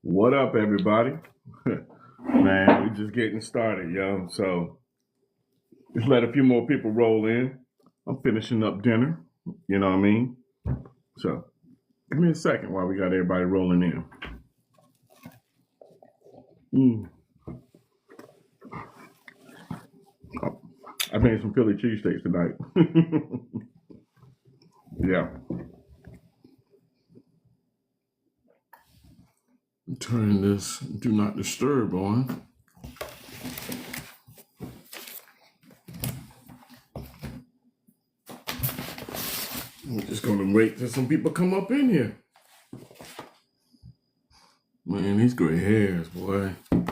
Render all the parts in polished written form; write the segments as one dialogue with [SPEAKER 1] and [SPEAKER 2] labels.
[SPEAKER 1] What up, everybody? Man, we just getting started, yo. So just let a few more people roll in. I'm finishing up dinner. You know what I mean? So give me a second while we got everybody rolling in. Mm. Oh, I made some Philly cheesesteaks tonight. Yeah. Turn this do not disturb on. I'm just gonna wait till some people come up in here. Man, these gray hairs, boy. I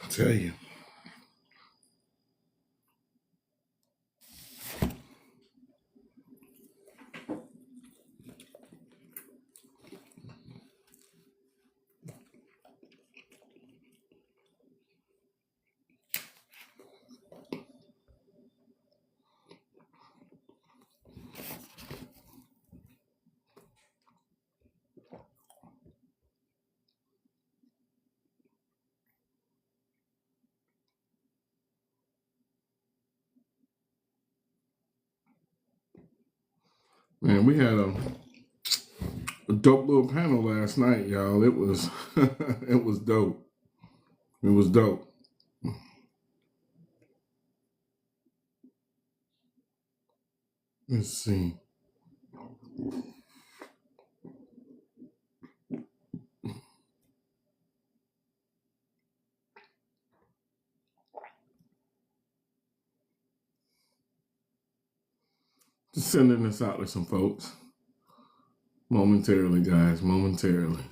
[SPEAKER 1] tell you. Man, we had a dope little panel last night, y'all. It was it was dope. It was dope. Let's see. Just sending this out to some folks. Momentarily, guys. Momentarily.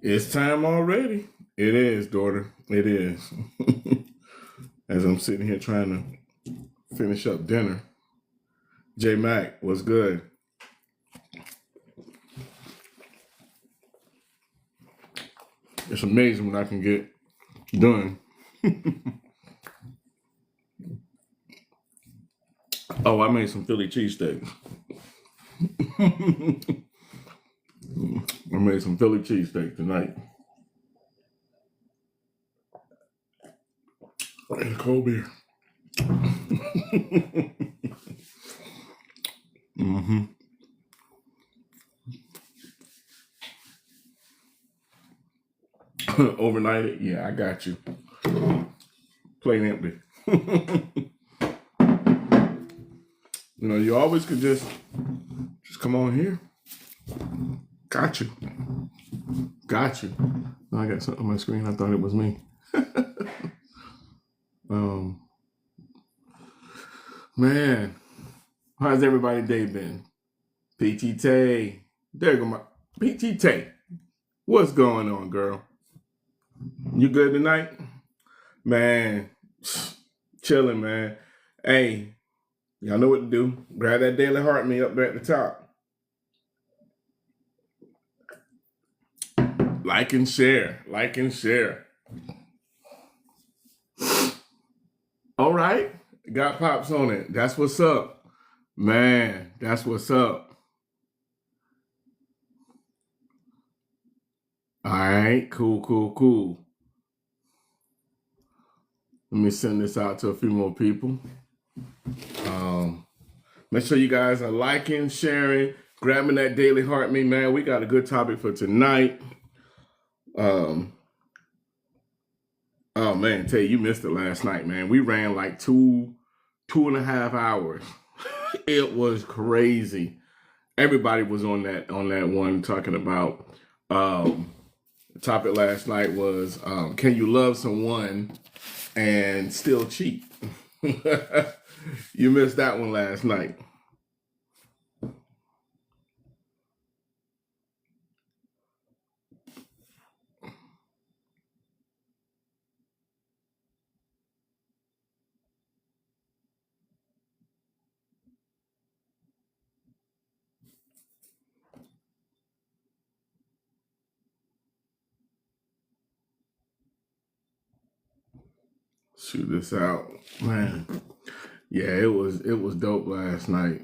[SPEAKER 1] It's time already. It is, daughter. It is. As I'm sitting here trying to finish up dinner. J Mac, what's good? It's amazing what I can get done. Oh, I made some Philly cheesesteaks. I made some Philly cheesesteak tonight. And cold beer. Mm-hmm. Overnight it? Yeah, I got you. Plain empty. You know, you always could just come on here. Got you. Got you. I got something on my screen. I thought it was me. um, Man, how's everybody day been? PT Tay. There you go, my PT Tay. What's going on, girl? You good tonight? Man, chilling, man. Hey, y'all know what to do. Grab that Daily Heart Me up there at the top. Like and share. Like and share. All right. Got pops on it. That's what's up. Man, that's what's up. All right. Cool, cool, cool. Let me send this out to a few more people. Make sure you guys are liking, sharing, grabbing that Daily Heart Me, man. We got a good topic for tonight. Oh man, tell you missed it last night, man. We ran like 2.5 hours. It was crazy. Everybody was on that one talking about the topic last night was can you love someone and still cheat? You missed that one last night. shoot this out, man. Yeah, it was dope last night.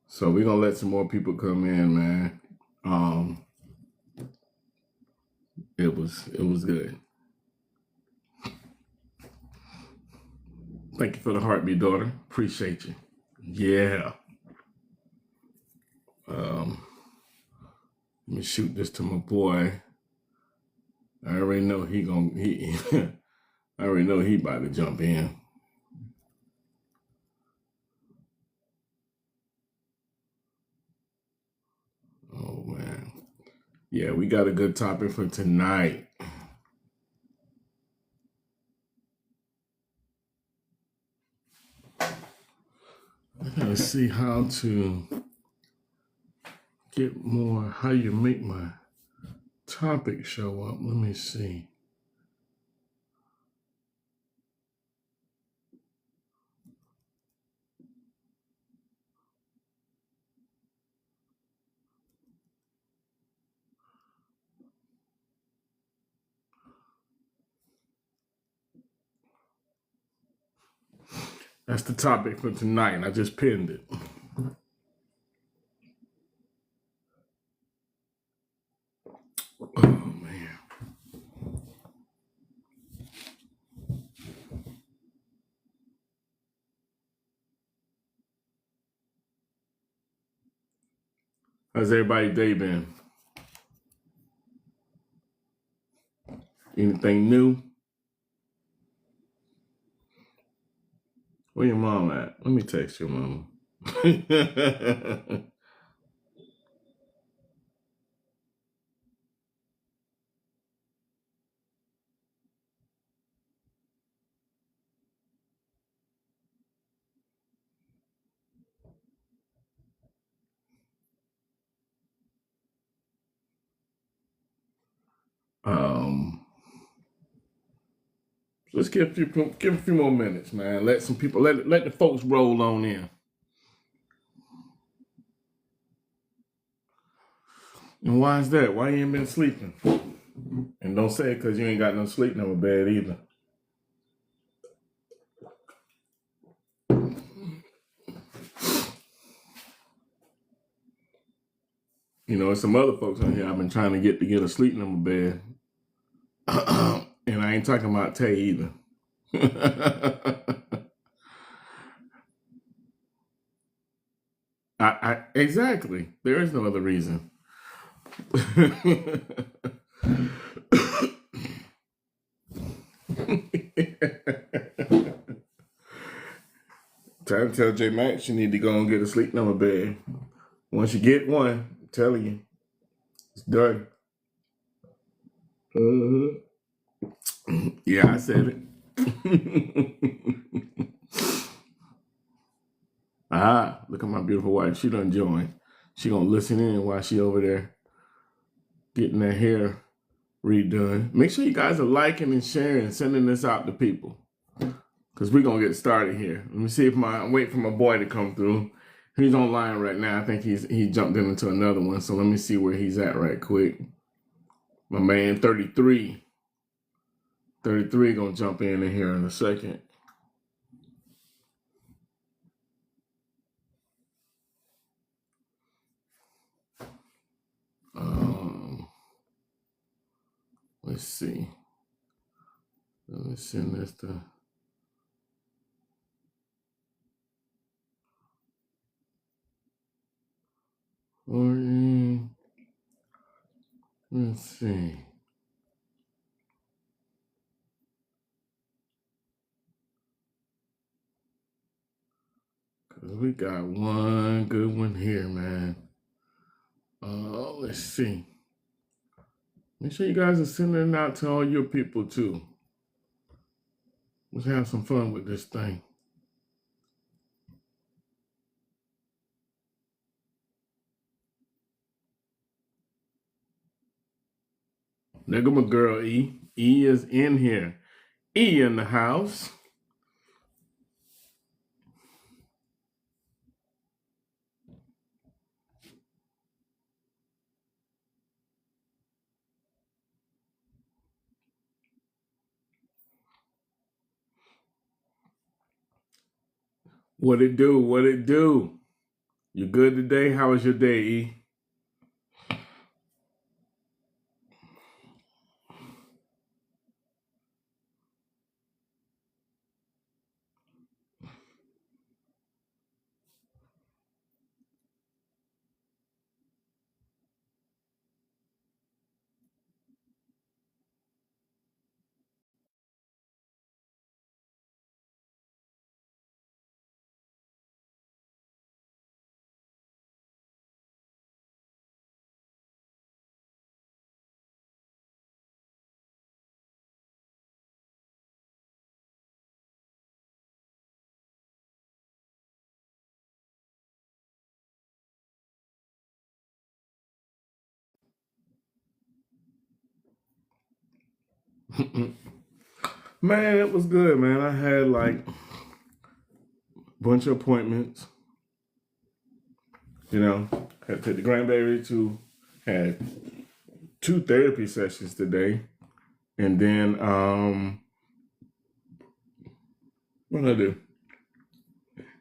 [SPEAKER 1] So we're gonna let some more people come in, man. Um, it was good. Thank you for the heartbeat, daughter. Appreciate you. Yeah. Let me shoot this to my boy. I already know he I already know he about to jump in. Oh man. Yeah, we got a good topic for tonight. I gotta see how to get more, how you make my topic show up. Let me see. That's the topic for tonight. I just pinned it. Oh man. How's everybody's day been? Anything new? Where your mom at? Let me text your mama. um, let's give a few more minutes, man. Let some people let the folks roll on in. And why is that? Why you ain't been sleeping? And don't say it because you ain't got no sleep number bed either. You know, there's some other folks on here I've been trying to get a sleep number bed. And I ain't talking about Tay either. Exactly. There is no other reason. Time to tell J Max you need to go and get a sleep number bed. Once you get one, I'm telling you, it's done. Yeah, I said it. Look at my beautiful wife. She done joined. She gonna listen in while she over there getting that hair redone. Make sure you guys are liking and sharing and sending this out to people. Because we're going to get started here. Let me see if I'm waiting for my boy to come through. He's online right now. I think he jumped into another one. So let me see where he's at right quick. My man, 33. 33 going to jump in here in a second. Let's see. Let me send this to... Let's see. Because we got one good one here, man. Let's see. Make sure you guys are sending it out to all your people, too. Let's have some fun with this thing. There go my girl, E. E is in here. E in the house. What it do? What it do? You good today? How was your day, E? Man, it was good, man. I had like a bunch of appointments. Had to take the grandbaby to had two therapy sessions today, and then what did I do?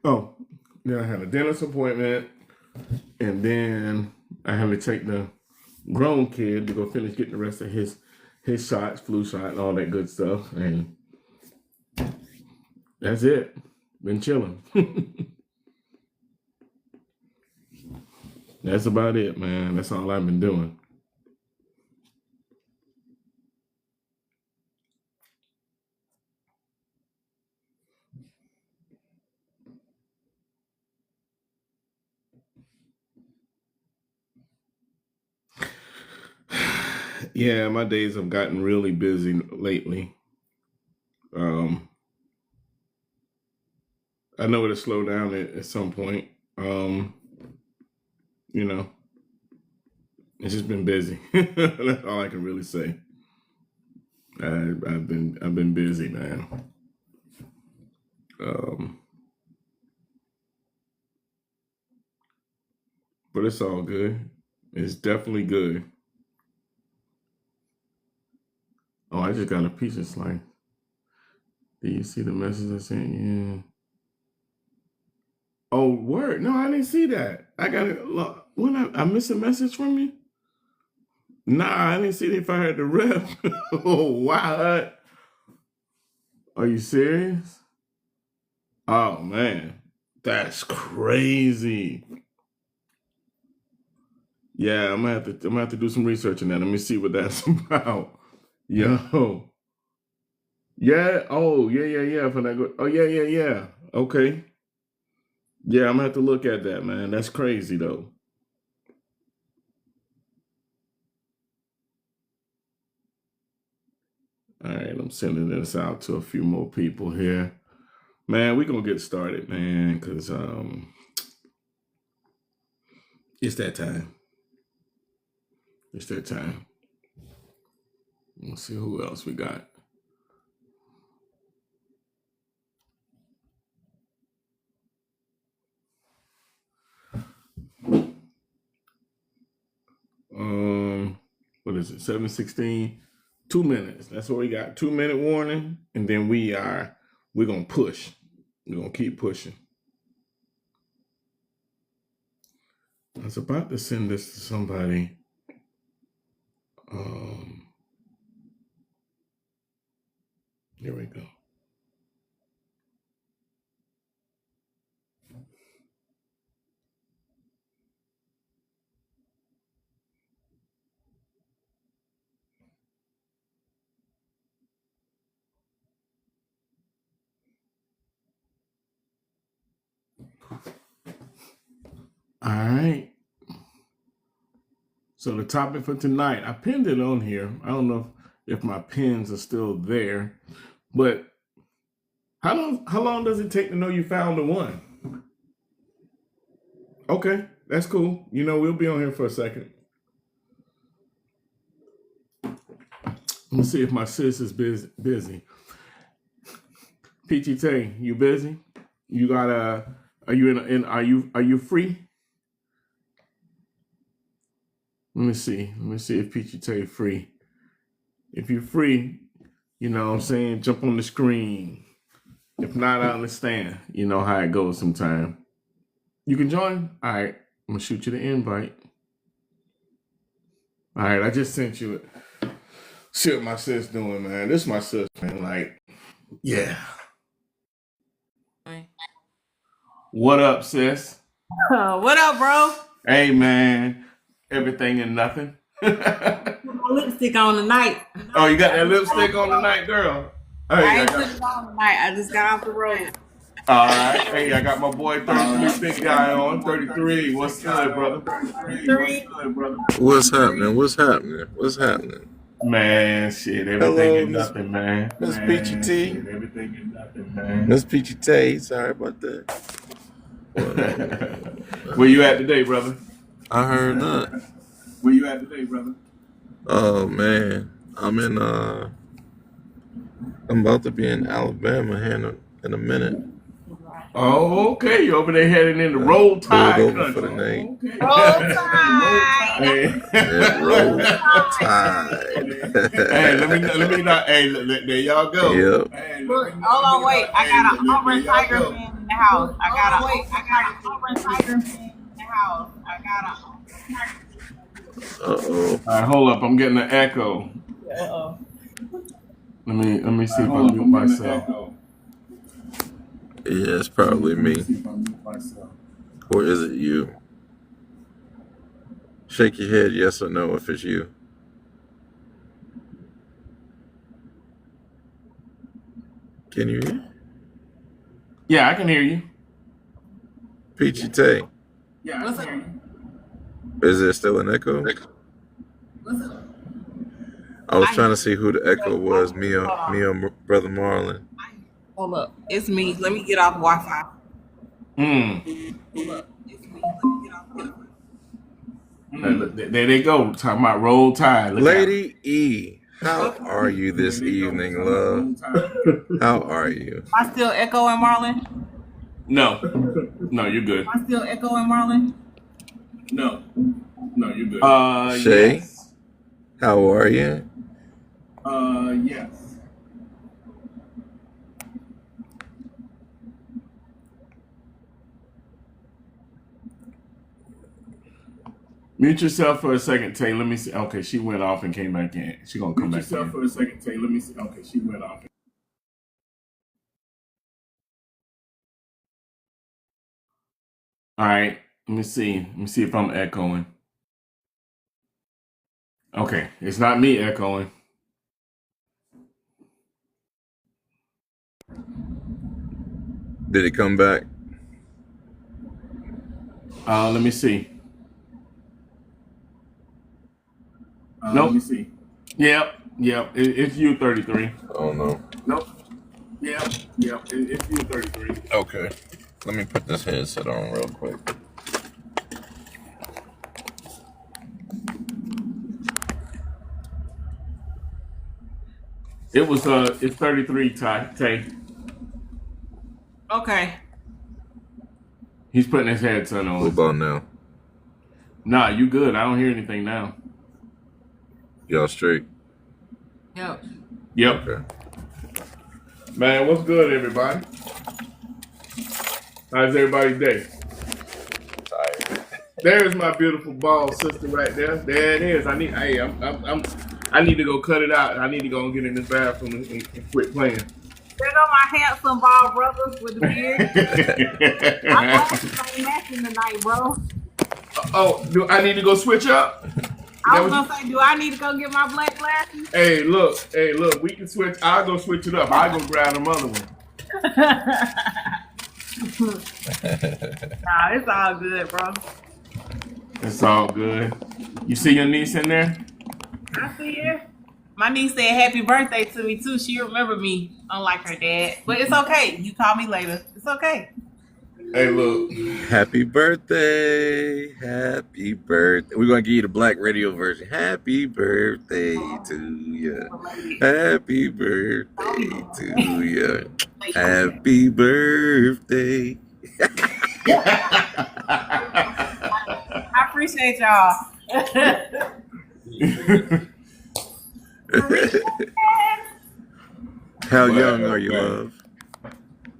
[SPEAKER 1] Oh, then I had a dentist appointment, and then I had to take the grown kid to go finish getting the rest of his shots, flu shot, and all that good stuff, and that's it. Been chilling. That's about it, man. That's all I've been doing. Yeah, my days have gotten really busy lately. Um, I know it'll slow down at some point. Um, you know, it's just been busy. That's all I can really say. I've been busy, man. Um, but it's all good. It's definitely good. Oh, I just got a pizza slice. Did you see the message I sent you? Oh, word. No, I didn't see that. I got it. Look, when I missed a message from you? Nah, I didn't see it if I had the rep. Oh, wow. Are you serious? Oh, man. That's crazy. Yeah, I'm gonna have to do some research on that. Let me see what that's about. Yo. Yeah. Oh, yeah, yeah, yeah. For that oh, yeah, yeah, yeah. Okay. Yeah, I'm gonna have to look at that, man. That's crazy though. All right, I'm sending this out to a few more people here. Man, we're gonna get started, man, because it's that time. It's that time. Let's see who else we got. Um, what is it? 7:16. 2 minutes. That's what we got. 2 minute warning, and then we're gonna push. We're gonna keep pushing. I was about to send this to somebody. Um, here we go. All right. So the topic for tonight, I pinned it on here. I don't know if my pins are still there, but how long does it take to know you found the one? Okay, that's cool. We'll be on here for a second. Let me see if my sis is busy. Peachy Tay, you busy? You got are you in are you free? Let me see. Let me see if Peachy Tay free. If you're free, you know what I'm saying, jump on the screen. If not, I understand. You know how it goes sometimes. You can join? All right. I'm going to shoot you the invite. All right. I just sent you it. See what my sis doing, man. This is my sis, man. Like, yeah. What up, sis?
[SPEAKER 2] What up, bro?
[SPEAKER 1] Hey, man. Everything and nothing.
[SPEAKER 2] Put my lipstick on tonight.
[SPEAKER 1] Oh, you got that lipstick on tonight, girl?
[SPEAKER 2] I
[SPEAKER 1] Hey,
[SPEAKER 2] ain't put it on tonight. I just got off the road.
[SPEAKER 1] all right. Hey, I got my boy 33 big guy on. 33. What's good, brother?
[SPEAKER 3] What's happening? What's happening? What's happening?
[SPEAKER 1] Man, shit, everything
[SPEAKER 3] Hello,
[SPEAKER 1] and nothing, man.
[SPEAKER 3] Miss Peachy T.
[SPEAKER 1] Shit, everything and nothing, man.
[SPEAKER 3] Miss Peachy T. Sorry about that.
[SPEAKER 1] Where you at today, brother?
[SPEAKER 3] I heard that.
[SPEAKER 1] Where you at today, brother?
[SPEAKER 3] Oh man, I'm about to be in Alabama here in a minute.
[SPEAKER 1] Oh, okay. You over there heading in the Roll Tide
[SPEAKER 3] Pulled over
[SPEAKER 1] country.
[SPEAKER 3] for the night.
[SPEAKER 1] Okay.
[SPEAKER 2] Roll Tide.
[SPEAKER 1] Hey.
[SPEAKER 3] Yeah, Roll Tide.
[SPEAKER 1] Hey, let me not. Hey, there y'all go.
[SPEAKER 3] Yep.
[SPEAKER 1] Hey,
[SPEAKER 2] Look, hold on, wait. I got an Auburn Tiger fan in the house. I got an Auburn Tiger fan in the house. I got
[SPEAKER 3] Uh-oh.
[SPEAKER 1] All right, hold up. I'm getting an echo.
[SPEAKER 2] Uh-oh.
[SPEAKER 1] Let me see if I mute myself.
[SPEAKER 3] Yeah, it's probably me. Or is it you? Shake your head yes or no if it's you. Can you hear?
[SPEAKER 1] Yeah, I can hear you.
[SPEAKER 3] Peachy T.
[SPEAKER 1] Yeah,
[SPEAKER 2] What's up?
[SPEAKER 3] Is there still an echo?
[SPEAKER 2] What's up?
[SPEAKER 3] I was trying to see who the echo was, me or Brother Marlon.
[SPEAKER 2] Hold up. It's me. Let me get off Wi-Fi. Hold up. It's me. Let me get off Wi-Fi.
[SPEAKER 1] There they go. Talking about Roll Tide. Look
[SPEAKER 3] Lady E, how are you this evening, love? How are you?
[SPEAKER 2] Am I still echoing, Marlon?
[SPEAKER 1] No, you're good.
[SPEAKER 2] Am I still echoing, Marlon?
[SPEAKER 1] No, you're good.
[SPEAKER 3] Shay,
[SPEAKER 1] yes.
[SPEAKER 3] how are you?
[SPEAKER 1] Yes. Mute yourself for a second, Tay. Let me see. Okay, she went off and came back in. She's gonna come back in. Mute yourself for a second, Tay. Let me see. Okay, she went off. All right. Let me see. Let me see if I'm echoing. Okay, it's not me echoing.
[SPEAKER 3] Did it come back?
[SPEAKER 1] Let me see. Nope. Let me see. Yep. It's you 33.
[SPEAKER 3] Oh no.
[SPEAKER 1] Nope. Yep. It's you 33.
[SPEAKER 3] Okay. Let me put this headset on real quick.
[SPEAKER 1] It's 33, Tay.
[SPEAKER 2] Okay.
[SPEAKER 1] He's putting his headset on.
[SPEAKER 3] What about now?
[SPEAKER 1] Nah, you good. I don't hear anything now.
[SPEAKER 3] Y'all straight?
[SPEAKER 2] Yep.
[SPEAKER 3] Okay.
[SPEAKER 1] Man, what's good, everybody? How's everybody's day?
[SPEAKER 3] Tired.
[SPEAKER 1] There's my beautiful bald sister right there. There it is. I need to go cut it out. I need to go and get in this bathroom and quit playing.
[SPEAKER 2] There go my handsome bald brothers with the beard. My glasses ain't matching tonight, bro.
[SPEAKER 1] Oh, do I need to go switch up?
[SPEAKER 2] I was gonna say, do I need to go get my black glasses?
[SPEAKER 1] Hey, look, we can switch. I'll go switch it up. I'll go grab them other one.
[SPEAKER 2] Nah, it's all good, bro.
[SPEAKER 1] It's all good. You see your niece in there?
[SPEAKER 2] I see her. My niece said happy birthday to me too. She remembered me, unlike her dad. But it's okay. You call me later. It's okay.
[SPEAKER 1] Hey, look.
[SPEAKER 3] Happy birthday. Happy birthday. We're going to give you the black radio version. Happy birthday to you. Happy birthday to you. Happy birthday.
[SPEAKER 2] I appreciate y'all.
[SPEAKER 3] How young are you, love?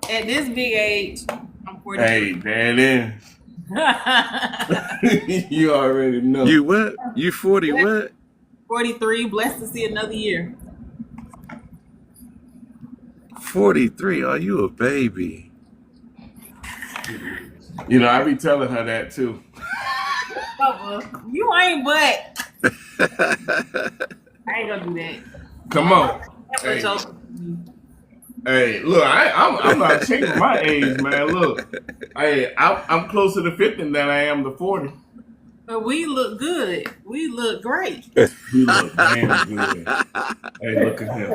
[SPEAKER 2] At this big age, I'm 43.
[SPEAKER 1] Hey, there it is. You already know.
[SPEAKER 3] You what? You 40 what?
[SPEAKER 2] 43, blessed to see another year.
[SPEAKER 3] 43. Are you a baby?
[SPEAKER 1] You know, I be telling her that too.
[SPEAKER 2] You ain't, but I ain't gonna do that.
[SPEAKER 1] Come on.
[SPEAKER 2] Never
[SPEAKER 1] Hey.
[SPEAKER 2] joke.
[SPEAKER 1] Hey, look, I'm not changing my age, man. Look, hey, I'm closer to 50 than I am to 40.
[SPEAKER 2] But we look good. We look great.
[SPEAKER 1] He look damn good. Hey, look at him.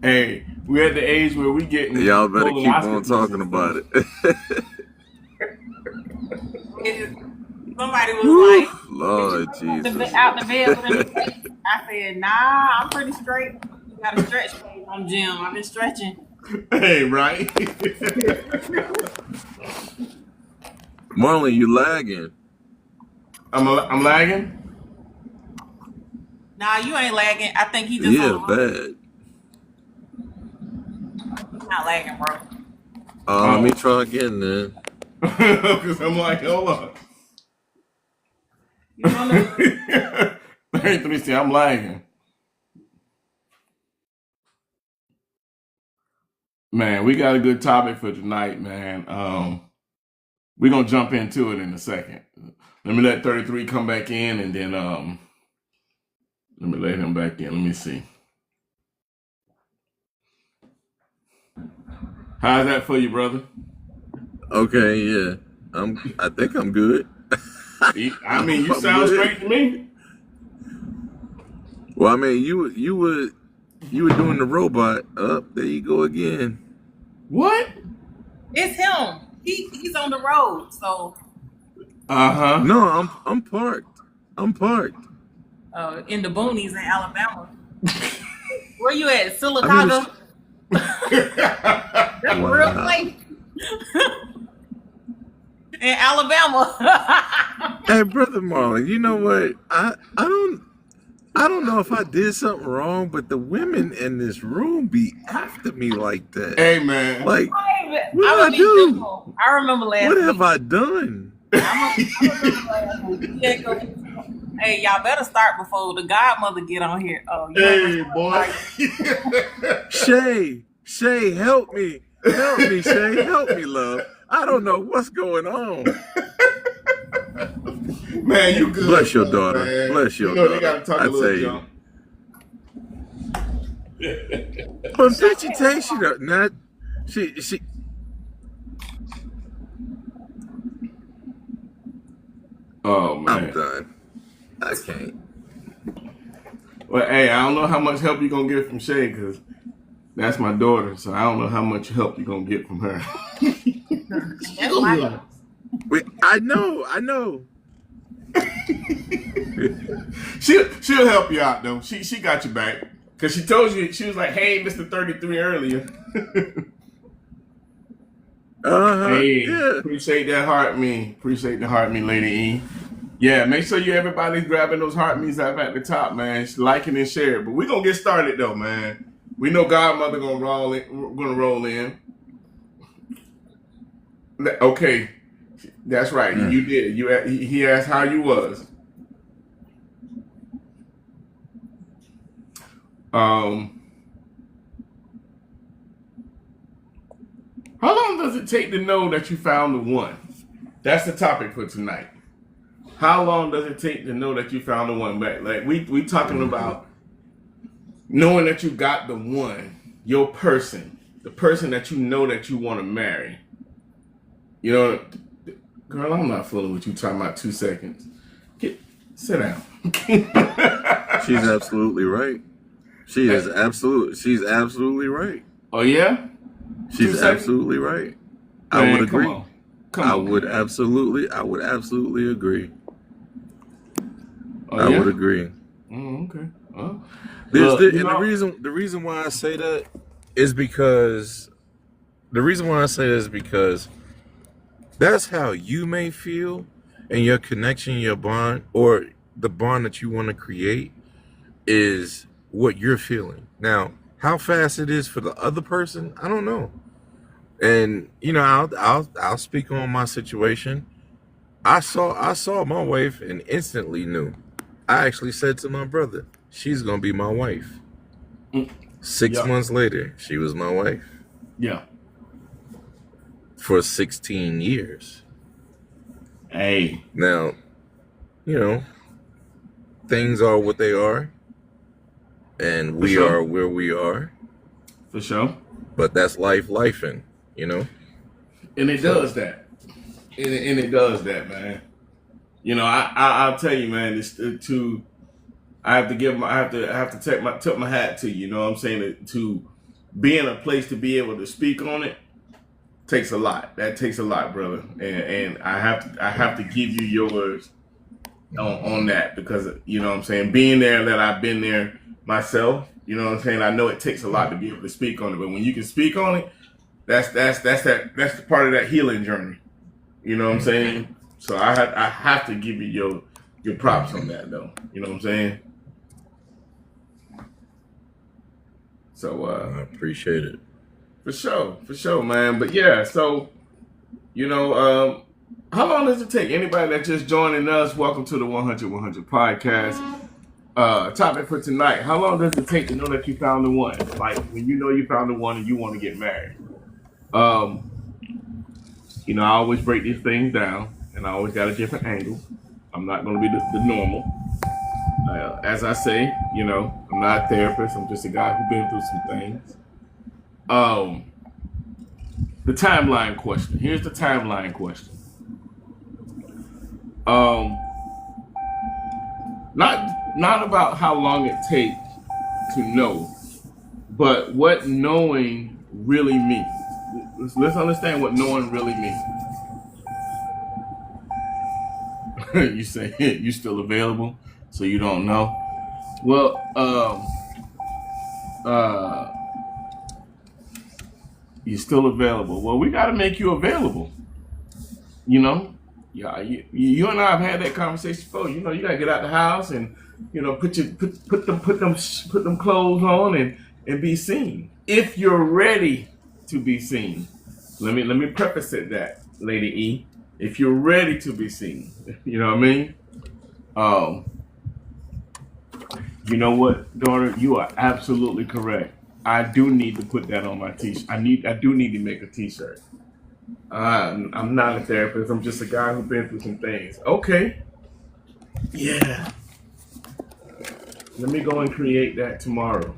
[SPEAKER 1] Hey, we're at the age where we getting
[SPEAKER 3] Y'all better keep on
[SPEAKER 1] colonoscopies
[SPEAKER 3] talking
[SPEAKER 1] and
[SPEAKER 3] about it.
[SPEAKER 2] Somebody was
[SPEAKER 3] Woo,
[SPEAKER 2] like,
[SPEAKER 3] Lord
[SPEAKER 2] "Did you
[SPEAKER 3] Jesus.
[SPEAKER 2] out the bed with him?" I said, "Nah, I'm pretty straight. You gotta stretch. I'm Jim. I've been stretching."
[SPEAKER 1] stuff. Hey, right?
[SPEAKER 3] Marlon, you lagging.
[SPEAKER 1] I'm lagging.
[SPEAKER 2] Nah, you ain't lagging. I think he just
[SPEAKER 3] Yeah,
[SPEAKER 2] on the road.
[SPEAKER 3] bad.
[SPEAKER 2] He's not lagging, bro.
[SPEAKER 3] Let me try again then.
[SPEAKER 1] Because I'm like, hold on.
[SPEAKER 2] You on the
[SPEAKER 1] Hey, 3C, I'm lagging. Man, we got a good topic for tonight, man. We're gonna jump into it in a second. Let me let 33 come back in, and then let me let him back in. Let me see. How's that for you, brother?
[SPEAKER 3] Okay, yeah. I think I'm good.
[SPEAKER 1] I mean, you
[SPEAKER 3] I'm
[SPEAKER 1] sound
[SPEAKER 3] good.
[SPEAKER 1] straight to me.
[SPEAKER 3] Well, I mean, you were doing the robot. Up there you go again.
[SPEAKER 1] What?
[SPEAKER 2] It's him. He's on the road. So
[SPEAKER 1] Uh-huh.
[SPEAKER 3] No, I'm parked. I'm parked.
[SPEAKER 2] in the boonies in Alabama. Where you at?
[SPEAKER 3] I mean,
[SPEAKER 2] Silicaga? That's a real
[SPEAKER 3] wow.
[SPEAKER 2] place. In Alabama.
[SPEAKER 3] Hey, brother Marlon, you know what? I don't know if I did something wrong, but the women in this room be after me like that.
[SPEAKER 1] Hey, man.
[SPEAKER 3] Like,
[SPEAKER 2] I
[SPEAKER 3] what did I do?
[SPEAKER 2] I remember last
[SPEAKER 3] What
[SPEAKER 2] week.
[SPEAKER 3] have I done?
[SPEAKER 2] I remember last week. Yeah, hey, y'all better start before the godmother get on here. Oh, you
[SPEAKER 1] Hey, boy.
[SPEAKER 3] Shay, help me. Help me, Shay. Help me, love. I don't know what's going on.
[SPEAKER 1] Man, you good.
[SPEAKER 3] Bless your daughter.
[SPEAKER 1] Man.
[SPEAKER 3] Bless your
[SPEAKER 1] You know, they
[SPEAKER 3] daughter.
[SPEAKER 1] gotta talk
[SPEAKER 3] I
[SPEAKER 1] a
[SPEAKER 3] tell
[SPEAKER 1] little
[SPEAKER 3] you.
[SPEAKER 1] junk.
[SPEAKER 3] But Bitchy Tay, she don't not she
[SPEAKER 1] Oh,
[SPEAKER 3] I'm
[SPEAKER 1] man.
[SPEAKER 3] done. I can't.
[SPEAKER 1] Well, hey, I don't know how much help you're going to get from Shay, because that's my daughter, so I don't know how much help you're going to get from her.
[SPEAKER 2] That's my daughter.
[SPEAKER 3] Wait, I know.
[SPEAKER 1] She'll help you out, though. She got you back. Because she told you, she was like, hey, Mr. 33 earlier. Hey,
[SPEAKER 3] Yeah.
[SPEAKER 1] appreciate that heart me. Appreciate the heart me, Lady E. Yeah, make sure everybody's grabbing those heart me's up at the top, man. Liking and share. But we're going to get started, though, man. We know Godmother going to roll in. Okay. That's right. You did. He asked how you was. How long does it take to know that you found the one? That's the topic for tonight. How long does it take to know that you found the one? Like we talking about knowing that you got the one, your person, the person that you know that you want to marry. You know, girl, I'm not fooling with you talking about 2 seconds. Sit down.
[SPEAKER 3] She's absolutely right. She's absolutely right.
[SPEAKER 1] Oh yeah?
[SPEAKER 3] She's absolutely right. I would agree.
[SPEAKER 1] Come on.
[SPEAKER 3] I would absolutely agree.
[SPEAKER 1] Oh,
[SPEAKER 3] I
[SPEAKER 1] yeah?
[SPEAKER 3] would agree.
[SPEAKER 1] Okay. Well,
[SPEAKER 3] the reason why I say that is because that's how you may feel, and your connection, your bond, or the bond that you want to create is what you're feeling. Now, how fast it is for the other person, I don't know. And I'll speak on my situation. I saw my wife and instantly knew. I actually said to my brother, "She's gonna be my wife."
[SPEAKER 1] Mm,
[SPEAKER 3] 6
[SPEAKER 1] yeah,
[SPEAKER 3] months later, she was my wife
[SPEAKER 1] yeah.
[SPEAKER 3] for 16 years.
[SPEAKER 1] Hey,
[SPEAKER 3] Now, you know, things are what they are, and
[SPEAKER 1] for
[SPEAKER 3] we
[SPEAKER 1] sure,
[SPEAKER 3] are where we are.
[SPEAKER 1] for sure.
[SPEAKER 3] But that's lifing, you know.
[SPEAKER 1] And it
[SPEAKER 3] So
[SPEAKER 1] does that. And it does that, man. I'll tell you, man. It's to I have to give my I have to tip my hat to you. You know what I'm saying? To be in a place to be able to speak on it takes a lot. That takes a lot, brother. And I have to give you yours on that because you know what I'm saying. Being there, that I've been there myself. You know what I'm saying. I know it takes a lot to be able to speak on it, but when you can speak on it, that's the part of that healing journey. You know what I'm saying? So I have to give you your props on that though. You know what I'm saying? So
[SPEAKER 3] I appreciate it.
[SPEAKER 1] for sure, man. But yeah, so you know, how long does it take? Anybody that just joining us, welcome to the 100 podcast. Topic for tonight: how long does it take to know that you found the one? Like when you know you found the one and you want to get married. Um, I always break these things down, and I always got a different angle. I'm not going to be the normal. As I say, I'm not a therapist. I'm just a guy who's been through some things. Um, the timeline question. Here's the timeline question. Um, not about how long it takes to know, but what knowing really means. Let's understand what knowing really means. You say you still available, so you don't know. Well, uh, you're still available. Well, we got to make you available. You know, yeah. You and I have had that conversation before. You got to get out the house and put them clothes on and be seen. If you're ready to be seen, let me preface it that, Lady E. If you're ready to be seen, you know what I mean. Um, you know what, daughter? You are absolutely correct. I do need to put that on my t-shirt. I do need to make a t-shirt. I'm not a therapist. I'm just a guy who's been through some things. Okay. Yeah. Let me go and create that tomorrow.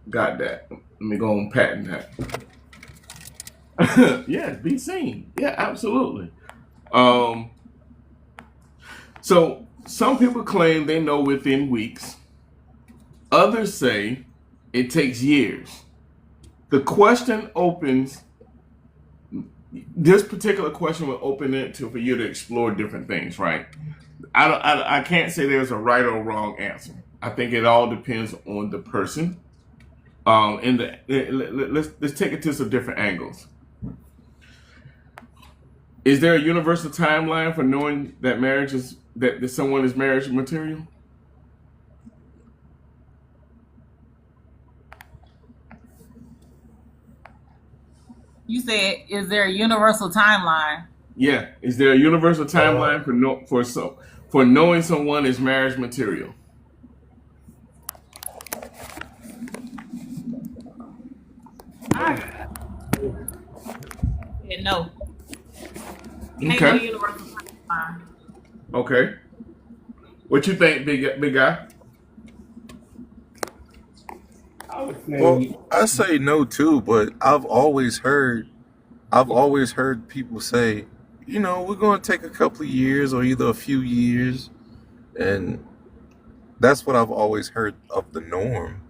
[SPEAKER 1] Got that. Let me go and patent that. Yeah, be seen. Yeah, absolutely. Um, so some people claim they know within weeks. Others say it takes years. The question opens, this particular question will open it for you to explore different things, right? I can't say there's a right or wrong answer. I think it all depends on the person. Let's take it to some different angles. Is there a universal timeline for knowing that that someone is marriage material?
[SPEAKER 2] You said, is there a universal timeline?
[SPEAKER 1] Yeah. Is there a universal timeline for knowing someone is marriage material?
[SPEAKER 2] I said no. Ain't no
[SPEAKER 1] Okay.
[SPEAKER 2] universal timeline.
[SPEAKER 1] Okay. What you think, big guy?
[SPEAKER 4] I would
[SPEAKER 3] Well,
[SPEAKER 4] say,
[SPEAKER 3] I say no too, but I've always heard people say, we're going to take a couple of years or either a few years, and that's what I've always heard of the norm.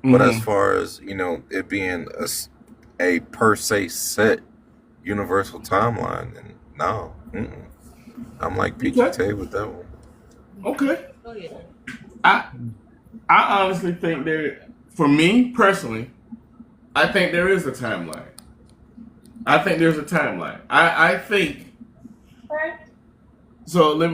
[SPEAKER 3] But as
[SPEAKER 1] Mm-hmm.
[SPEAKER 3] far as it being a per se set universal timeline, and no, I'm like Peachy
[SPEAKER 1] Okay.
[SPEAKER 3] Tay with that one.
[SPEAKER 1] Okay.
[SPEAKER 2] Go ahead.
[SPEAKER 1] I I honestly think for me personally, I think there is a timeline. I think there's a timeline. I think
[SPEAKER 2] Okay.
[SPEAKER 1] so. Let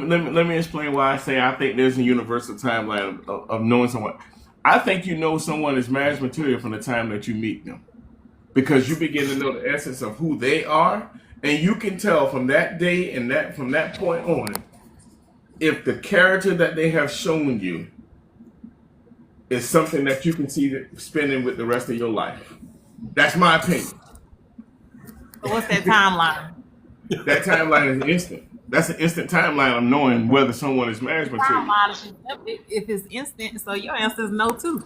[SPEAKER 1] me explain why I say I think there's a universal timeline of knowing someone. I think you know someone is marriage material from the time that you meet them, because you begin to know the essence of who they are, and you can tell from that day and that from that point on if the character that they have shown you is something that you can see spending with the rest of your life. That's my opinion.
[SPEAKER 2] So what's that timeline?
[SPEAKER 1] That timeline is instant. That's an instant timeline of knowing whether someone is marriage material.
[SPEAKER 2] Timeline if it's instant, so your answer is no too.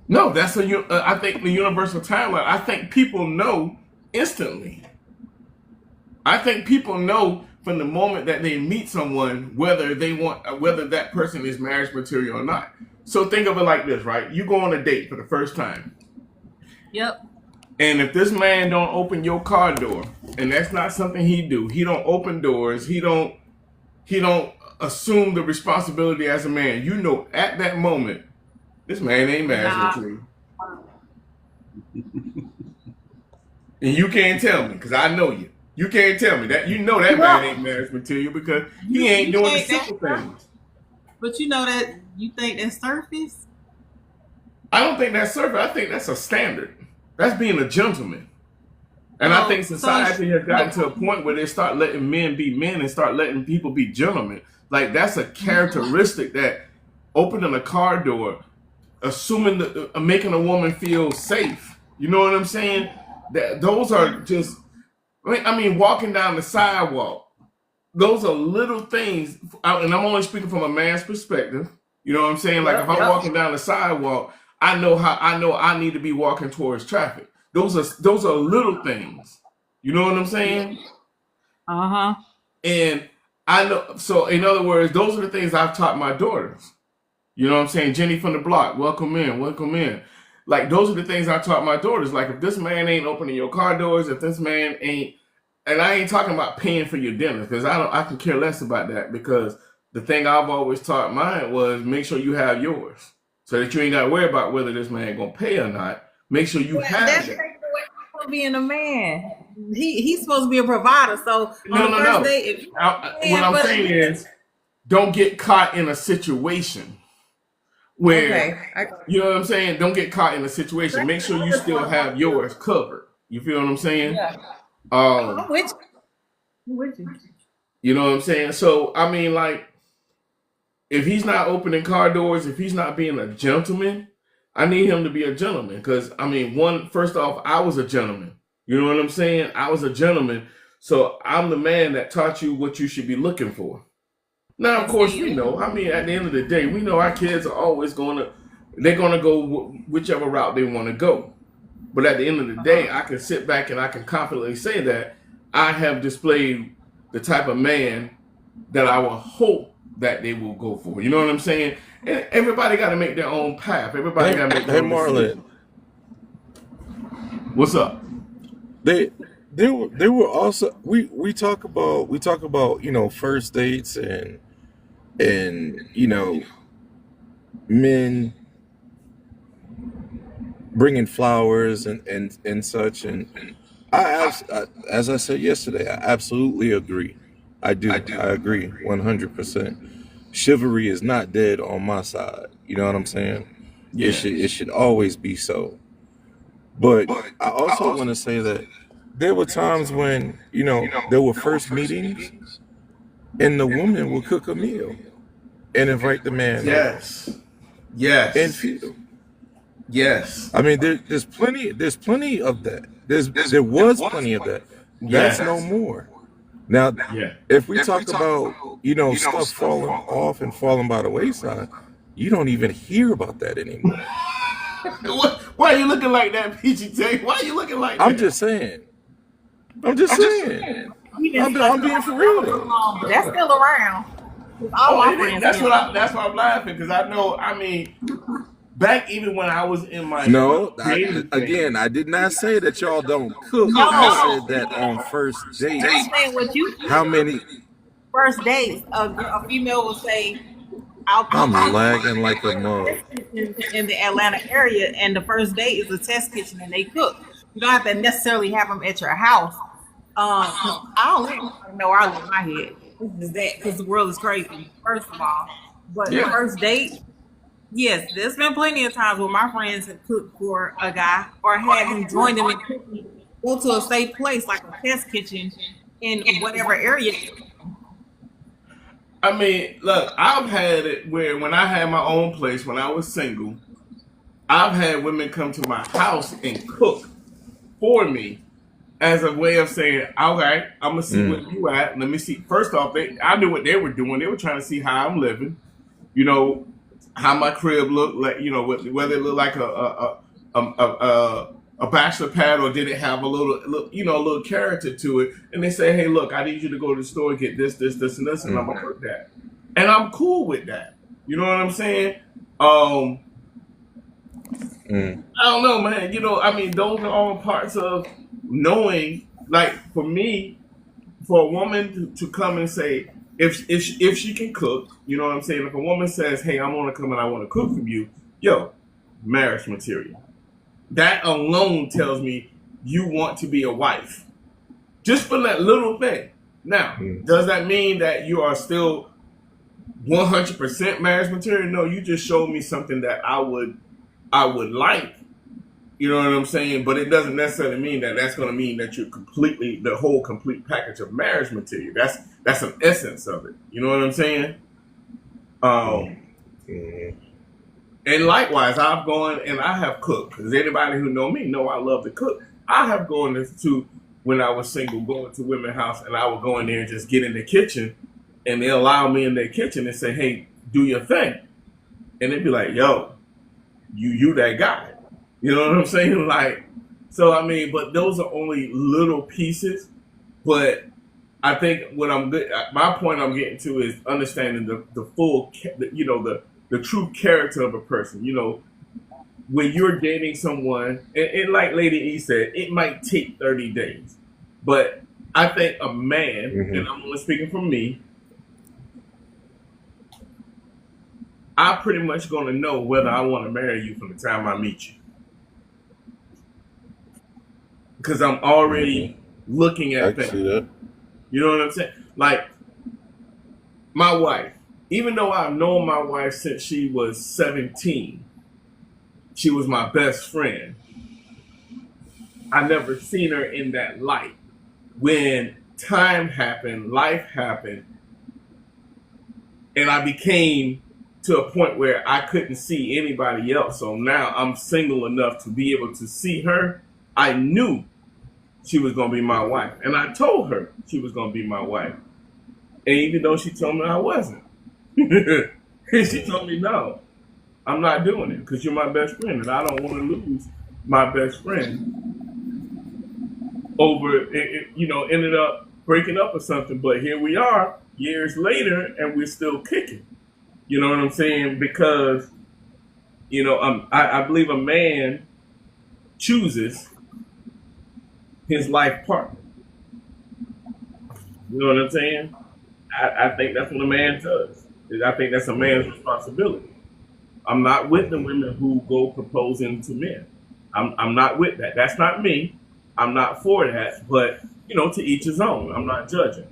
[SPEAKER 1] No, that's I think the universal timeline. I think people know instantly. I think people know from the moment that they meet someone whether that person is marriage material or not. So think of it like this, right? You go on a date for the first time.
[SPEAKER 2] Yep.
[SPEAKER 1] And if this man don't open your car door, and that's not something he do, he don't open doors, he don't assume the responsibility as a man. You know at that moment, this man ain't marriage material. And you can't tell me, because I know you. You can't tell me that. You know that man ain't marriage material because he ain't doing the simple things.
[SPEAKER 2] But you know that you think that's surface?
[SPEAKER 1] I don't think that's surface. I think that's a standard. That's being a gentleman. And I think society has gotten to a point where they start letting men be men and start letting people be gentlemen. Like that's a characteristic that opening a car door, assuming making a woman feel safe. You know what I'm saying? That those are just. I mean, walking down the sidewalk. Those are little things, and I'm only speaking from a man's perspective. You know what I'm saying? Like if I'm walking down the sidewalk, I know I need to be walking towards traffic. Those are little things. You know what I'm saying?
[SPEAKER 2] Uh-huh.
[SPEAKER 1] And I know, so in other words, those are the things I've taught my daughters. You know what I'm saying? Jenny from the block, welcome in, welcome in. Like those are the things I taught my daughters. Like if this man ain't opening your car doors, if this man ain't, and I ain't talking about paying for your dinner, because I can care less about that, because the thing I've always taught mine was make sure you have yours. So that you ain't gotta worry about whether this man gonna pay or not. Make sure you have
[SPEAKER 2] that's
[SPEAKER 1] that.
[SPEAKER 2] That's being a man. He's supposed to be a provider. So on the first day,
[SPEAKER 1] what I'm saying is, don't get caught in a situation where you know what I'm saying. Don't get caught in a situation. Make sure you still have yours covered. You feel what I'm saying?
[SPEAKER 2] Yeah. I'm with you.
[SPEAKER 1] You know what I'm saying? So I mean, like, if he's not opening car doors, if he's not being a gentleman, I need him to be a gentleman. Because I mean, first off, I was a gentleman. You know what I'm saying? I was a gentleman. So I'm the man that taught you what you should be looking for. Now, of course, we know. I mean, at the end of the day, we know our kids are always they're gonna go whichever route they want to go. But at the end of the day, I can sit back and I can confidently say that I have displayed the type of man that I will hope that they will go for. You know what I'm saying? And everybody got to make their own path. Everybody got to make their own
[SPEAKER 3] Marlon.
[SPEAKER 1] What's up?
[SPEAKER 3] They were also we talk about first dates and men bringing flowers and such, and as I said yesterday, I absolutely agree. I agree 100%. Chivalry is not dead on my side. You know what I'm saying? Yeah. It should always be so. But I also want to say that there were times when there were first meetings, and the woman will cook a meal and invite the man.
[SPEAKER 1] Yes.
[SPEAKER 3] And feed him.
[SPEAKER 1] Yes.
[SPEAKER 3] I mean, there's plenty of that. There was plenty of that. That's no more. Now, if we talk about stuff falling off and falling by the wayside, you don't even hear about that anymore.
[SPEAKER 1] Why are you looking like that, PGT? Why are you looking like that?
[SPEAKER 3] I'm just saying. I'm being for real though.
[SPEAKER 2] That's still around.
[SPEAKER 1] That's why I'm laughing, because I know. I mean, back even when I was in my
[SPEAKER 3] again, I did not say that y'all don't cook. I said that on first dates. How many
[SPEAKER 2] first dates a female will say,
[SPEAKER 3] I'm lagging like a mug.
[SPEAKER 2] In the Atlanta area, and the first date is a test kitchen and they cook. You don't have to necessarily have them at your house. I don't know where I live in my head. This is that, because the world is crazy, first of all. But the first date, Yes, there's been plenty of times where my friends have cooked for a guy or had him join them in cooking, go to a safe place like a test kitchen in whatever area.
[SPEAKER 1] I mean, look, I've had it where when I had my own place, when I was single, I've had women come to my house and cook for me as a way of saying, okay, I'm gonna see where you at. Let me see. First off, I knew what they were doing. They were trying to see how I'm living. You know, how my crib looked like. You know, whether it looked like a bachelor pad or did it have a little, a little character to it. And they say, hey, look, I need you to go to the store and get this, and this, and I'm gonna cook that. And I'm cool with that. You know what I'm saying? I don't know, man. I mean, those are all parts of knowing. Like for me, for a woman to come and say, if she can cook, you know what I'm saying. If a woman says, "Hey, I want to come and I want to cook for you," yo, marriage material. That alone tells me you want to be a wife, just for that little thing. Now, does that mean that you are still 100% marriage material? No, you just showed me something that I would like. You know what I'm saying? But it doesn't necessarily mean that that's going to mean that you're completely the whole complete package of marriage material. That's an essence of it. You know what I'm saying? And likewise, I've gone and I have cooked. Because anybody who know me know I love to cook. I have gone to when I was single, going to women's house, and I would go in there and just get in the kitchen, and they allow me in their kitchen and say, "Hey, do your thing," and they'd be like, "Yo, you that guy." You know what I'm saying? Like, so I mean, but those are only little pieces. But I think what my point I'm getting to is understanding the full, the true character of a person. When you're dating someone, and like Lady E said, it might take 30 days. But I think a man, and I'm only speaking for me, I'm pretty much going to know whether I want to marry you from the time I meet you. Because I'm already looking at things. You know what I'm saying? Like, my wife, even though I've known my wife since she was 17, she was my best friend. I never seen her in that light. When time happened, life happened, and I became to a point where I couldn't see anybody else. So now I'm single enough to be able to see her. I knew she was going to be my wife. And I told her she was going to be my wife. And even though she told me I wasn't, she told me, no, I'm not doing it because you're my best friend. And I don't want to lose my best friend over, ended up breaking up or something. But here we are years later and we're still kicking. You know what I'm saying? Because, I believe a man chooses his life partner. You know what I'm saying? I think that's what a man does. I think that's a man's responsibility. I'm not with the women who go proposing to men. I'm not with that. That's not me. I'm not for that. But, to each his own. I'm not judging.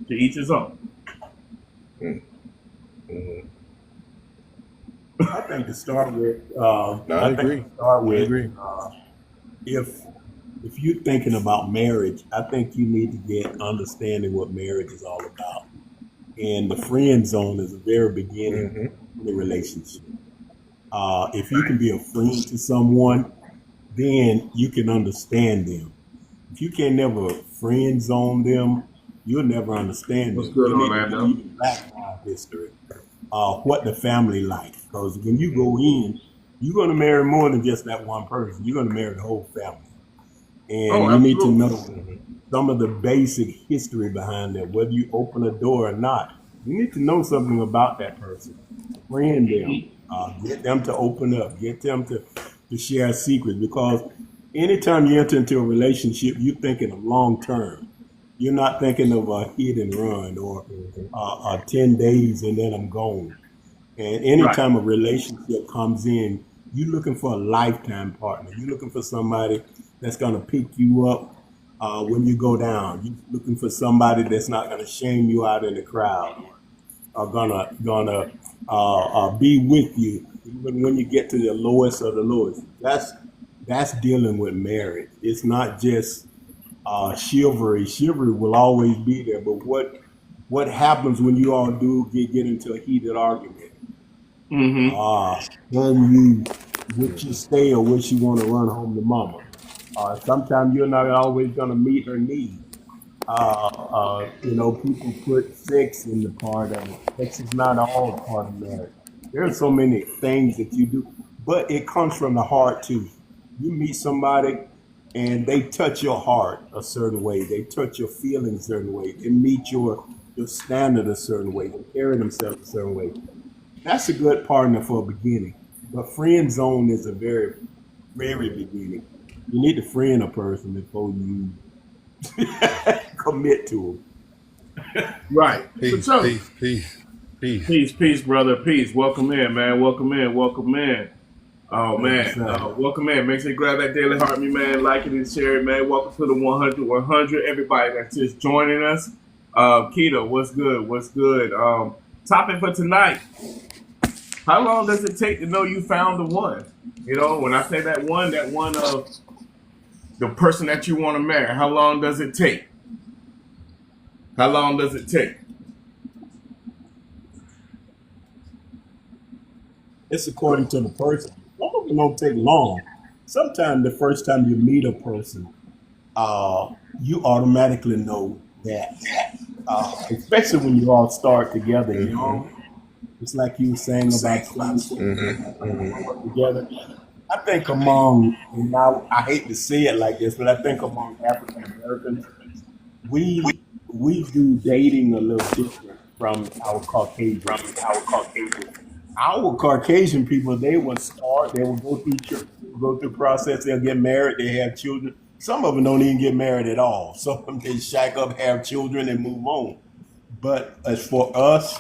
[SPEAKER 1] To each his own.
[SPEAKER 4] I think to start with,
[SPEAKER 3] I agree.
[SPEAKER 4] If you're thinking about marriage, I think you need to get understanding what marriage is all about. And the friend zone is the very beginning of the relationship. If you can be a friend to someone, then you can understand them. If you can never friend zone them, you'll never understand
[SPEAKER 1] What's
[SPEAKER 4] them.
[SPEAKER 1] good,
[SPEAKER 4] You need
[SPEAKER 1] Orlando?
[SPEAKER 4] to read background history, what the family like. Because when you go in, you're going to marry more than just that one person. You're going to marry the whole family. And you need to know some of the basic history behind that, whether you open a door or not. You need to know something about that person. Friend them, get them to open up, get them to share secrets. Because anytime you enter into a relationship, you're thinking of long term. You're not thinking of a hit and run or 10 days and then I'm gone. And anytime a relationship comes in, you're looking for a lifetime partner. You're looking for somebody that's going to pick you up when you go down. You're looking for somebody that's not going to shame you out in the crowd, or gonna be with you even when you get to the lowest of the lowest, that's dealing with marriage. It's not just chivalry. Chivalry will always be there, but what happens when you all do get into a heated argument? Then would you stay or would you want to run home to mama? Sometimes you're not always going to meet her needs. People put sex in the part of it. Sex is not all part of marriage. There are so many things that you do, but it comes from the heart too. You meet somebody and they touch your heart a certain way. They touch your feelings a certain way. They meet your standard a certain way. They carry themselves a certain way. That's a good partner for a beginning. But friend zone is a very, very beginning. You need to friend a person before you commit to them.
[SPEAKER 1] Right.
[SPEAKER 5] Peace,
[SPEAKER 1] So,
[SPEAKER 5] peace, peace, peace.
[SPEAKER 1] peace, brother. Peace. Welcome in, man. Welcome in. Oh, man. Welcome in. Make sure you grab that Daily Heart Me, man. Like it and share it, man. Welcome to the 100. Everybody that's just joining us. Keto, what's good? What's good? Topic for tonight. How long does it take to know you found the one? You know, when I say that one of the person that you want to marry, how long does it take? How long does it take?
[SPEAKER 4] It's according to the person. Some of them don't take long. Sometimes the first time you meet a person, you automatically know that, especially when you all start together, you know. It's like you were saying about together. I think among, and I hate to say it like this, but I think among African Americans, we do dating a little different from our Caucasian. Our Caucasian people, they will go through church, go through the process, they'll get married, they have children. Some of them don't even get married at all. Some of them they shack up, have children, and move on. But as for us,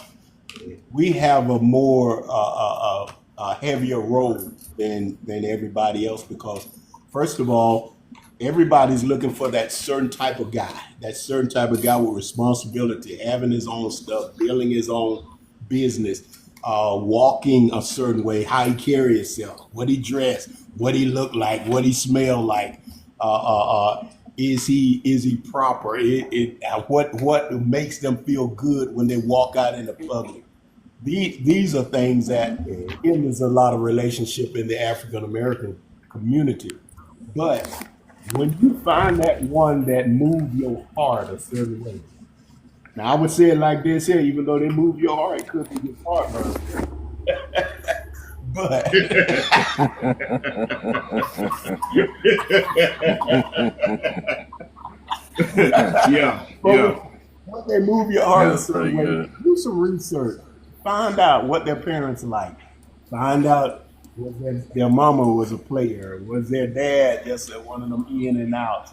[SPEAKER 4] we have a more a heavier road than everybody else because, first of all, everybody's looking for that certain type of guy with responsibility, having his own stuff, building his own business, walking a certain way, how he carry himself, what he dress, what he look like, what he smell like. Is he proper? What makes them feel good when they walk out in the public? These are things that there's a lot of relationship in the African American community. But when you find that one that move your heart a certain way, now I would say it like this here, even though they move your heart, it could be your partner. But
[SPEAKER 1] yeah.
[SPEAKER 4] When they move your heart a certain way, do some research. Find out what their parents like. Find out was their mama was a player. Was their dad just one of them in and outs?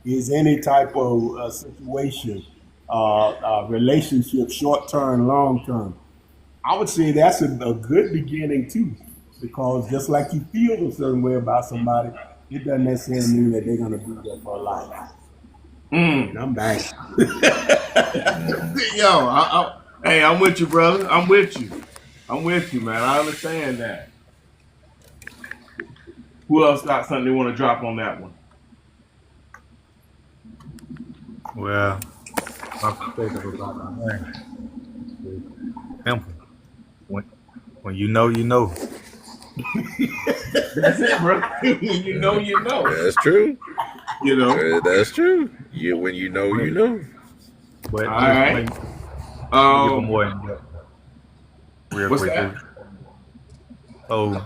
[SPEAKER 4] Is any type of situation, relationship, short term, long term? I would say that's a good beginning too, because just like you feel a certain way about somebody, it doesn't necessarily mean that they're going to be there for life. And I'm back.
[SPEAKER 1] Yo, hey, I'm with you, brother. I'm with you, man. I understand that. Who else got something they want to drop on that one?
[SPEAKER 5] Well, my perspective about my man is simple. When you know, you know.
[SPEAKER 1] That's it, bro. you know.
[SPEAKER 3] That's true.
[SPEAKER 1] You know.
[SPEAKER 3] That's true. When you know, you know.
[SPEAKER 5] But
[SPEAKER 1] all right.
[SPEAKER 5] Give them more in depth. Real
[SPEAKER 1] What's
[SPEAKER 5] quick.
[SPEAKER 1] that?
[SPEAKER 5] So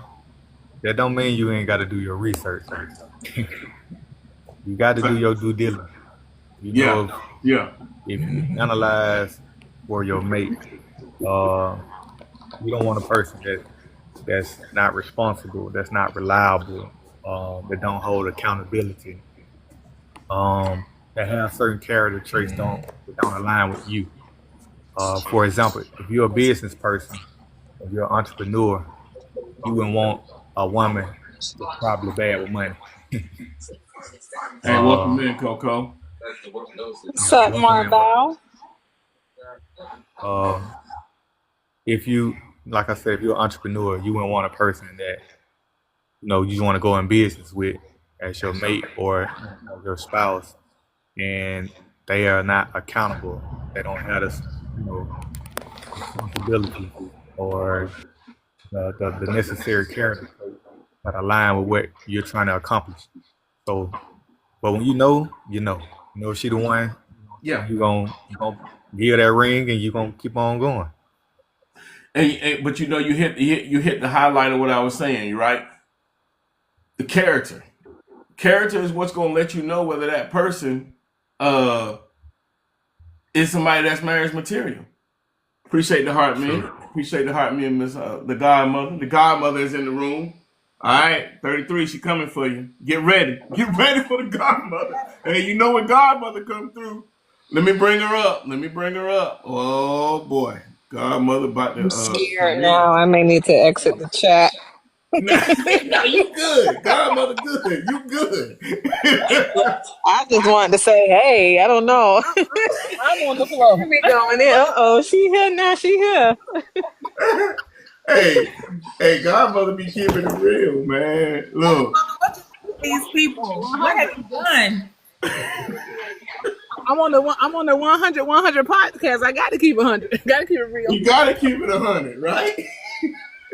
[SPEAKER 5] that don't mean you ain't got to do your research. You got to do your due diligence. You know, if you analyze for your mate, you don't want a person that's not responsible, that's not reliable, that don't hold accountability, that have certain character traits don't align with you. For example, if you're a business person, if you're an entrepreneur, you wouldn't want a woman that's probably bad with money.
[SPEAKER 1] Hey, welcome in, Coco.
[SPEAKER 6] What's up, Marval?
[SPEAKER 5] If you like I said, if you're an entrepreneur, you wouldn't want a person that you want to go in business with as your mate or your spouse, and they are not accountable. They don't have this, responsibility or the necessary character traits that align with what you're trying to accomplish. So, but when you know, she the one.
[SPEAKER 1] Yeah.
[SPEAKER 5] You gonna give her that ring, and you gonna keep on going.
[SPEAKER 1] But you hit the highlight of what I was saying, right? The character. Character is what's gonna let you know whether that person is somebody that's marriage material. Appreciate the heart, man. Appreciate the heart, man, Miss the godmother. The godmother is in the room. All right, 33, she coming for you. Get ready. Get ready for the godmother. Hey, you know when godmother come through. Let me bring her up. Oh boy. Godmother about to
[SPEAKER 6] I'm scared now. I may need to exit the chat.
[SPEAKER 1] No, you good. Godmother good. You good.
[SPEAKER 6] I just wanted to say, hey, I don't know.
[SPEAKER 2] I'm on the floor.
[SPEAKER 6] She be going in. Uh-oh, she here now. She here.
[SPEAKER 1] Hey, Godmother be keeping it real, man. Look.
[SPEAKER 2] These people, what have you done?
[SPEAKER 7] I'm on the 100 podcast. I got to keep 100. Got to keep it real.
[SPEAKER 1] You got to keep it 100, right?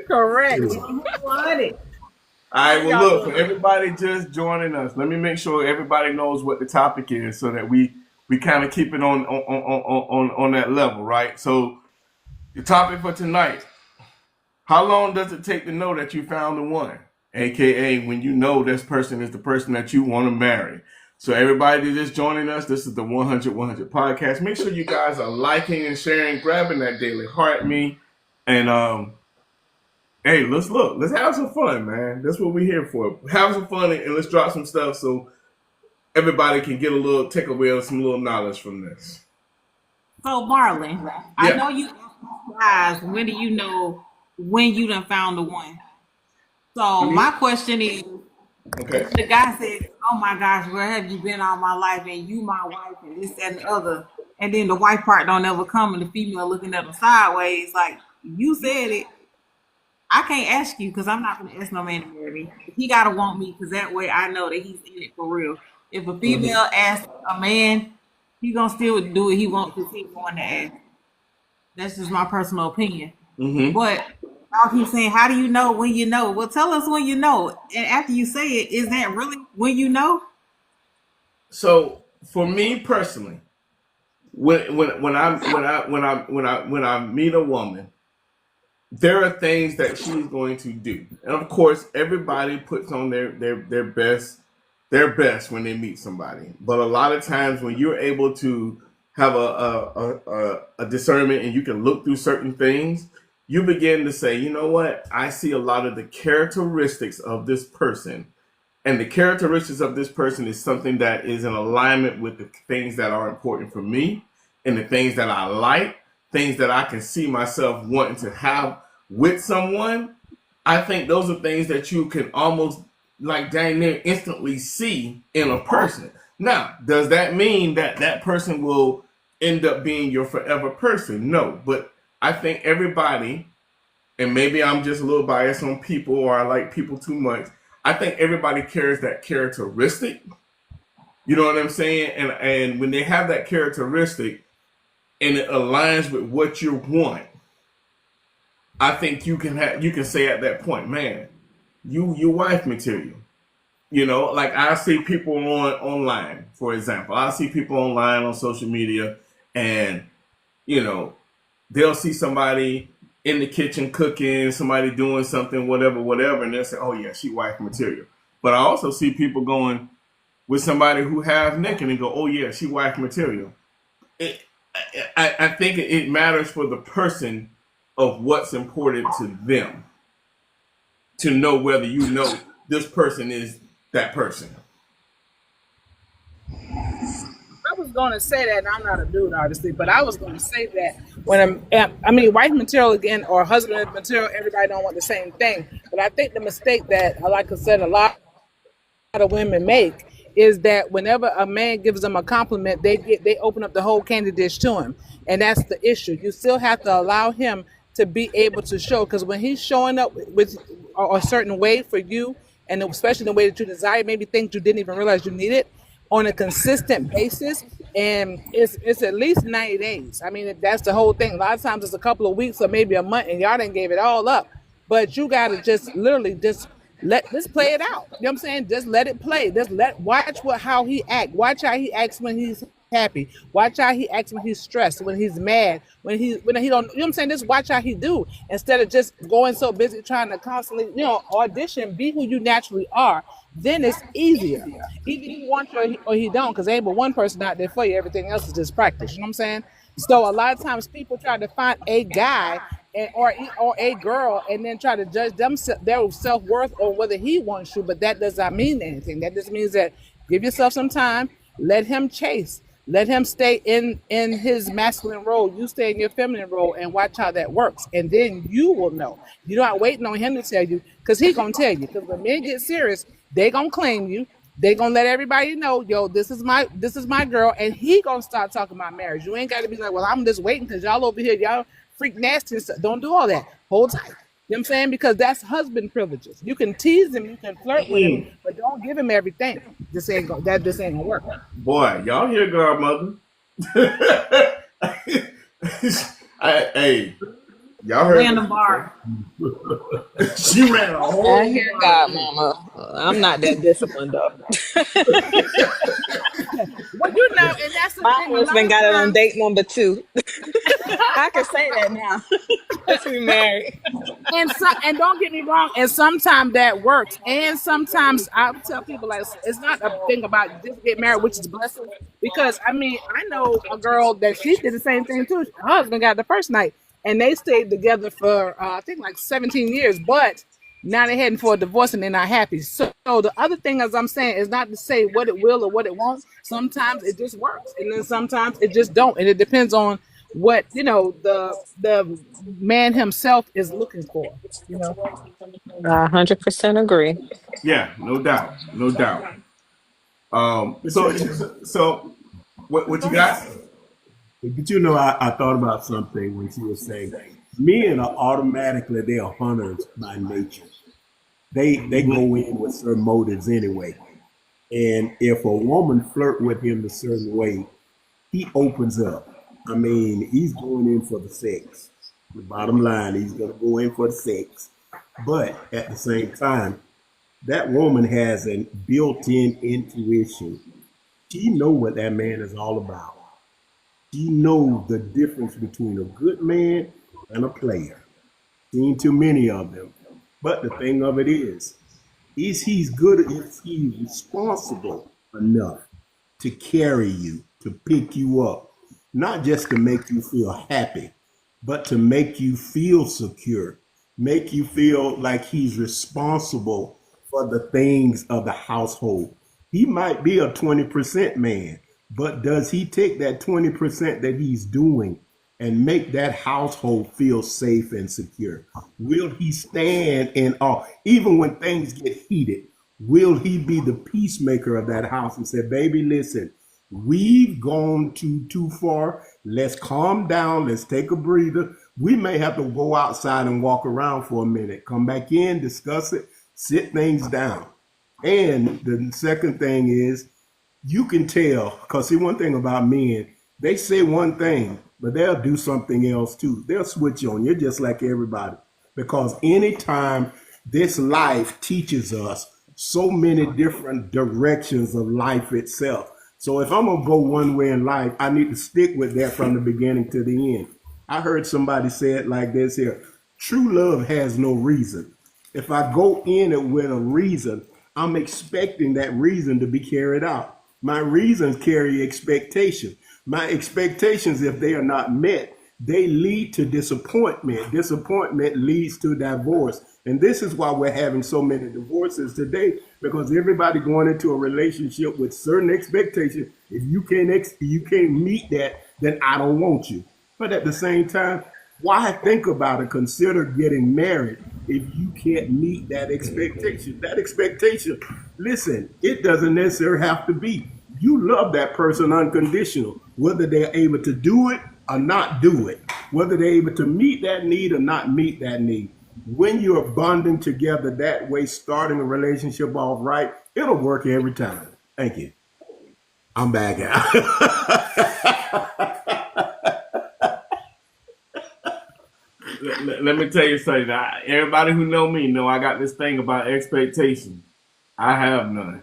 [SPEAKER 7] Correct.
[SPEAKER 2] 100.
[SPEAKER 1] All right, well, look, for everybody just joining us, let me make sure everybody knows what the topic is so that we kind of keep it on that level, right? So the topic for tonight, how long does it take to know that you found the one? AKA when you know this person is the person that you want to marry. So everybody just joining us, this is the 100 podcast. Make sure you guys are liking and sharing, grabbing that daily heart me, and hey, let's have some fun, man. That's what we're here for. Have some fun and let's drop some stuff so everybody can get a little takeaway of some little knowledge from this.
[SPEAKER 2] So Marlon, I know you guys, when do you know when you done found the one? So my question is, the guy said, oh my gosh, where have you been all my life? And you my wife and this, that, and the other. And then the wife part don't ever come and the female looking at them sideways. Like, you said it. I can't ask you because I'm not going to ask no man to marry me. He got to want me because that way I know that he's in it for real. If a female asks a man, he going to still do what he wants because he's going to ask. That's just my personal opinion. But y'all keep saying, how do you know when you know? Well, tell us when you know. And after you say it, is that really when you know?
[SPEAKER 1] So for me personally, when I meet a woman, there are things that she's going to do, and of course, everybody puts on their best when they meet somebody. But a lot of times, when you're able to have a discernment and you can look through certain things, you begin to say, you know what? I see a lot of the characteristics of this person, and the characteristics of this person is something that is in alignment with the things that are important for me and the things that I like. Things that I can see myself wanting to have with someone. I think those are things that you can almost like dang near instantly see in a person. Now, does that mean that that person will end up being your forever person? No, but I think everybody, and maybe I'm just a little biased on people or I like people too much, I think everybody carries that characteristic. You know what I'm saying? And when they have that characteristic, and it aligns with what you want, I think you can say at that point, man, you wife material. You know, like I see people online, for example. I see people online on social media, and they'll see somebody in the kitchen cooking, somebody doing something, whatever, and they'll say, oh yeah, she wife material. But I also see people going with somebody who half naked and go, oh yeah, she wife material. I think it matters for the person of what's important to them to know whether you know this person is that person.
[SPEAKER 7] I was going to say that, and I'm not a dude, obviously, but I was going to say that when wife material again or husband material, everybody don't want the same thing. But I think the mistake that, like I said, a lot of women make is that whenever a man gives them a compliment, they open up the whole candy dish to him, and that's the issue. You still have to allow him to be able to show. Because when he's showing up with a certain way for you, and especially the way that you desire, maybe things you didn't even realize you needed on a consistent basis, and it's at least 90 days. I mean, that's the whole thing. A lot of times it's a couple of weeks or maybe a month, and y'all done gave it all up. But you gotta just literally just play it out. You know what I'm saying? Just let it play. Watch how he act. Watch how he acts when he's happy. Watch how he acts when he's stressed, when he's mad, when he don't, you know what I'm saying? Just watch how he do, instead of just going so busy trying to constantly, audition, be who you naturally are. Then it's easier. Either he wants you or he don't, because there ain't but one person out there for you. Everything else is just practice. You know what I'm saying? So a lot of times people try to find a guy or a girl and then try to judge their self-worth on whether he wants you, but that does not mean anything. That just means that give yourself some time, let him chase. Let him stay in his masculine role. You stay in your feminine role and watch how that works. And then you will know. You're not waiting on him to tell you, because he's going to tell you. Because when men get serious, they going to claim you. They going to let everybody know, yo, this is my girl. And he going to start talking about marriage. You ain't got to be like, well, I'm just waiting because y'all over here, y'all freak nasty and stuff. Don't do all that. Hold tight. You know what I'm saying? Because that's husband privileges. You can tease him, you can flirt with him, but don't give him everything. That just ain't gonna work.
[SPEAKER 1] Boy, y'all hear Godmother. Hey, y'all heard
[SPEAKER 2] Random bar.
[SPEAKER 1] She ran a whole
[SPEAKER 6] I hear God, Mama. I'm not that disciplined though.
[SPEAKER 7] Well, and that's the
[SPEAKER 6] My
[SPEAKER 7] thing.
[SPEAKER 6] husband got it on date number 2. I can say that now. Let's be married.
[SPEAKER 7] And don't get me wrong, and sometimes that works. And sometimes I tell people, like, it's not a thing about just get married, which is a blessing. Because I mean, I know a girl that she did the same thing too. Her husband got the first night, and they stayed together for I think like 17 years, but now they're heading for a divorce and they're not happy. So the other thing, as I'm saying, is not to say what it will or what it won't. Sometimes it just works, and then sometimes it just don't, and it depends on what the man himself is looking for.
[SPEAKER 6] 100% agree.
[SPEAKER 1] Yeah, no doubt. So what you got?
[SPEAKER 4] But I thought about something when she was saying men are automatically, they are hunters by nature. They go in with certain motives anyway. And if a woman flirt with him a certain way, he opens up. I mean, he's going in for the sex. The bottom line, he's going to go in for the sex. But at the same time, that woman has a built-in intuition. She knows what that man is all about. She knows the difference between a good man and a player. Seen too many of them. But the thing of it is he's good, is he responsible enough to carry you, to pick you up, not just to make you feel happy, but to make you feel secure, make you feel like he's responsible for the things of the household. He might be a 20% man, but does he take that 20% that he's doing and make that household feel safe and secure? Will he stand in awe? Even when things get heated, will he be the peacemaker of that house and say, baby, listen, we've gone too far. Let's calm down. Let's take a breather. We may have to go outside and walk around for a minute, come back in, discuss it, sit things down. And the second thing is, you can tell, because see, one thing about men, they say one thing, but they'll do something else too. They'll switch on you just like everybody. Because anytime this life teaches us so many different directions of life itself. So if I'm going to go one way in life, I need to stick with that from the beginning to the end. I heard somebody say it like this here. True love has no reason. If I go in it with a reason, I'm expecting that reason to be carried out. My reasons carry expectation. My expectations, if they are not met, they lead to disappointment. Disappointment leads to divorce. And this is why we're having so many divorces today, because everybody going into a relationship with certain expectations. If you can't meet that, then I don't want you. But at the same time, why think about it? Consider getting married if you can't meet that expectation. That expectation, listen, it doesn't necessarily have to be. You love that person unconditional, whether they're able to do it or not do it. whether they're able to meet that need or not meet that need. When you're bonding together that way, starting a relationship off right, it'll work every time. Thank you. I'm back out.
[SPEAKER 1] Let me tell you something. Everybody who know me know I got this thing about expectations. I have none.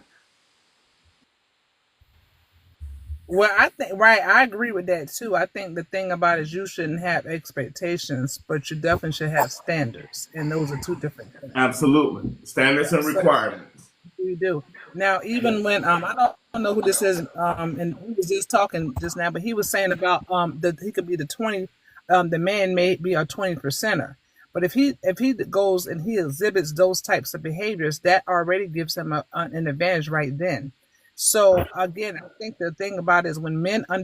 [SPEAKER 7] Well, I think I agree with that too. I think the thing about it is you shouldn't have expectations, but you definitely should have standards, and those are two different things.
[SPEAKER 1] Absolutely, standards and requirements.
[SPEAKER 7] We do now. Even when I don't know who this is, and he was just talking just now, but he was saying about that he could be the 20, the man may be a 20%er, but if he goes and he exhibits those types of behaviors, that already gives him an advantage right then. So again, I think the thing about it is when men and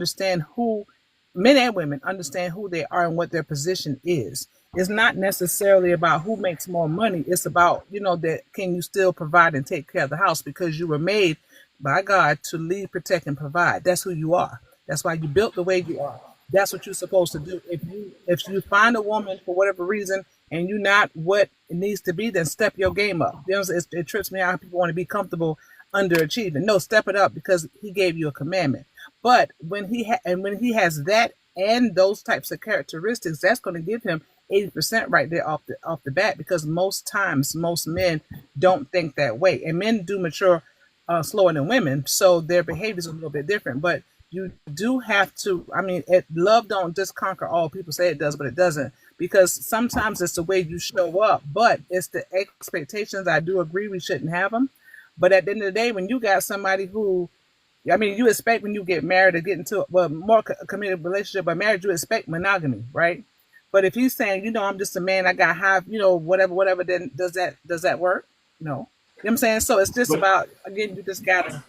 [SPEAKER 7] women understand who they are and what their position is, it's not necessarily about who makes more money. It's about, that can you still provide and take care of the house, because you were made by God to lead, protect, and provide. That's who you are. That's why you built the way you are. That's what you're supposed to do. If you find a woman for whatever reason and you're not what it needs to be, then step your game up. It trips me out how people want to be comfortable underachieving. No, step it up, because he gave you a commandment. But when he has that and those types of characteristics, that's going to give him 80% right there off the bat, because most times most men don't think that way, and men do mature slower than women, so their behavior is a little bit different. But you do have to, love don't just conquer all. People say it does, but it doesn't, because sometimes it's the way you show up, but it's the expectations. I do agree we shouldn't have them. But at the end of the day, when you got somebody who, you expect when you get married to get into more committed relationship, but marriage, you expect monogamy, right? But if he's saying, I'm just a man, I got high, whatever, then does that work? No. You know what I'm saying? So it's just about, again, you just got to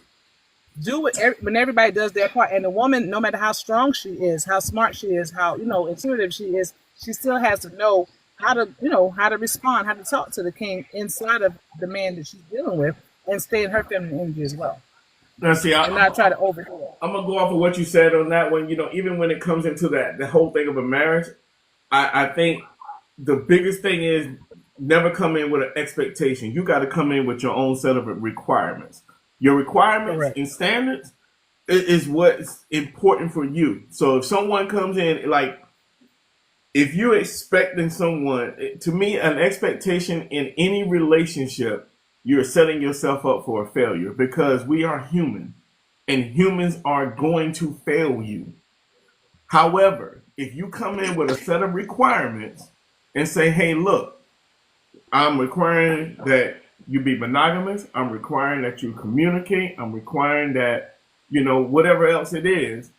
[SPEAKER 7] do it when everybody does their part. And the woman, no matter how strong she is, how smart she is, how, intuitive she is, she still has to know how to respond, how to talk to the king inside of the man that she's dealing with, and stay in her feminine energy as well.
[SPEAKER 1] Now, see,
[SPEAKER 7] and not try to overdo it.
[SPEAKER 1] I'm gonna go off of what you said on that one. Even when it comes into the whole thing of a marriage, I think the biggest thing is never come in with an expectation. You got to come in with your own set of requirements. Your requirements and standards is what's important for you. So if someone comes in, like, if you're expecting someone, to me, an expectation in any relationship, you're setting yourself up for a failure, because we are human and humans are going to fail you. However, if you come in with a set of requirements and say, hey, look, I'm requiring that you be monogamous. I'm requiring that you communicate. I'm requiring that, whatever else it is.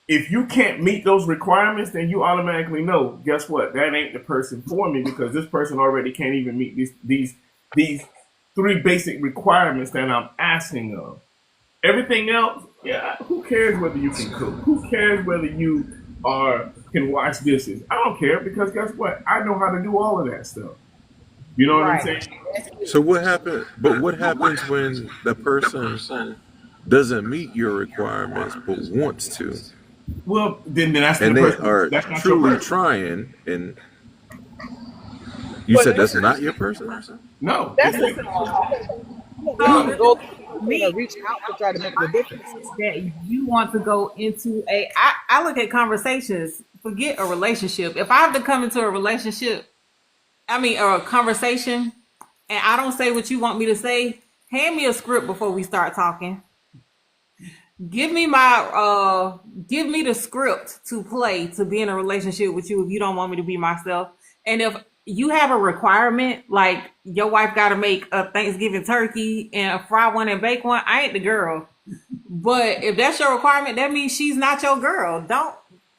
[SPEAKER 1] If you can't meet those requirements, then you automatically know, guess what? That ain't the person for me, because this person already can't even meet these 3 basic requirements that I'm asking of. Everything else, who cares whether you can cook? Who cares whether you can wash dishes? I don't care, because guess what? I know how to do all of that stuff. You know what I'm saying?
[SPEAKER 3] So what happens? But what happens when the person doesn't meet your requirements but wants to?
[SPEAKER 1] Well, then that's
[SPEAKER 3] and
[SPEAKER 1] the
[SPEAKER 3] they
[SPEAKER 1] person.
[SPEAKER 3] are
[SPEAKER 1] That's
[SPEAKER 3] truly trying, and you said that's not your person?
[SPEAKER 1] No.
[SPEAKER 7] That's the reach out to try to make the difference.
[SPEAKER 2] That you want to go into I look at conversations, forget a relationship. If I have to come into a relationship, or a conversation, and I don't say what you want me to say, hand me a script before we start talking. Give me the script to play to be in a relationship with you if you don't want me to be myself. And if you have a requirement, like your wife got to make a Thanksgiving turkey and fry one and bake one, I ain't the girl. But if that's your requirement, that means she's not your girl.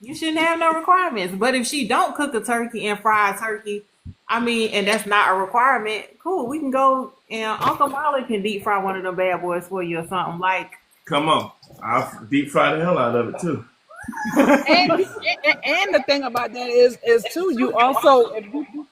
[SPEAKER 2] You shouldn't have no requirements. But if she don't cook a turkey and fry a turkey, and that's not a requirement, cool. We can go and Uncle Marlon can deep fry one of them bad boys for you or something. Like,
[SPEAKER 1] come on, I'll deep fry the hell out of it too.
[SPEAKER 7] and the thing about that is too, you also, if you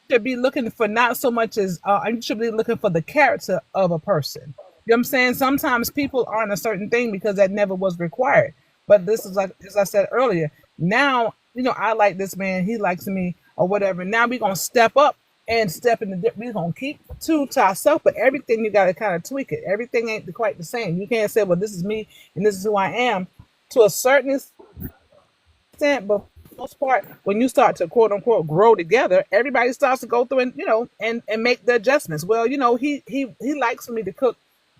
[SPEAKER 7] should be looking for not so much as you should be looking for the character of a person. You know what I'm saying? Sometimes people aren't a certain thing because that never was required. But this is, like as I said earlier, now I like this man, he likes me, or whatever. Now we're gonna step up and step in the. We're gonna keep two to ourselves, but everything you got to kind of tweak it. Everything ain't quite the same. You can't say, well, this is me and this is who I am. To a certain extent, but for the most part, when you start to quote unquote grow together, everybody starts to go through and make the adjustments. Well, he likes for me to cook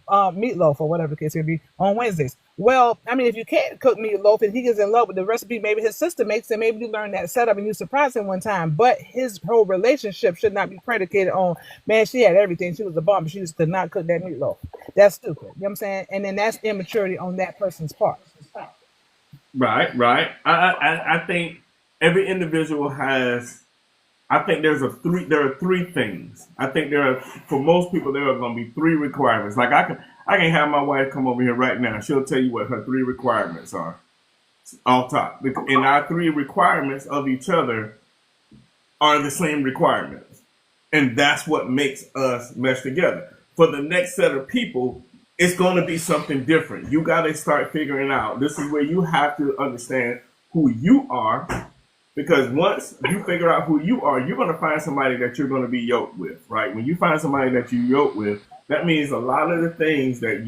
[SPEAKER 7] meatloaf or whatever the case may be on Wednesdays. Well, I mean, if you can't cook meatloaf and he gets in love with the recipe, maybe his sister makes it, maybe you learn that setup and you surprise him one time. But his whole relationship should not be predicated on, man, she had everything. She was a bomb, but she just could not cook that meatloaf. That's stupid. You know what I'm saying? And then that's immaturity on that person's part.
[SPEAKER 1] Right. I think every individual has. I think there are three things. I think for most people there are going to be three requirements. Like I can have my wife come over here right now. She'll tell you what her three requirements are off top. And our three requirements of each other are the same requirements. And that's what makes us mesh together. For the next set of people, it's going to be something different. You got to start figuring out. This is where you have to understand who you are. Because once you figure out who you are, you're going to find somebody that you're going to be yoked with, right? When you find somebody that you yoke with, that means a lot of the things that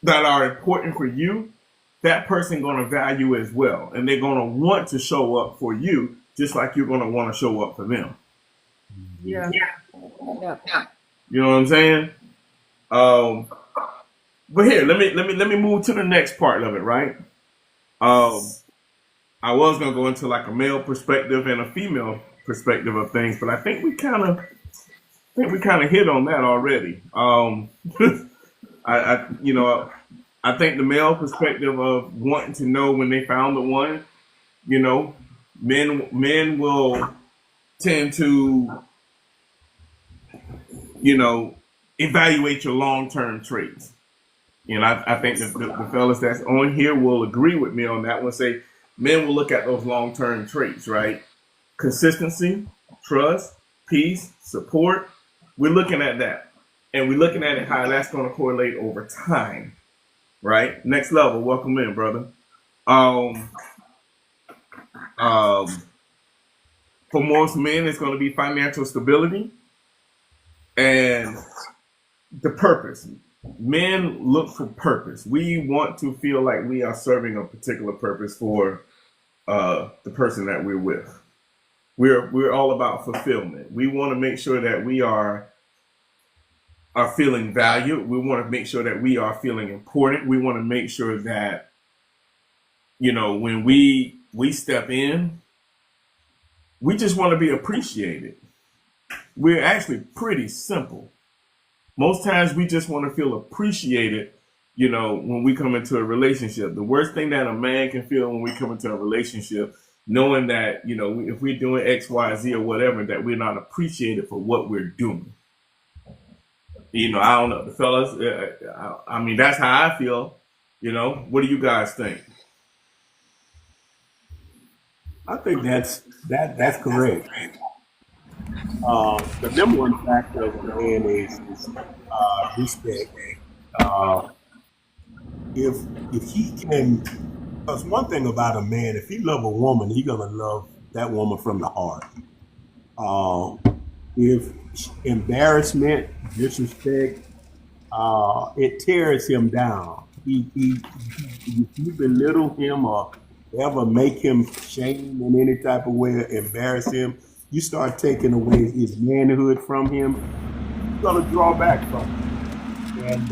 [SPEAKER 1] are important for you, that person going to value as well. And they're going to want to show up for you, just like you're going to want to show up for them.
[SPEAKER 2] Yeah.
[SPEAKER 1] You know what I'm saying? But here, let me move to the next part of it, right? I was gonna go into like a male perspective and a female perspective of things, but I think we kind of hit on that already. I think the male perspective of wanting to know when they found the one, men will tend to, evaluate your long-term traits. I think the fellas that's on here will agree with me on that one. Say men will look at those long-term traits, right? Consistency, trust, peace, support. We're looking at that. And we're looking at it how that's going to correlate over time, right? Next level, welcome in, brother. For most men, it's going to be financial stability and the purpose. Men look for purpose. We want to feel like we are serving a particular purpose for the person that we're with. We're all about fulfillment. We want to make sure that we are feeling valued. We want to make sure that we are feeling important. We want to make sure that, when we step in, we just want to be appreciated. We're actually pretty simple. Most times we just want to feel appreciated, when we come into a relationship. The worst thing that a man can feel when we come into a relationship, knowing that, if we're doing X, Y, Z or whatever, that we're not appreciated for what we're doing. I don't know, the fellas, that's how I feel. What do you guys think?
[SPEAKER 4] I think that's correct. The number one factor of a man is respect. If he can, because one thing about a man, if he love a woman, he gonna love that woman from the heart. If embarrassment, disrespect, it tears him down. If you belittle him or ever make him shame in any type of way, embarrass him, you start taking away his manhood from him, he's gonna draw back from him. And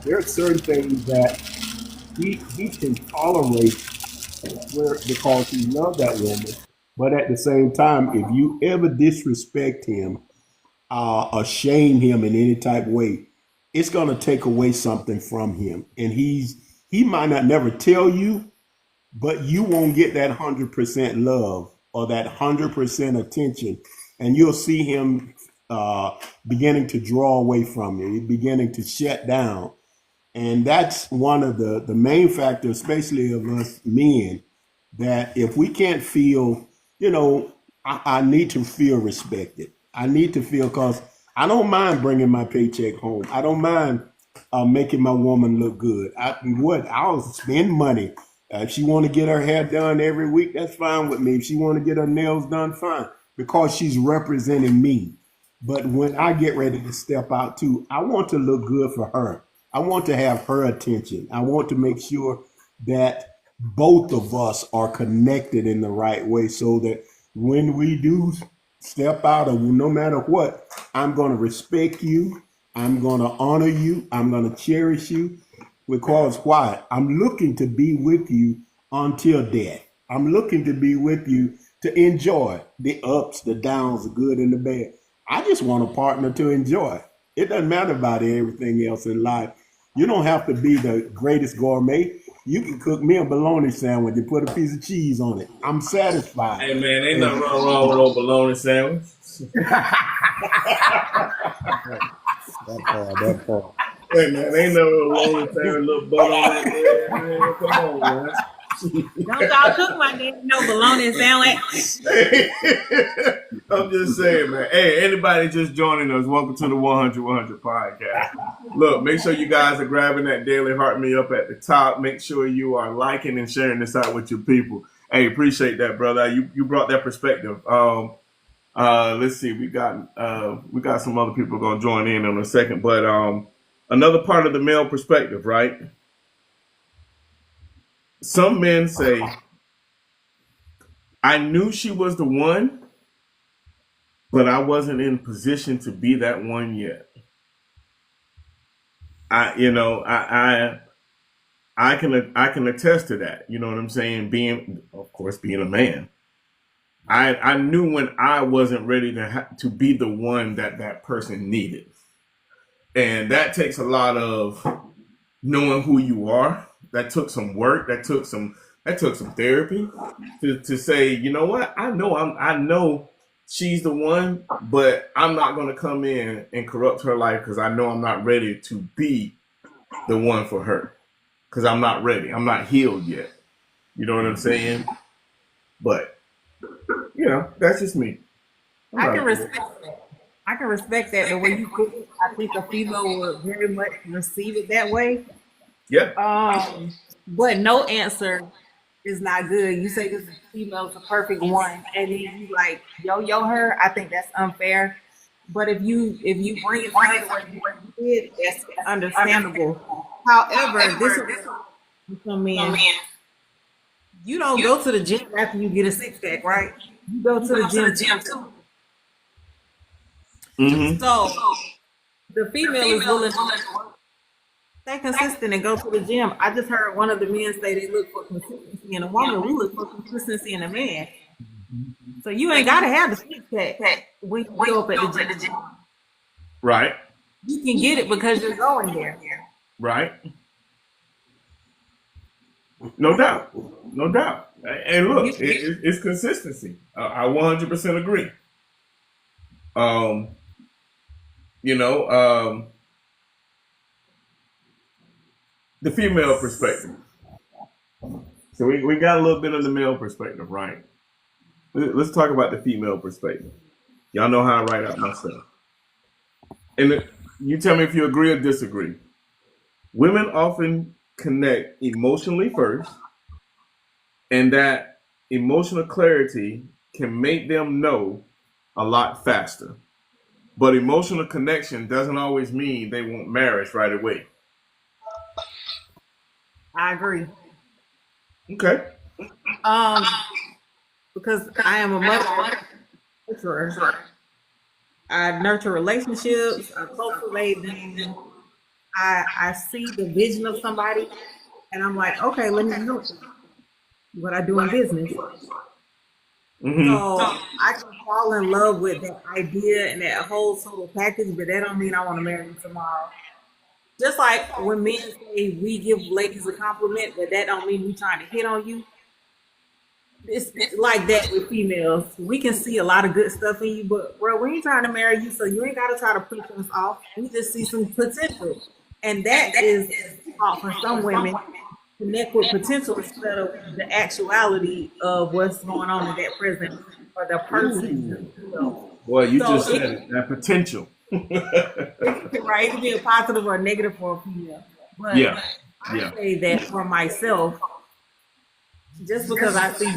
[SPEAKER 4] there are certain things that he can tolerate because he loves that woman. But at the same time, if you ever disrespect him or shame him in any type of way, it's gonna take away something from him. And he might not never tell you, but you won't get that 100% love or that 100% attention, and you'll see him beginning to draw away from you, beginning to shut down. And that's one of the main factors, especially of us men, that if we can't feel, I need to feel respected. I need to feel, because I don't mind bringing my paycheck home. I don't mind making my woman look good. I'll spend money If she want to get her hair done every week, that's fine with me. If she want to get her nails done, fine, because she's representing me. But when I get ready to step out too, I want to look good for her. I want to have her attention. I want to make sure that both of us are connected in the right way, so that when we do step out, or no matter what, I'm going to respect you. I'm going to honor you. I'm going to cherish you. Because why? I'm looking to be with you until death. I'm looking to be with you to enjoy the ups, the downs, the good and the bad. I just want a partner to enjoy. It doesn't matter about everything else in life. You don't have to be the greatest gourmet. You can cook me a bologna sandwich and put a piece of cheese on it. I'm satisfied.
[SPEAKER 1] Hey, man, ain't nothing wrong with no bologna sandwich.
[SPEAKER 5] That part.
[SPEAKER 1] Hey, man, ain't no bologna sandwich, little butter on that, man. Come on, man.
[SPEAKER 2] Don't y'all cook my damn no bologna sandwich.
[SPEAKER 1] I'm just saying, man. Hey, anybody just joining us, welcome to the 100 podcast. Look, make sure you guys are grabbing that daily heart me up at the top. Make sure you are liking and sharing this out with your people. Hey, appreciate that, brother. You brought that perspective. Let's see, we got some other people gonna join in a second, but another part of the male perspective, right? Some men say, I knew she was the one, but I wasn't in position to be that one yet. I can attest to that. You know what I'm saying? Being a man. I knew when I wasn't ready to be the one that person needed. And that takes a lot of knowing who you are. That took some work. That took some therapy to say, you know what? I know she's the one, but I'm not going to come in and corrupt her life because I know I'm not ready to be the one for her, because I'm not ready. I'm not healed yet. You know what I'm saying? But, that's just me.
[SPEAKER 2] I can respect that. The way you put it, I think a female would very much receive it that way.
[SPEAKER 1] Yeah.
[SPEAKER 2] But no answer is not good. You say this female's the perfect one, and then you like yo her. I think that's unfair. But if you bring it right the way you did, that's understandable. However, this is some men. You don't go to the gym after you get a six pack, right? You go to the gym too.
[SPEAKER 1] Mm-hmm.
[SPEAKER 2] So the female is willing to stay consistent and go to the gym. I just heard one of the men say they look for consistency in a woman. We look for consistency in a man. So you ain't got to have the six pack when you go up at the gym.
[SPEAKER 1] Right.
[SPEAKER 2] You can get it because you're going there.
[SPEAKER 1] Right. No doubt. And look, it's consistency. I 100% agree. The female perspective. So we got a little bit of the male perspective, right? Let's talk about the female perspective. Y'all know how I write out my stuff. And you tell me if you agree or disagree. Women often connect emotionally first, and that emotional clarity can make them know a lot faster. But emotional connection doesn't always mean they want marriage right away.
[SPEAKER 2] I agree.
[SPEAKER 1] Okay.
[SPEAKER 2] Because I am a mother. I nurture relationships. I cultivate them. I see the vision of somebody, and I'm like, okay, let me help you. What I do in business.
[SPEAKER 1] Mm-hmm.
[SPEAKER 2] So I can fall in love with that idea and that whole total package, but that don't mean I want to marry you tomorrow. Just like when men say we give ladies a compliment, but that don't mean we trying to hit on you. It's like that with females. We can see a lot of good stuff in you, but bro, we ain't trying to marry you, so you ain't got to try to push us off. We just see some potential, and that is for some women. Connect with potential instead of the actuality of what's going on in that present or the person.
[SPEAKER 1] Boy, you just said it, that potential.
[SPEAKER 2] Right, it can be a positive or a negative for a female. But I say that for myself, just because I see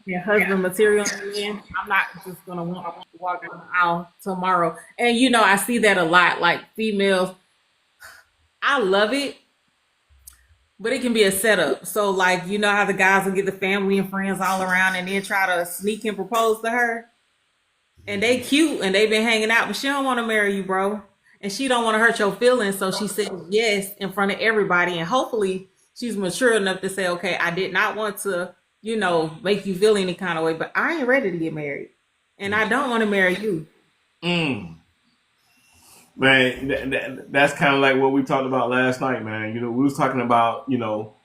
[SPEAKER 2] your husband material in, I'm not just gonna want to walk down the aisle tomorrow. And you know, I see that a lot. Like females, I love it, but it can be a setup. So, like, you know how the guys will get the family and friends all around and then try to sneak and propose to her, and they cute and they been hanging out, but she don't want to marry you, bro, and she don't want to hurt your feelings. So she says yes in front of everybody, and hopefully she's mature enough to say, okay, I did not want to, you know, make you feel any kind of way, but I ain't ready to get married, and I don't want to marry you.
[SPEAKER 1] Man, that's kind of like what we talked about last night, man. You know, we was talking about, you know,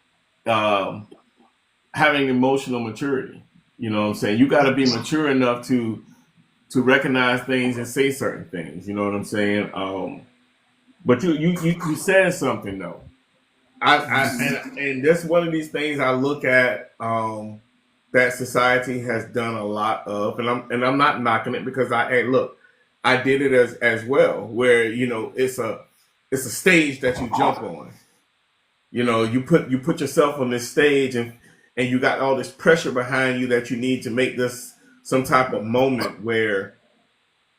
[SPEAKER 1] having emotional maturity. You know what I'm saying? You got to be mature enough to recognize things and say certain things. You know what I'm saying? But you said something though. And that's one of these things I look at that society has done a lot of, and I'm not knocking it because I did it as well, where you know it's a stage that you jump on. You know, you put yourself on this stage, and you got all this pressure behind you that you need to make this some type of moment where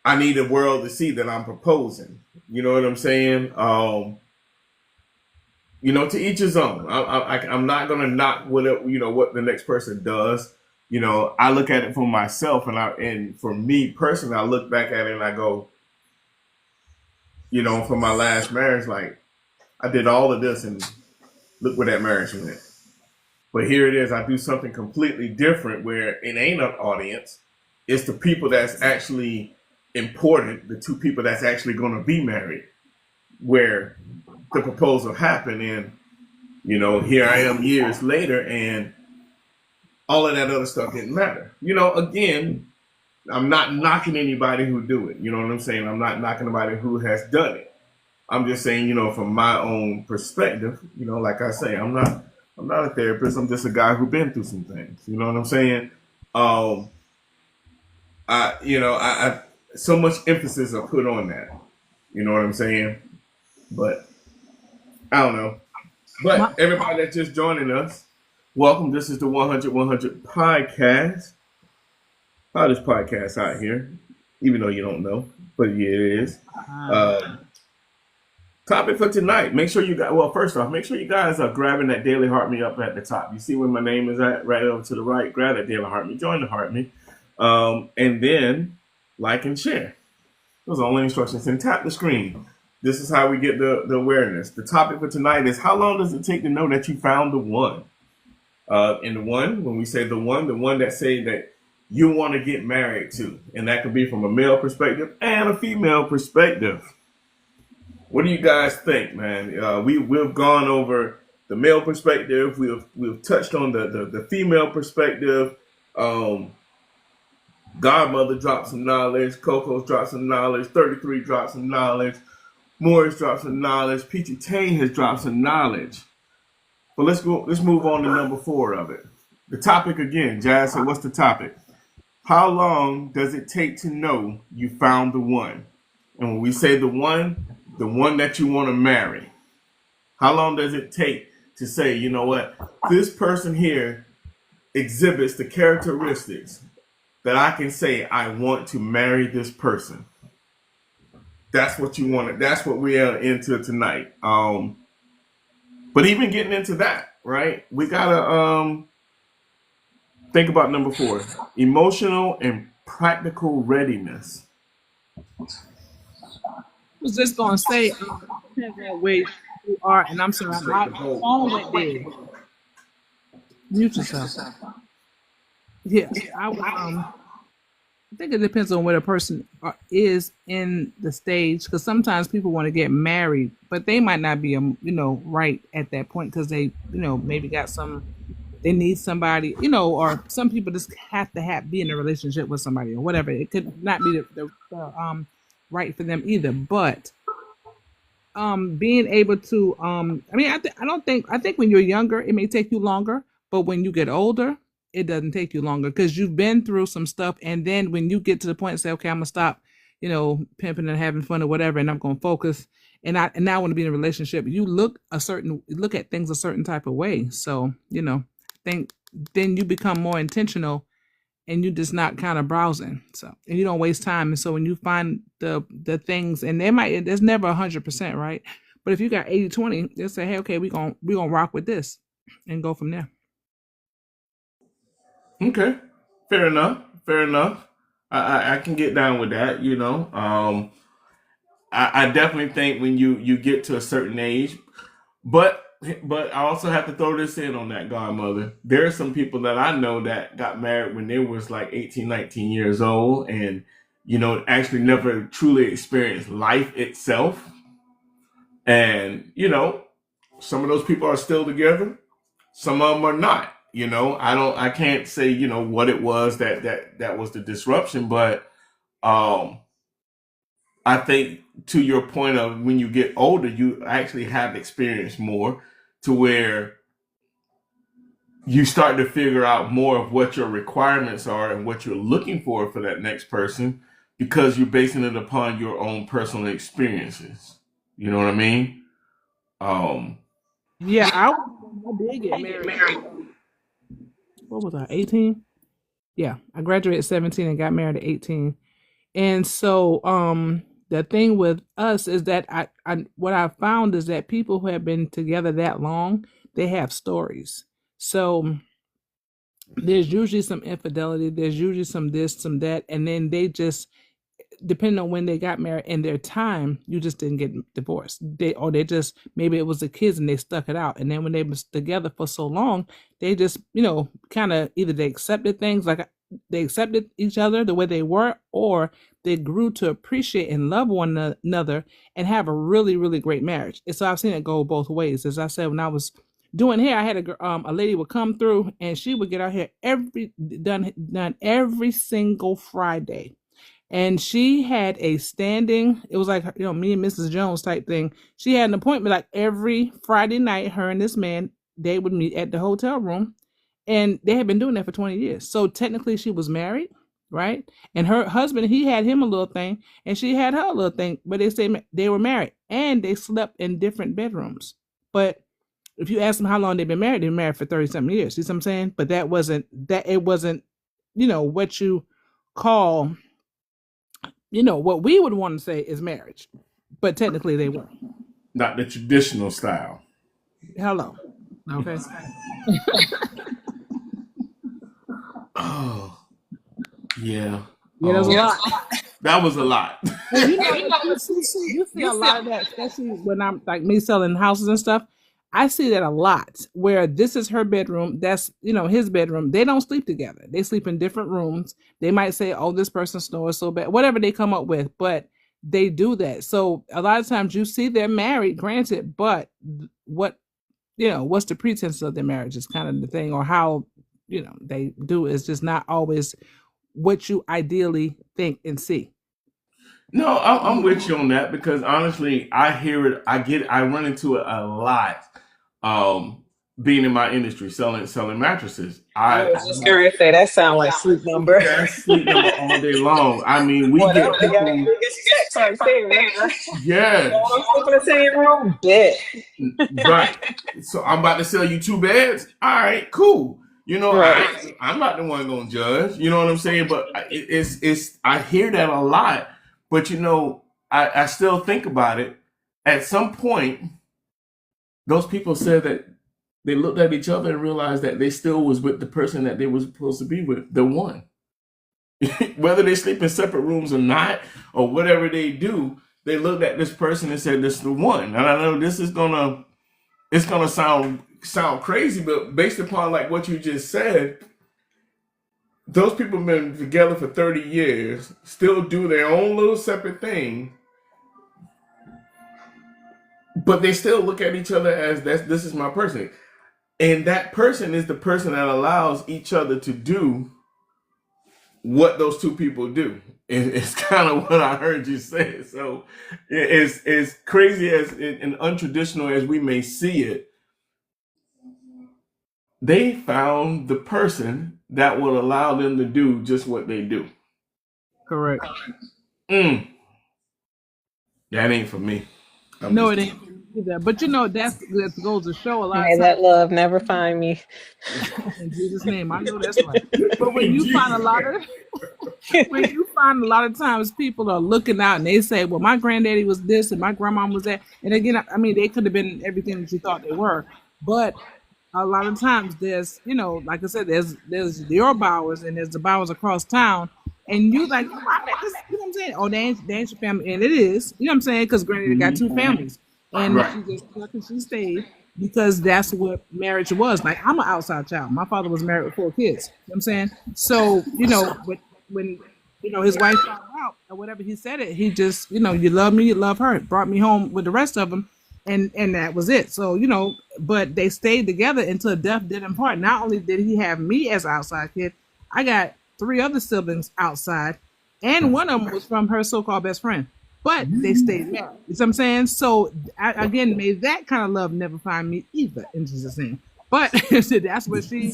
[SPEAKER 1] I need the world to see that I'm proposing. You know what I'm saying? You know, to each his own. I'm not gonna knock what the next person does. You know, I look at it for myself, and for me personally, I look back at it and I go, you know, for my last marriage, like I did all of this and look where that marriage went. But here it is, I do something completely different where it ain't an audience. It's the people that's actually important, the two people that's actually going to be married, where the proposal happened. And, you know, here I am years later and all of that other stuff didn't matter. You know, again, I'm not knocking anybody who do it. You know what I'm saying? I'm not knocking anybody who has done it. I'm just saying, you know, from my own perspective, you know, like I say, I'm not a therapist. I'm just a guy who's been through some things. You know what I'm saying? I so much emphasis I put on that. You know what I'm saying? But I don't know. But everybody that's just joining us, welcome. This is the 100 podcast. Hottest podcast out here, even though you don't know, but yeah, it is. Topic for tonight. Make sure you guys, well, first off, make sure you guys are grabbing that Daily Heart Me up at the top. You see where my name is at, right over to the right. Grab that Daily Heart Me, join the Heart Me, and then like and share. Those are only instructions. And tap the screen. This is how we get the awareness. The topic for tonight is how long does it take to know that you found the one? And the one, when we say the one that say that you want to get married to, and that could be from a male perspective and a female perspective. What do you guys think, man? We've gone over the male perspective. We've touched on the female perspective. Godmother dropped some knowledge. Coco's dropped some knowledge. 33 dropped some knowledge. Morris dropped some knowledge. Peachy Tane has dropped some knowledge. But let's move on to number 4 of it. The topic again, Jazz. So what's the topic? How long does it take to know you found the one? And when we say the one that you want to marry, how long does it take to say, you know what, this person here exhibits the characteristics that I can say I want to marry this person? That's what you want. That's what we are into tonight. But even getting into that, right? We gotta think about number 4: emotional and practical readiness.
[SPEAKER 7] I was just gonna say, depends on where you are, and I'm sorry, my phone went dead. Mute yourself. Yeah, I think it depends on where the person is in the stage, because sometimes people want to get married, but they might not be, right at that point because they, maybe they need somebody, or some people just have to be in a relationship with somebody or whatever. It could not be the right for them either. But being able to, I think when you're younger, it may take you longer, but when you get older, it doesn't take you longer because you've been through some stuff. And then when you get to the point and say, okay, I'm gonna stop, pimping and having fun or whatever, and I'm gonna focus, and now I want to be in a relationship. You look at things a certain type of way. So, I think then you become more intentional and you just not kind of browsing. So, and you don't waste time. And so when you find the things, and there's never 100%, right? But if you got 80-20, they'll say, hey, okay, we're gonna rock with this and go from there.
[SPEAKER 1] Okay. Fair enough. I can get down with that, you know. I definitely think when you get to a certain age, but I also have to throw this in on that, Godmother. There are some people that I know that got married when they was like 18, 19 years old, and actually never truly experienced life itself. And some of those people are still together, some of them are not. I can't say what it was that was the disruption, but I think to your point of when you get older, you actually have experienced more to where you start to figure out more of what your requirements are and what you're looking for that next person, because you're basing it upon your own personal experiences. You know what I mean?
[SPEAKER 7] Yeah, I did get married. What was I, 18? Yeah, I graduated at 17 and got married at 18. And so the thing with us is that I what I found is that people who have been together that long, they have stories. So there's usually some infidelity, there's usually some this, some that, and then they just, depending on when they got married and their time, you just didn't get divorced. They just, maybe it was the kids and they stuck it out. And then when they was together for so long, they just, kind of either they accepted things, like they accepted each other the way they were, or they grew to appreciate and love one another and have a really, really great marriage. And so I've seen it go both ways. As I said, when I was doing hair, I had a lady would come through and she would get our hair done every single Friday. And she had a standing, it was like, me and Mrs. Jones type thing. She had an appointment like every Friday night, her and this man, they would meet at the hotel room. And they had been doing that for 20 years. So technically she was married, right? And her husband, he had him a little thing and she had her a little thing, but they say they were married and they slept in different bedrooms. But if you ask them how long they've been married for 30-something years. See what I'm saying? But it wasn't, what you call, what we would want to say is marriage, but technically they weren't.
[SPEAKER 1] Not the traditional style.
[SPEAKER 7] Hello. Okay.
[SPEAKER 1] Oh, yeah.
[SPEAKER 7] Yeah, that was a lot.
[SPEAKER 1] That was a lot.
[SPEAKER 7] You see a lot of that, especially when I'm like me selling houses and stuff. I see that a lot, where this is her bedroom, that's his bedroom. They don't sleep together. They sleep in different rooms. They might say, oh, this person snores so bad, whatever they come up with, but they do that. So a lot of times you see they're married, granted, but what's the pretense of their marriage is kind of the thing, or how they do is just not always what you ideally think and see.
[SPEAKER 1] No, I'm with you on that, because honestly, I hear it. I run into it a lot. Being in my industry, selling mattresses.
[SPEAKER 6] I was just curious to say that sounds like Sleep Number.
[SPEAKER 1] That's Sleep Number all day long. I mean, we get people. Yeah.
[SPEAKER 6] In the same room, bed.
[SPEAKER 1] Right. So I'm about to sell you 2 beds. All right, cool.
[SPEAKER 6] Right.
[SPEAKER 1] I'm not the one gonna judge. You know what I'm saying? But it's I hear that a lot. But I still think about it. At some point, those people said that they looked at each other and realized that they still was with the person that they were supposed to be with, the one. Whether they sleep in separate rooms or not, or whatever they do, they looked at this person and said, "This is the one." And I know this is gonna sound crazy, but based upon like what you just said, those people have been together for 30 years, still do their own little separate thing, but they still look at each other as this is my person. And that person is the person that allows each other to do what those two people do. It's kind of what I heard you say. So it's crazy and untraditional as we may see it. They found the person that will allow them to do just what they do.
[SPEAKER 7] Correct.
[SPEAKER 1] That ain't for me.
[SPEAKER 7] No, it ain't. But that goes to show a lot
[SPEAKER 6] May
[SPEAKER 7] of
[SPEAKER 6] that
[SPEAKER 7] times.
[SPEAKER 6] love never find me.
[SPEAKER 7] In Jesus' name, I know that's right. But when you find a lot of times people are looking out and they say, well, my granddaddy was this and my grandma was that. And again, I mean, they could have been everything that you thought they were. But a lot of times there's, like I said, there's your Bowers and there's the Bowers across town. And you like, oh, I met this, you know what I'm saying? Oh, they ain't your family. And it is, you know what I'm saying? Because granddaddy got two families. And she just stuck and she stayed because that's what marriage was. Like, I'm an outside child. My father was married with 4 kids. You know what I'm saying? So, when his wife found out or whatever, he said it. He just, you love me, you love her. Brought me home with the rest of them, and that was it. So, but they stayed together until death did them part. Not only did he have me as an outside kid, I got 3 other siblings outside, and one of them was from her so-called best friend. But they stayed married. You know what I'm saying? So, again, may that kind of love never find me either, in Jesus' name. But that's what she,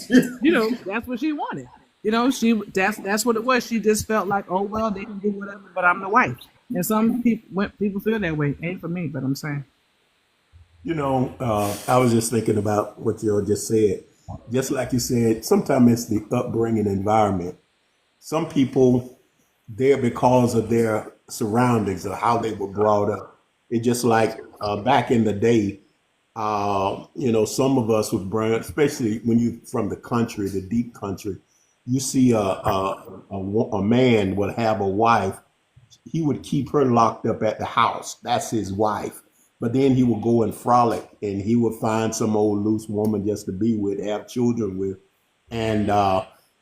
[SPEAKER 7] that's what she wanted. That's what it was. She just felt like, oh, well, they can do whatever, but I'm the wife. And some people feel that way. Ain't for me, but I'm saying.
[SPEAKER 4] I was just thinking about what you just said. Just like you said, sometimes it's the upbringing environment. Some people, there because of their surroundings or how they were brought up. It's just like back in the day, some of us would bring, especially when you from the country, the deep country, you see a man would have a wife. He would keep her locked up at the house. That's his wife. But then he would go and frolic and he would find some old loose woman just to be with, have children with. And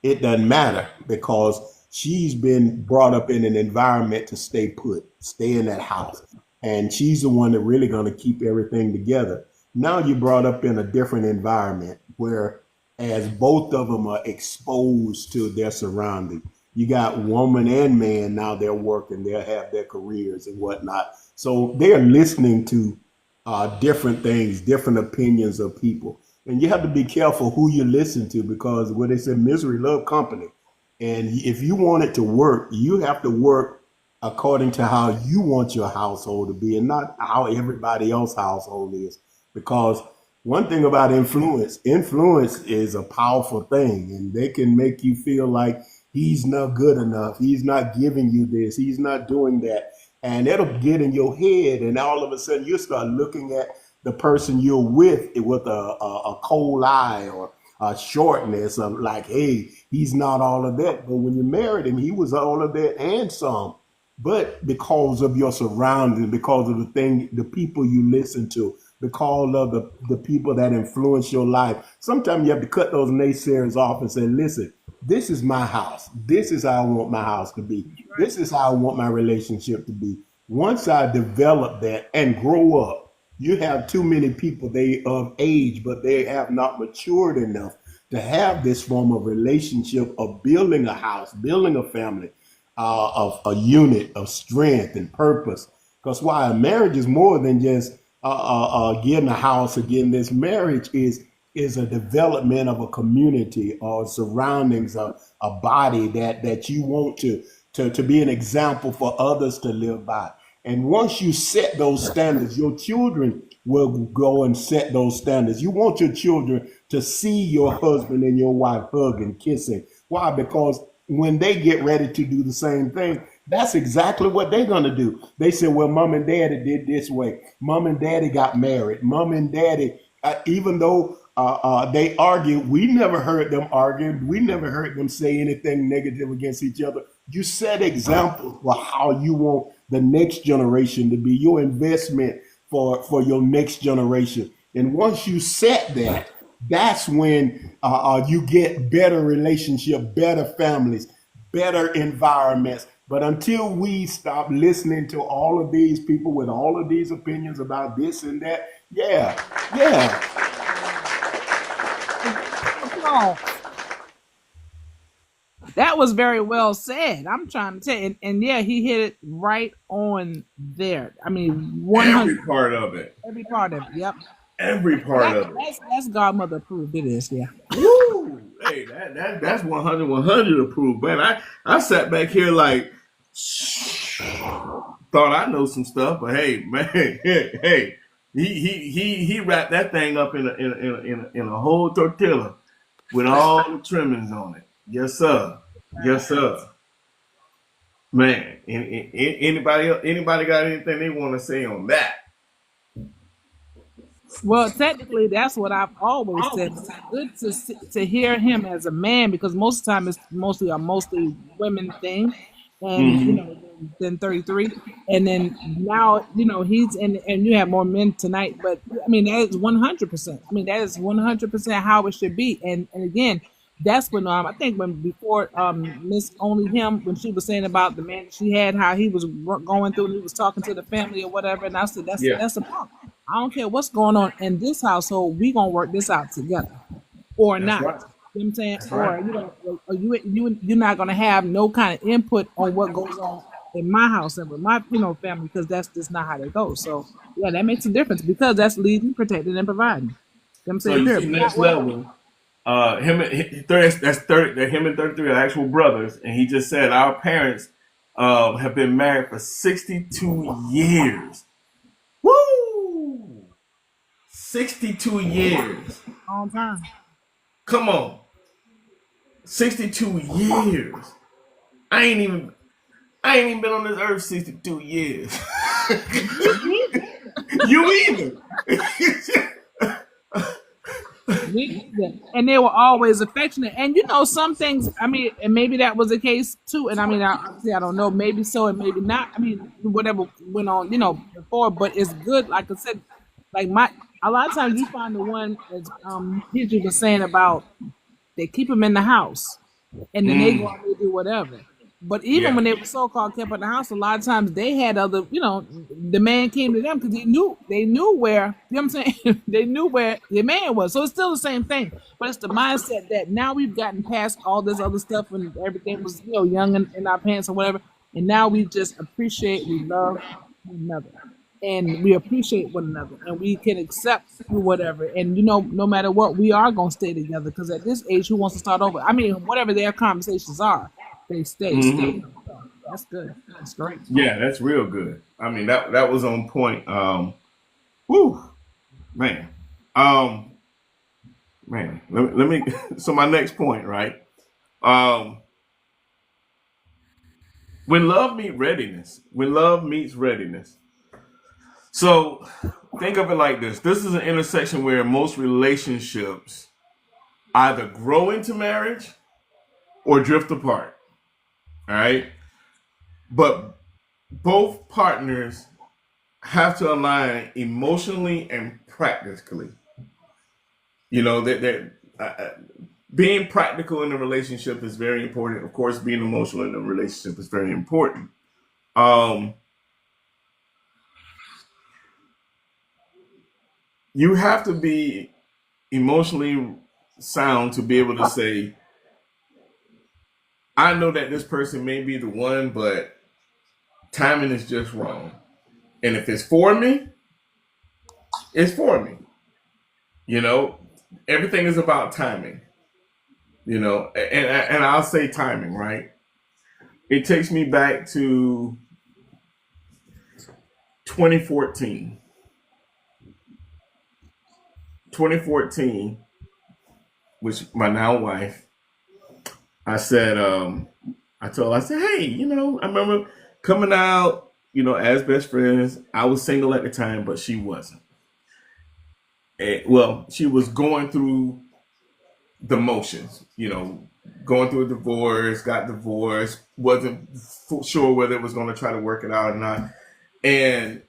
[SPEAKER 4] it doesn't matter because she's been brought up in an environment to stay put, stay in that house. And she's the one that really going to keep everything together. Now you're brought up in a different environment where as both of them are exposed to their surroundings. You got woman and man now they're working, they'll have their careers and whatnot. So they're listening to different things, different opinions of people. And you have to be careful who you listen to because what they say, misery love company. And if you want it to work, you have to work according to how you want your household to be and not how everybody else's household is. Because one thing about influence is a powerful thing and they can make you feel like he's not good enough. He's not giving you this. He's not doing that. And it'll get in your head. And all of a sudden you start looking at the person you're with a cold eye or a shortness of like, hey, he's not all of that. But when you married him, he was all of that and some. But because of your surroundings, because of the people you listen to, because of the people that influence your life, sometimes you have to cut those naysayers off and say, listen, this is my house. This is how I want my house to be. This is how I want my relationship to be. Once I develop that and grow up, you have too many people, they of age, but they have not matured enough to have this form of relationship of building a house, building a family, of a unit of strength and purpose. Because why a marriage is more than just getting a house or getting this. Marriage is a development of a community or surroundings, a body that you want to be an example for others to live by. And once you set those standards, your children will go and set those standards. You want your children to see your husband and your wife hugging, kissing. Why? Because when they get ready to do the same thing, that's exactly what they're going to do. They say, well, mom and daddy did this way. Mom and daddy got married. Mom and daddy, even though they argued, we never heard them argue. We never heard them say anything negative against each other. You set examples for how you want the next generation to be, your investment for your next generation. And once you set that, that's when you get better relationship, better families, better environments. But until we stop listening to all of these people with all of these opinions about this and that, yeah.
[SPEAKER 7] That was very well said. I'm trying to tell you. And yeah, he hit it right on there. I mean, 100.
[SPEAKER 1] Every part of it.
[SPEAKER 7] Every part of it, yep.
[SPEAKER 1] Every part of it.
[SPEAKER 7] That's godmother approved. It is, yeah.
[SPEAKER 1] Woo! Hey, that's 100 approved. Man, I sat back here like, thought I know some stuff, but hey, man, hey, He wrapped that thing up in a whole tortilla with all the trimmings on it. Yes, sir. Yes, sir. Man, anybody got anything they want to say on that?
[SPEAKER 7] Well, technically, that's what I've always said. It's good to hear him as a man because most of the time it's mostly women thing, and then 33, and then now he's and you have more men tonight. But I mean that is 100%. I mean that is 100% how it should be. And again, that's when I think when before Miss Only Him when she was saying about the man that she had, how he was going through and he was talking to the family or whatever, and I said that's the problem. I don't care what's going on in this household. We gonna work this out together, or
[SPEAKER 1] That's
[SPEAKER 7] not.
[SPEAKER 1] right.
[SPEAKER 7] You know what I'm saying?
[SPEAKER 1] That's
[SPEAKER 7] Or
[SPEAKER 1] right.
[SPEAKER 7] you're not gonna have no kind of input on what goes on in my house and with my family because that's just not how they go. So yeah, that makes a difference because that's leading, protecting, and providing. You know what I'm
[SPEAKER 1] So
[SPEAKER 7] saying?
[SPEAKER 1] you
[SPEAKER 7] Here,
[SPEAKER 1] see, next level. Him and 33 are actual brothers, and he just said our parents have been married for 62 years. Woo! 62 years.
[SPEAKER 7] long time.
[SPEAKER 1] Come on. 62 years. I ain't even been on this earth 62 years. You either.
[SPEAKER 7] And they were always affectionate. And some things, I mean, and maybe that was the case too. And I mean, obviously, I don't know, maybe so and maybe not. I mean, whatever went on, before, but it's good. Like I said, like a lot of times you find the one as Peter was saying about they keep them in the house and then they go out and do whatever. But even when they were so-called kept in the house, a lot of times they had other, the man came to them because they knew where, you know what I'm saying? They knew where the man was. So it's still the same thing. But it's the mindset that now we've gotten past all this other stuff and everything was, young in our pants or whatever. And now we just we love one another. And we appreciate one another. And we can accept whatever. And, no matter what, we are going to stay together. Because at this age, who wants to start over? I mean, whatever their conversations are. They stay. That's good. That's great.
[SPEAKER 1] Yeah, that's real good. I mean, that was on point. Whew, man. Man. Let me. So my next point, right? When love meets readiness. So think of it like this. This is an intersection where most relationships either grow into marriage or drift apart. All right. But both partners have to align emotionally and practically. That being practical in a relationship is very important. Of course, being emotional in a relationship is very important. You have to be emotionally sound to be able to say, I know that this person may be the one, but timing is just wrong. And if it's for me, it's for me. Everything is about timing. And I'll say timing, right? It takes me back to 2014. 2014, which my now wife, I said, I said, hey, I remember coming out, as best friends. I was single at the time, but she wasn't. She was going through the motions, going through a divorce, got divorced, wasn't sure whether it was going to try to work it out or not. And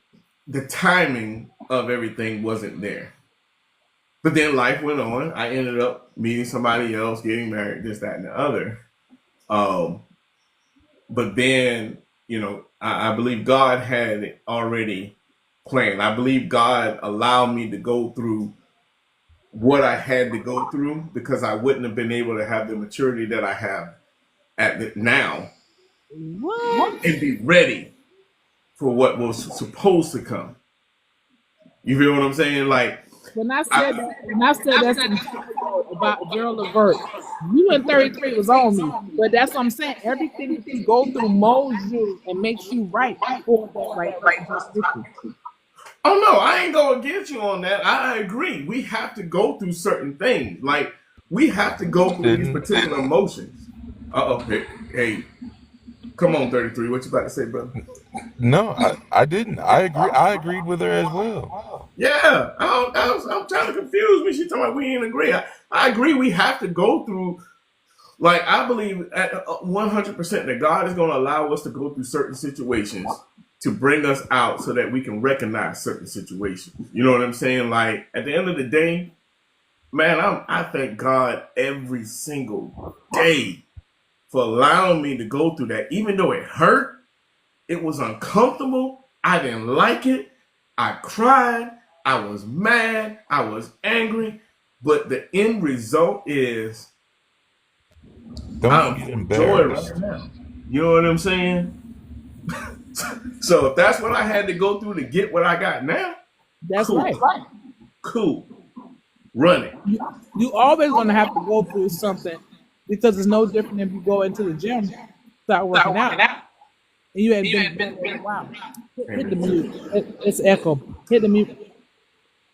[SPEAKER 1] the timing of everything wasn't there. But then life went on. I ended up meeting somebody else, getting married, this, that, and the other. But then, I believe God had it already planned. I believe God allowed me to go through what I had to go through because I wouldn't have been able to have the maturity that I have now and be ready for what was supposed to come. You feel what I'm saying? Like,
[SPEAKER 7] when I said that about Gerald Levert, you and 33 was on me. But that's what I'm saying. Everything that you go through molds you and makes you right for that right.
[SPEAKER 1] Oh no, I ain't go against you on that. I agree. We have to go through certain things. Like we have to go through these particular emotions. Hey, come on, 33. What you about to say, brother?
[SPEAKER 8] No, I didn't. I agree. I agreed with her as well.
[SPEAKER 1] Yeah, I'm trying to confuse me. She talking about we ain't agree. I agree. We have to go through. Like I believe at 100% that God is going to allow us to go through certain situations to bring us out so that we can recognize certain situations. You know what I'm saying? Like at the end of the day, man, I thank God every single day for allowing me to go through that. Even though it hurt, it was uncomfortable. I didn't like it. I cried. I was mad. I was angry. But the end result is
[SPEAKER 8] Don't get embarrassed.
[SPEAKER 1] Right now. You know what I'm saying? So if that's what I had to go through to get what I got now,
[SPEAKER 7] That's
[SPEAKER 1] cool.
[SPEAKER 7] right.
[SPEAKER 1] Cool. Run it.
[SPEAKER 7] You always gonna have to go through something because it's no different if you go into the gym, start working out, and you ain't been there in a while. Hit the mute. It's echo. Hit the mute.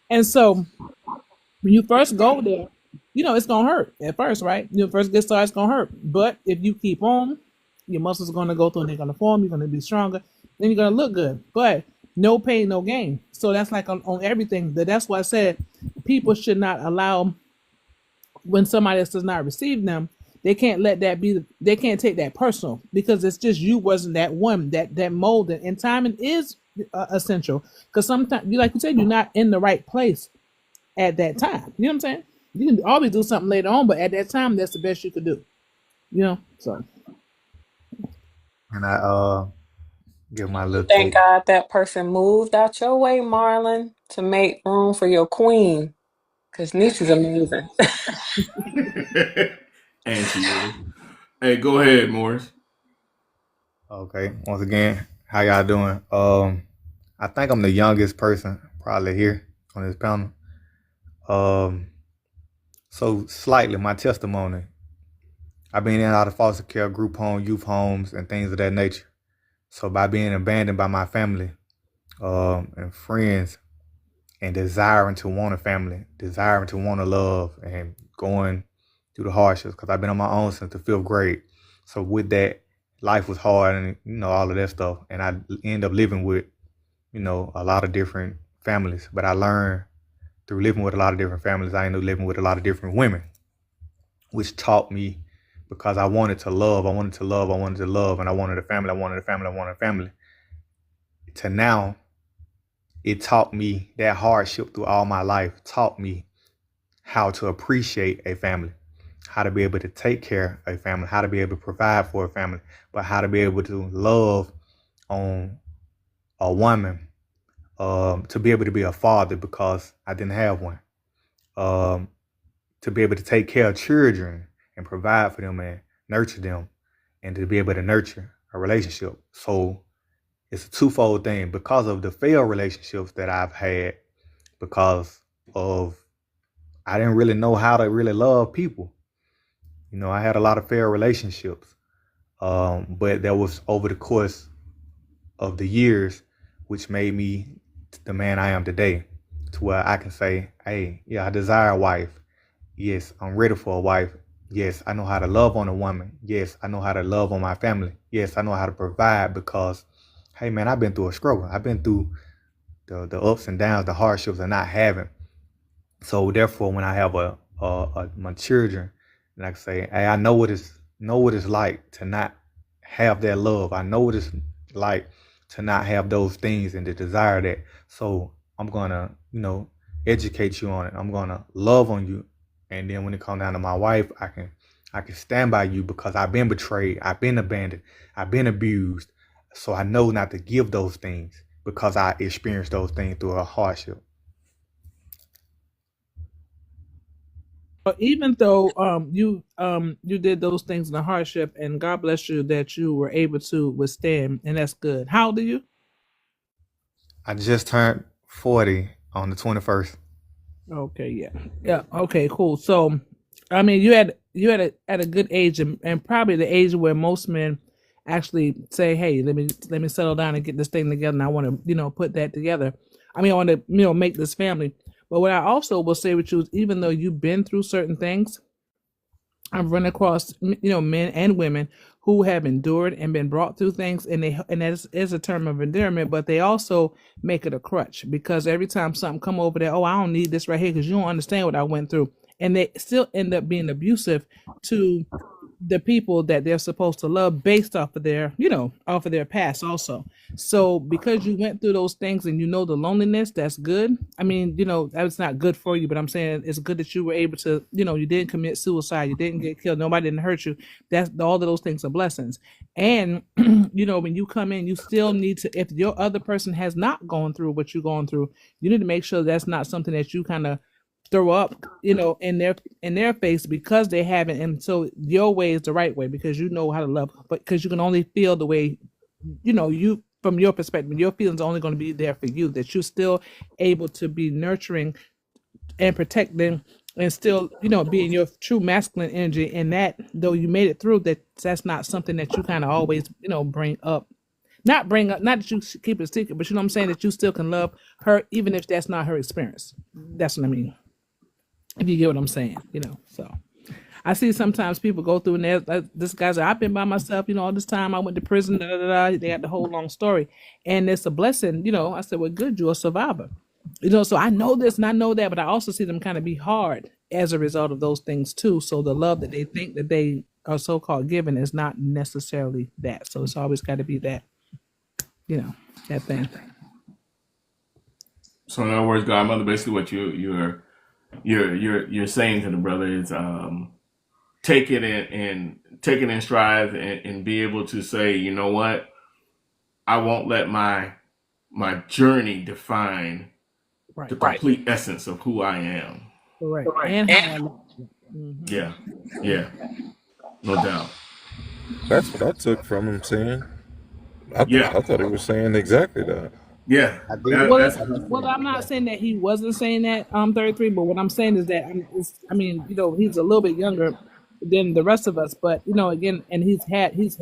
[SPEAKER 7] And so when you first go there, you know it's gonna hurt at first, right? You first get started, it's gonna hurt. But if you keep on, your muscles are gonna go through and they're gonna form, you're gonna be stronger, then you're gonna look good. But no pain, no gain. So that's like on everything. That's why I said people should not allow when somebody else does not receive them, they can't let that be, they can't take that personal because it's just you wasn't that one, that mold. And timing is essential because sometimes, like you said, you're not in the right place at that time. You know what I'm saying? You can always do something later on, but at that time, that's the best you could do. You know, so.
[SPEAKER 5] And I give my little
[SPEAKER 6] Thank
[SPEAKER 5] take.
[SPEAKER 6] God that person moved out your way, Marlon, to make room for your queen. Because Niche is amazing.
[SPEAKER 1] And she is. Hey, go ahead, Morris.
[SPEAKER 5] Okay. Once again, how y'all doing? I think I'm the youngest person probably here on this panel. So slightly my testimony. I've been in and out of foster care, group home, youth homes, and things of that nature. So by being abandoned by my family and friends and desiring to want a family, desiring to want to love and going through the hardships, because I've been on my own since the 5th grade. So with that, life was hard and, you know, all of that stuff. And I end up living with, you know, a lot of different families. But I learned through living with a lot of different families, I ended up living with a lot of different women, which taught me, because I wanted to love, and I wanted a family, to now, it taught me that hardship through all my life, taught me how to appreciate a family, how to be able to take care of a family, how to be able to provide for a family, but how to be able to love on a woman, to be able to be a father because I didn't have one, to be able to take care of children and provide for them and nurture them, and to be able to nurture a relationship. So it's a twofold thing because of the failed relationships that I've had, because of I didn't really know how to really love people. You know, I had a lot of failed relationships, but that was over the course of the years, which made me the man I am today, to where I can say, hey, yeah, I desire a wife. Yes, I'm ready for a wife. Yes, I know how to love on a woman. Yes, I know how to love on my family. Yes, I know how to provide because, hey, man, I've been through a struggle. I've been through the ups and downs, the hardships of not having. So therefore, when I have my children, and I can say, hey, I know what it's like to not have that love. I know what it's like to not have those things and to desire that. So I'm gonna, you know, educate you on it. I'm gonna love on you. And then when it comes down to my wife, I can stand by you because I've been betrayed, I've been abandoned, I've been abused. So I know not to give those things because I experienced those things through a hardship.
[SPEAKER 7] But even though you did those things in a hardship, and God bless you that you were able to withstand, and that's good. How old are you?
[SPEAKER 5] I just turned 40 on the 21st.
[SPEAKER 7] Okay, yeah. Okay, cool. So, I mean, you had at a good age, and probably the age where most men actually say, "Hey, let me settle down and get this thing together." And I want to, you know, put that together. I want to, make this family. But what I also will say with you is, even though you've been through certain things, I've run across, men and women who have endured and been brought through things, and that is a term of endearment, but they also make it a crutch, because every time something come over there, oh, I don't need this right here because you don't understand what I went through, and they still end up being abusive to the people that they're supposed to love based off of their, off of their past also. So because you went through those things and the loneliness, that's good. That's not good for you, but I'm saying it's good that you were able to, you didn't commit suicide, you didn't get killed, nobody didn't hurt you. That's all of those things are blessings. And when you come in, you still need to, if your other person has not gone through what you're going through, you need to make sure that's not something that you kind of throw up, in their face, because they haven't. And so your way is the right way, because you know how to love, but because you can only feel the way, you, from your perspective, your feelings are only going to be there for you, that you're still able to be nurturing and protecting and still, be in your true masculine energy. And that, though you made it through, that's not something that you kind of always, bring up. Not that you keep it a secret, but you know what I'm saying, that you still can love her, even if that's not her experience. That's what I mean. If you get what I'm saying, so I see sometimes people go through, and this guy's like, I've been by myself, all this time, I went to prison, They got the whole long story, and it's a blessing, I said, well, good, you're a survivor, so I know this and I know that, but I also see them kind of be hard as a result of those things too. So the love that they think that they are so-called given is not necessarily that. So it's always got to be that, that thing.
[SPEAKER 1] So in other words, Godmother, basically what you're saying to the brother is, take it in stride, and be able to say, you know what, I won't let my journey define the complete essence of who I am.
[SPEAKER 7] Right. And how I love you.
[SPEAKER 1] Yeah, no doubt.
[SPEAKER 8] That's what I took from him saying. I thought he was saying exactly that.
[SPEAKER 1] Yeah.
[SPEAKER 7] Well, I'm not saying that he wasn't saying that 33, but what I'm saying is that he's a little bit younger than the rest of us, but again, and he's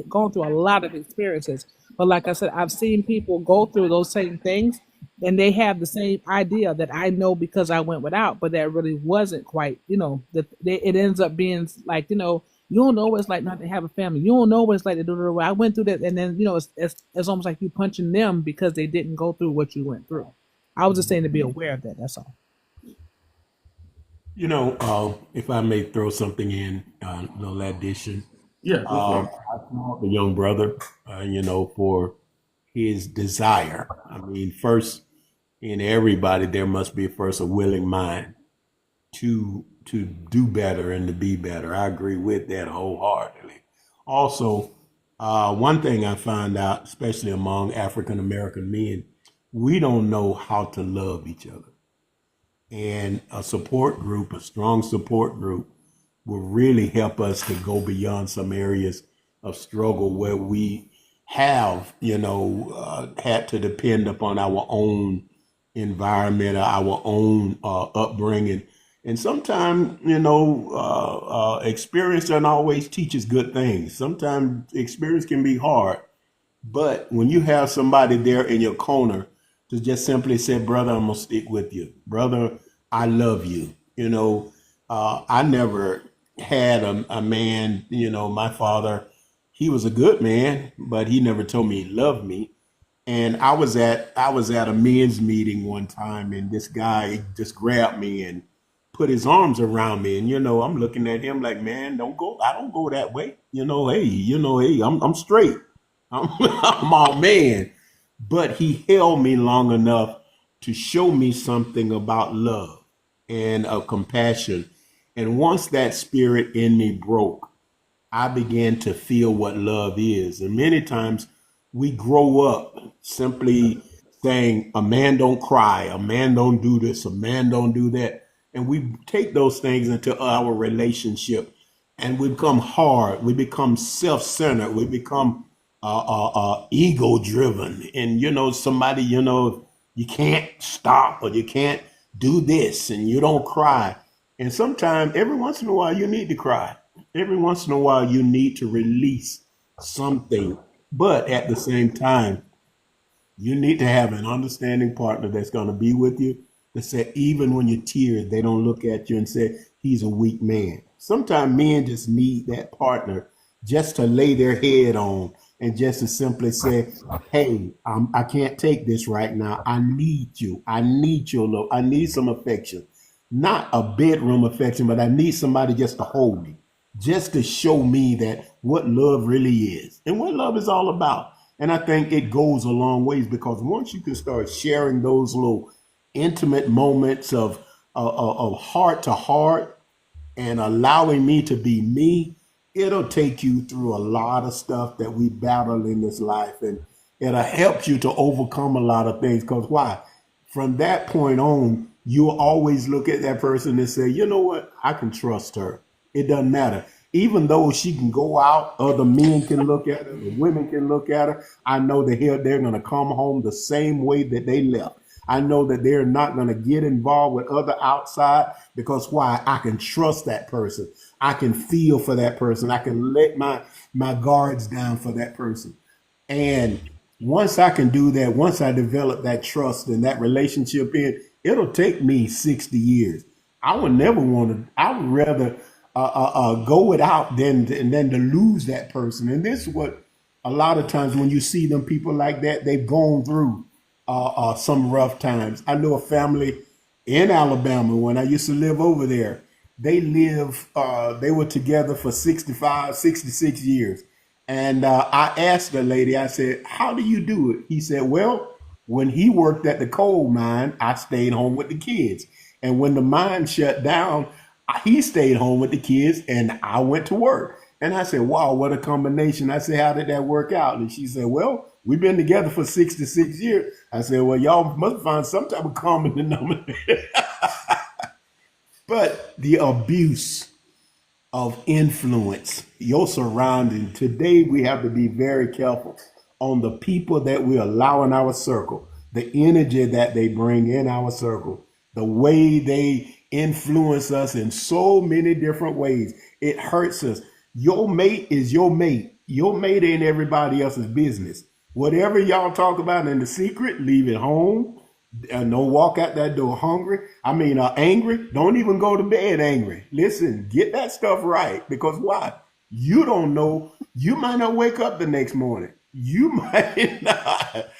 [SPEAKER 7] gone through a lot of experiences. But like I said, I've seen people go through those same things, and they have the same idea that I know because I went without, but that really wasn't quite, it ends up being like, you don't know what it's like not to have a family. You don't know what it's like to do it. I went through that, and then it's almost like you punching them because they didn't go through what you went through. I was just saying to be aware of that. That's all.
[SPEAKER 4] If I may throw something in, a little addition.
[SPEAKER 1] Yeah.
[SPEAKER 4] I applaud the young brother, for his desire. First, in everybody, there must be first a willing mind to do better and to be better. I agree with that wholeheartedly. Also, one thing I found out, especially among African American men, we don't know how to love each other. And a strong support group, will really help us to go beyond some areas of struggle where we have, had to depend upon our own environment or our own upbringing. And sometimes, experience doesn't always teach us good things. Sometimes experience can be hard. But when you have somebody there in your corner to just simply say, brother, I'm going to stick with you. Brother, I love you. I never had a man, my father, he was a good man, but he never told me he loved me. And I was at a men's meeting one time, and this guy just grabbed me and put his arms around me. And, I'm looking at him like, man, I don't go that way. I'm straight. I'm all man. But he held me long enough to show me something about love and of compassion. And once that spirit in me broke, I began to feel what love is. And many times we grow up simply saying, a man don't cry, a man don't do this, a man don't do that. And we take those things into our relationship, and we become hard. We become self-centered. We become ego driven. And, somebody, you can't stop, or you can't do this, and you don't cry. And sometimes, every once in a while, you need to cry. Every once in a while, you need to release something. But at the same time, You need to have an understanding partner that's going to be with you, that say, even when you tears, they don't look at you and say, he's a weak man. Sometimes men just need that partner just to lay their head on and just to simply say, hey, I can't take this right now. I need you. I need your love. I need some affection. Not a bedroom affection, but I need somebody just to hold me, just to show me that what love really is and what love is all about. And I think it goes a long ways, because once you can start sharing those little intimate moments of heart to heart and allowing me to be me, it'll take you through a lot of stuff that we battle in this life. And it'll help you to overcome a lot of things. Because why? From that point on, you'll always look at that person and say, you know what? I can trust her. It doesn't matter. Even though she can go out, other men can look at her, the women can look at her, I know that they're going to come home the same way that they left. I know that they're not going to get involved with other outside, because why? I can trust that person. I can feel for that person. I can let my guards down for that person. And once I can do that, once I develop that trust and that relationship it'll take me 60 years. I would never want to, I would rather go without than to lose that person. And this is what a lot of times when you see them people like that, they've gone through some rough times. I know a family in Alabama when I used to live over there. They were together for 65, 66 years. And I asked the lady, I said, how do you do it? He said, well, when he worked at the coal mine, I stayed home with the kids. And when the mine shut down, he stayed home with the kids and I went to work. And I said, wow, what a combination. I said, how did that work out? And she said, well, we've been together for 66 years. I said, well, y'all must find some type of common denominator. But the abuse of influence, your surrounding. Today, we have to be very careful on the people that we allow in our circle, the energy that they bring in our circle, the way they influence us in so many different ways. It hurts us. Your mate is your mate. Your mate ain't everybody else's business. Whatever y'all talk about in the secret, leave it home. Don't walk out that door angry. Don't even go to bed angry. Listen, get that stuff right, because why? You don't know. You might not wake up the next morning. You might not,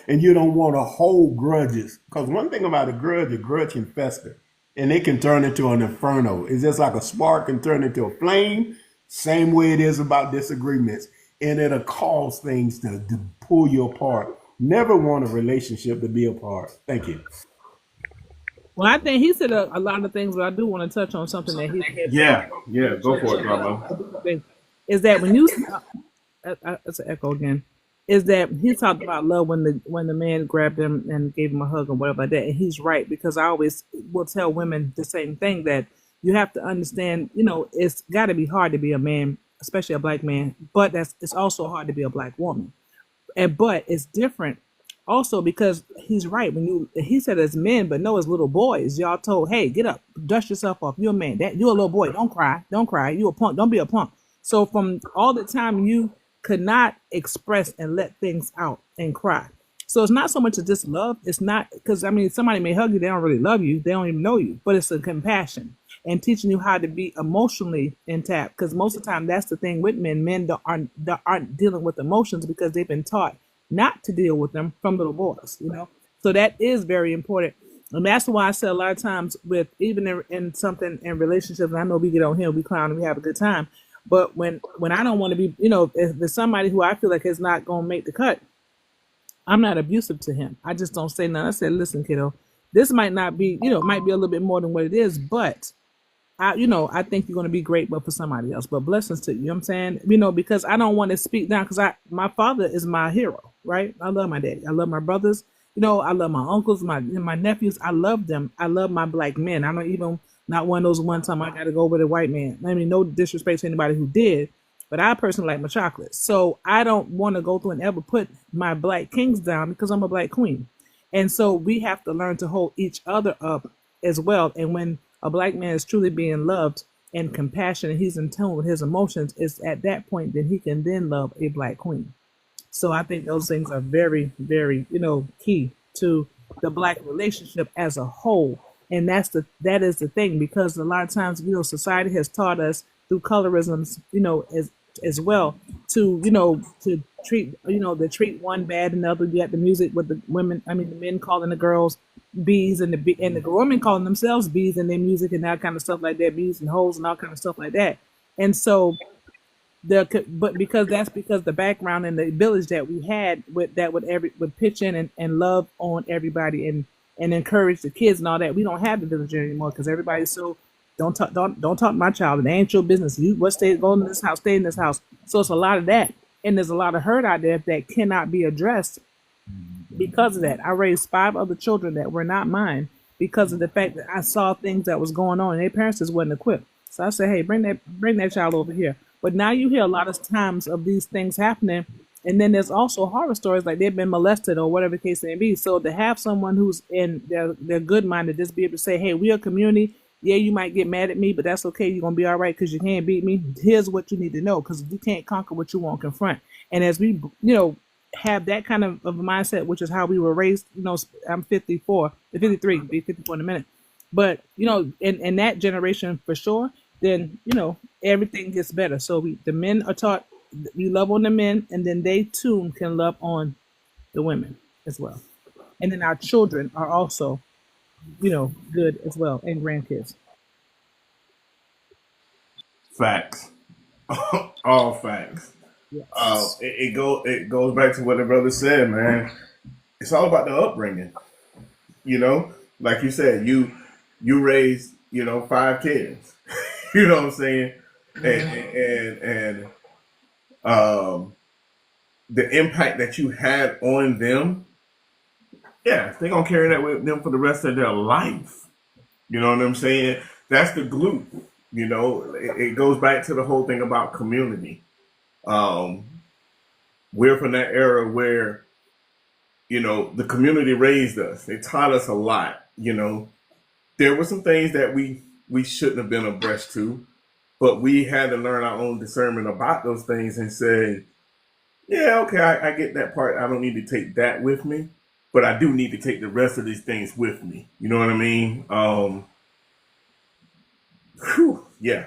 [SPEAKER 4] and you don't want to hold grudges, because one thing about a grudge can fester and it can turn into an inferno. It's just like a spark can turn into a flame. Same way it is about disagreements, and it'll cause things to pull you apart. Never want a relationship to be apart. Thank you.
[SPEAKER 7] Well, I think he said a lot of things, but I do want to touch on something that he said.
[SPEAKER 1] Yeah, go for it, Carlo.
[SPEAKER 7] Is that when you, it's an echo again, is that he talked about love when the man grabbed him and gave him a hug or whatever like that. And he's right, because I always will tell women the same thing, that you have to understand, it's got to be hard to be a man, especially a black man, but it's also hard to be a black woman. But it's different also, because he's right. He said as men, but no, as little boys, y'all told, hey, get up, dust yourself off. You're a man. You're a little boy. Don't cry. You a punk. Don't be a punk. So from all the time you could not express and let things out and cry. So it's not so much as just love. It's not, because somebody may hug you, they don't really love you, they don't even know you, but it's a compassion and teaching you how to be emotionally intact. Because most of the time, that's the thing with men aren't dealing with emotions because they've been taught not to deal with them from little boys. So that is very important. And that's why I say a lot of times, with even in something in relationships, and I know we get on here, we clown and we have a good time, but when I don't want to be, if there's somebody who I feel like is not going to make the cut, I'm not abusive to him. I just don't say nothing. I said, listen, kiddo, this might not be, might be a little bit more than what it is, but I think you're going to be great, but for somebody else. But blessings to you. You know what I'm saying? Because I don't want to speak down, because my father is my hero, right? I love my daddy. I love my brothers. I love my uncles, my nephews. I love them. I love my black men. I don't even, not one of those one time I got to go with a white man. No disrespect to anybody who did, but I personally like my chocolate. So I don't want to go through and ever put my black kings down, because I'm a black queen. And so we have to learn to hold each other up as well. And when a black man is truly being loved and compassionate, he's in tune with his emotions, it's at that point that he can then love a black queen. So I think those things are very, very, key to the Black relationship as a whole. And that is the thing, because a lot of times, society has taught us through colorisms, as well, to treat they treat one bad and the other. You got the music with the men calling the girls bees, and the women calling themselves bees in their music and that kind of stuff like that, bees and hoes and all kind of stuff like that. And so but because the background and the village that we had with that would pitch in and love on everybody and encourage the kids and all that. We don't have the village anymore because everybody's so don't talk to my child. It ain't your business. You go in this house, stay in this house. So it's a lot of that, and there's a lot of hurt out there that cannot be addressed because of that. I raised 5 other children that were not mine because of the fact that I saw things that was going on and their parents just wasn't equipped. So I said, hey, bring that child over here. But now you hear a lot of times of these things happening. And then there's also horror stories like they've been molested or whatever the case may be. So to have someone who's in their good mind to just be able to say, hey, we're a community. Yeah, you might get mad at me, but that's okay. You're going to be all right because you can't beat me. Here's what you need to know, because you can't conquer what you won't confront. And as we, have that kind of a mindset, which is how we were raised, I'm 53, be 54 in a minute. But, in that generation for sure, then, everything gets better. So the men are taught, we love on the men, and then they too can love on the women as well. And then our children are also, good as well, and grandkids.
[SPEAKER 1] Facts. All facts.
[SPEAKER 7] Yes.
[SPEAKER 1] It goes back to what the brother said, man. It's all about the upbringing. Like you said, you raised, 5 kids. You know what I'm saying? And the impact that you had on them, yeah, they're gonna carry that with them for the rest of their life. You know what I'm saying? That's the glue. It goes back to the whole thing about community. We're from that era where, the community raised us. They taught us a lot. There were some things that we shouldn't have been abreast to, but we had to learn our own discernment about those things and say, yeah, okay, I get that part. I don't need to take that with me, but I do need to take the rest of these things with me. You know what I mean? Yeah.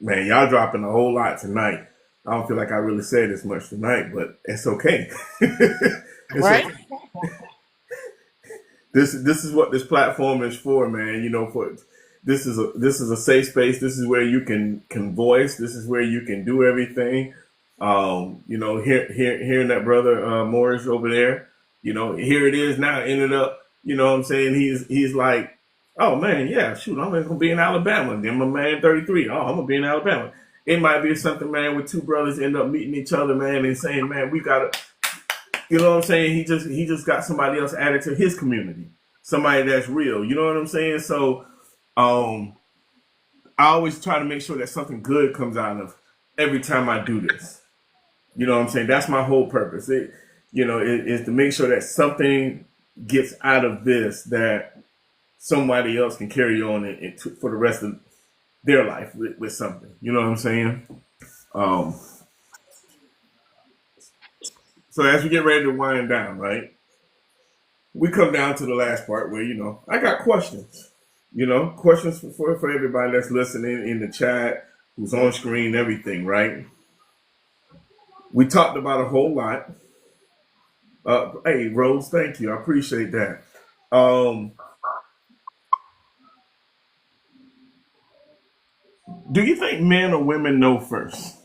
[SPEAKER 1] Man, y'all dropping a whole lot tonight. I don't feel like I really said as much tonight, but it's okay.
[SPEAKER 7] Right?
[SPEAKER 1] Okay. This is what this platform is for, man. This is a safe space. This is where you can voice. This is where you can do everything. Hearing that brother Morris over there, here it is now. Ended up, what I'm saying, he's like, oh man, yeah, shoot, I'm gonna be in Alabama. Then my man 33. Oh, I'm gonna be in Alabama. It might be something, man, where 2 brothers end up meeting each other, man, and saying, man, we gotta. You know what I'm saying? He just got somebody else added to his community, somebody that's real. You know what I'm saying? So, I always try to make sure that something good comes out of every time I do this. You know what I'm saying? That's my whole purpose. It is to make sure that something gets out of this that somebody else can carry on for the rest of their life with something. You know what I'm saying? So as we get ready to wind down, right, we come down to the last part where, I got questions, questions for everybody that's listening in the chat, who's on screen, everything, right? We talked about a whole lot. Hey, Rose, thank you. I appreciate that. Do you think men or women know first?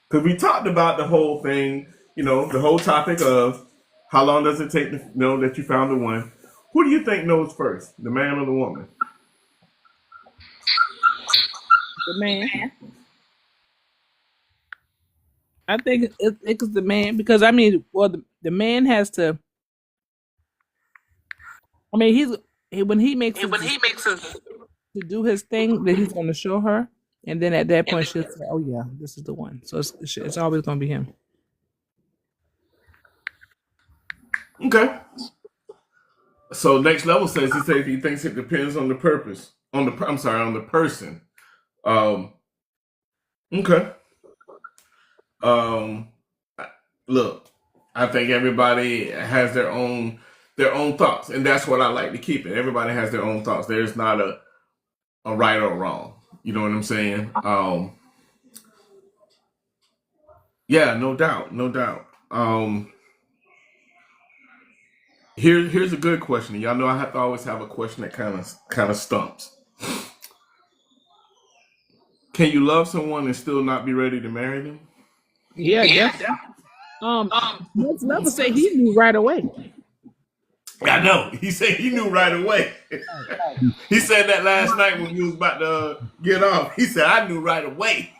[SPEAKER 1] Because we talked about the whole thing, the whole topic of how long does it take to know that you found the one. Who do you think knows first, the man or the woman?
[SPEAKER 7] The man. I think it's the man, because the man has to. When he makes to do his thing, that he's going to show her, and then at that point she'll say, "Oh yeah, this is the one." So it's always going to be him.
[SPEAKER 1] Okay. So next level says he thinks it depends on the purpose on the person. Okay. Um, look, I think everybody has their own thoughts, and that's what I like to keep it. Everybody has their own thoughts. There's not a right or wrong. You know what I'm saying? Yeah, no doubt, no doubt. Here's a good question. Y'all know I have to always have a question that kind of stumps. Can you love someone and still not be ready to marry them?
[SPEAKER 7] Yeah, yeah. Let's never say he knew right away.
[SPEAKER 1] I know. He said he knew right away. He said that last night when we was about to get off. He said, I knew right away.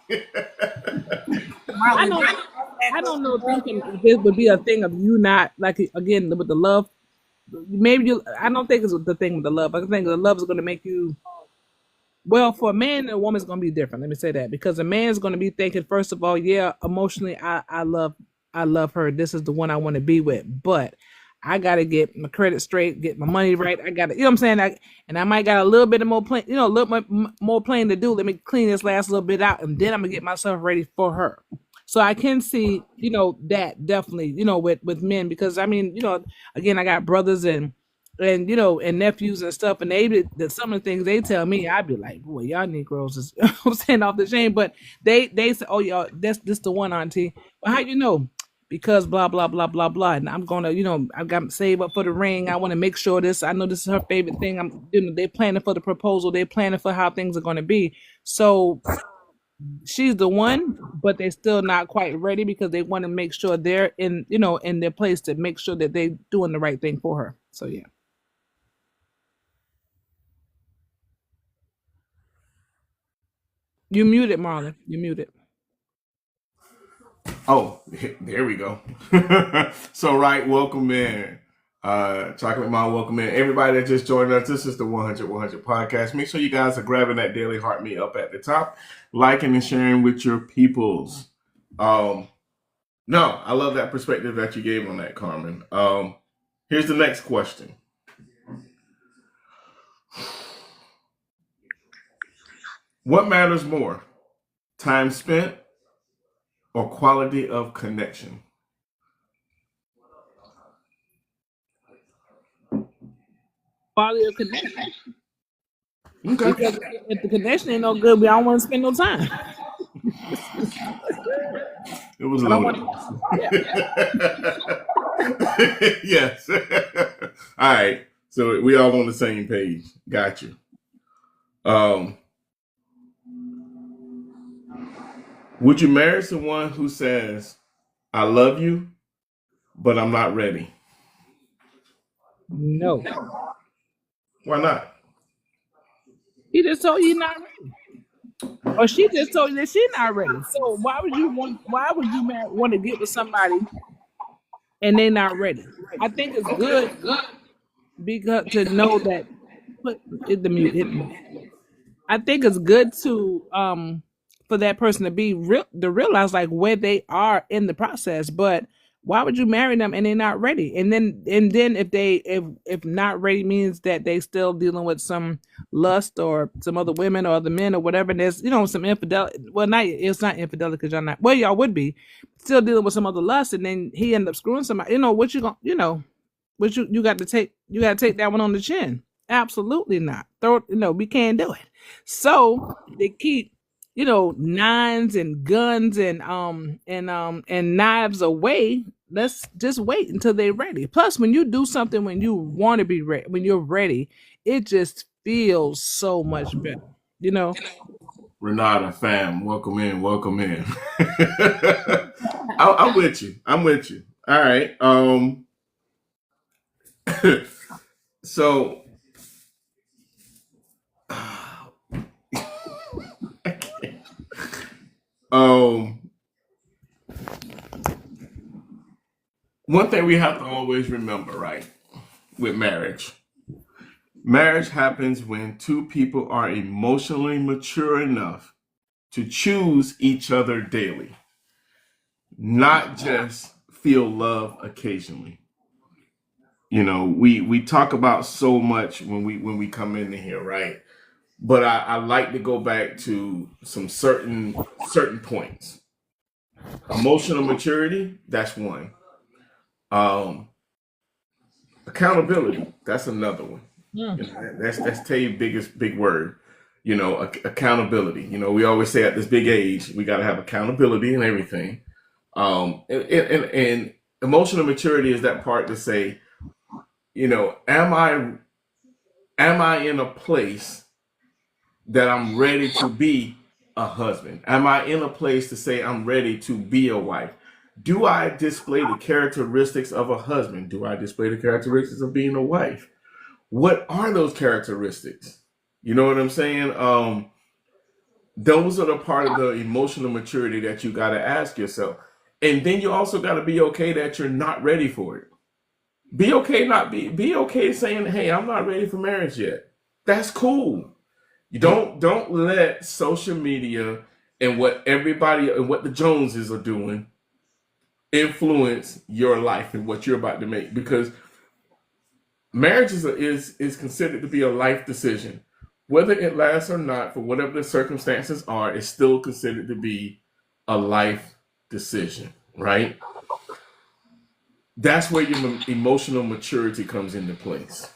[SPEAKER 7] I don't know if this would be a thing of you not, like, again, with the love. Maybe I don't think it's the thing with the love. I think the love is going to make you, well, for a man and a woman, it's going to be different. Let me say that, because a man is going to be thinking, first of all, yeah, emotionally, I love her. This is the one I want to be with, but I got to get my credit straight, get my money right. I got to, you know what I'm saying? And I might got a little bit of more plan, a little more playing to do. Let me clean this last little bit out, and then I'm gonna get myself ready for her. So I can see, that definitely, with men, because I mean, again, I got brothers and nephews and stuff, and some of the things they tell me, I'd be like, boy, y'all Negroes is I'm saying off the chain, but they say, oh, y'all, this the one, auntie. Well, how you know? Because blah blah blah blah blah, and I'm gonna, I got to save up for the ring. I want to make sure this. I know this is her favorite thing. They're planning for the proposal. They're planning for how things are gonna be. So she's the one, but they're still not quite ready because they want to make sure they're in their place to make sure that they're doing the right thing for her. So yeah. You muted, Marlon. You muted.
[SPEAKER 1] Oh, there we go. So, right, welcome in. Chocolate Mom, welcome in. Everybody that just joined us, this is the 100 podcast. Make sure you guys are grabbing that daily heart me up at the top, liking and sharing with your peoples. No, I love that perspective that you gave on that, Carmen. Here's the next question. What matters more, time spent or quality of connection?
[SPEAKER 7] Quality of connection.
[SPEAKER 1] Okay.
[SPEAKER 7] Because if the connection ain't no good, we don't want to spend no time.
[SPEAKER 1] It was loaded. Yes. All right. So we all on the same page. Got you. Would you marry someone who says, I love you, but I'm not ready?
[SPEAKER 7] No.
[SPEAKER 1] Why not?
[SPEAKER 7] He just told you not ready. Or she just told you that she's not ready. So why would you want to get with somebody and they're not ready? I think it's good because to know that hit the mute. I think it's good to for that person to be realize like where they are in the process. But why would you marry them and they're not ready? And then if not ready means that they still dealing with some lust or some other women or other men or whatever. And there's some infidelity. Well, it's not infidelity because y'all not. Well, y'all would be still dealing with some other lust, and then he ended up screwing somebody. What you gonna what you got to take? You got to take that one on the chin. Absolutely not. We can't do it. So they keep, nines and guns and knives away. Let's just wait until they're ready. Plus, when you do something when you want to be ready, when you're ready, it just feels so much better.
[SPEAKER 1] Renata, fam, welcome in. I'm with you. All right. So. One thing we have to always remember, right, with marriage happens when two people are emotionally mature enough to choose each other daily, not just feel love occasionally. We talk about so much when we come into here, right? But I like to go back to some certain points. Emotional maturity, that's one. Accountability, that's another one. That's Tay's biggest big word. Accountability. We always say at this big age, we got to have accountability and everything. And emotional maturity is that part to say, am I in a place that I'm ready to be a husband? Am I in a place to say I'm ready to be a wife? Do I display the characteristics of a husband? Do I display the characteristics of being a wife? What are those characteristics? You know what I'm saying? Those are the part of the emotional maturity that you got to ask yourself. And then you also got to be okay that you're not ready for it. Be okay saying, hey, I'm not ready for marriage yet. That's cool. You don't let social media and what everybody and what the Joneses are doing influence your life and what you're about to make, because marriage is considered to be a life decision. Whether it lasts or not, for whatever the circumstances are, it's still considered to be a life decision, right? That's where your emotional maturity comes into place.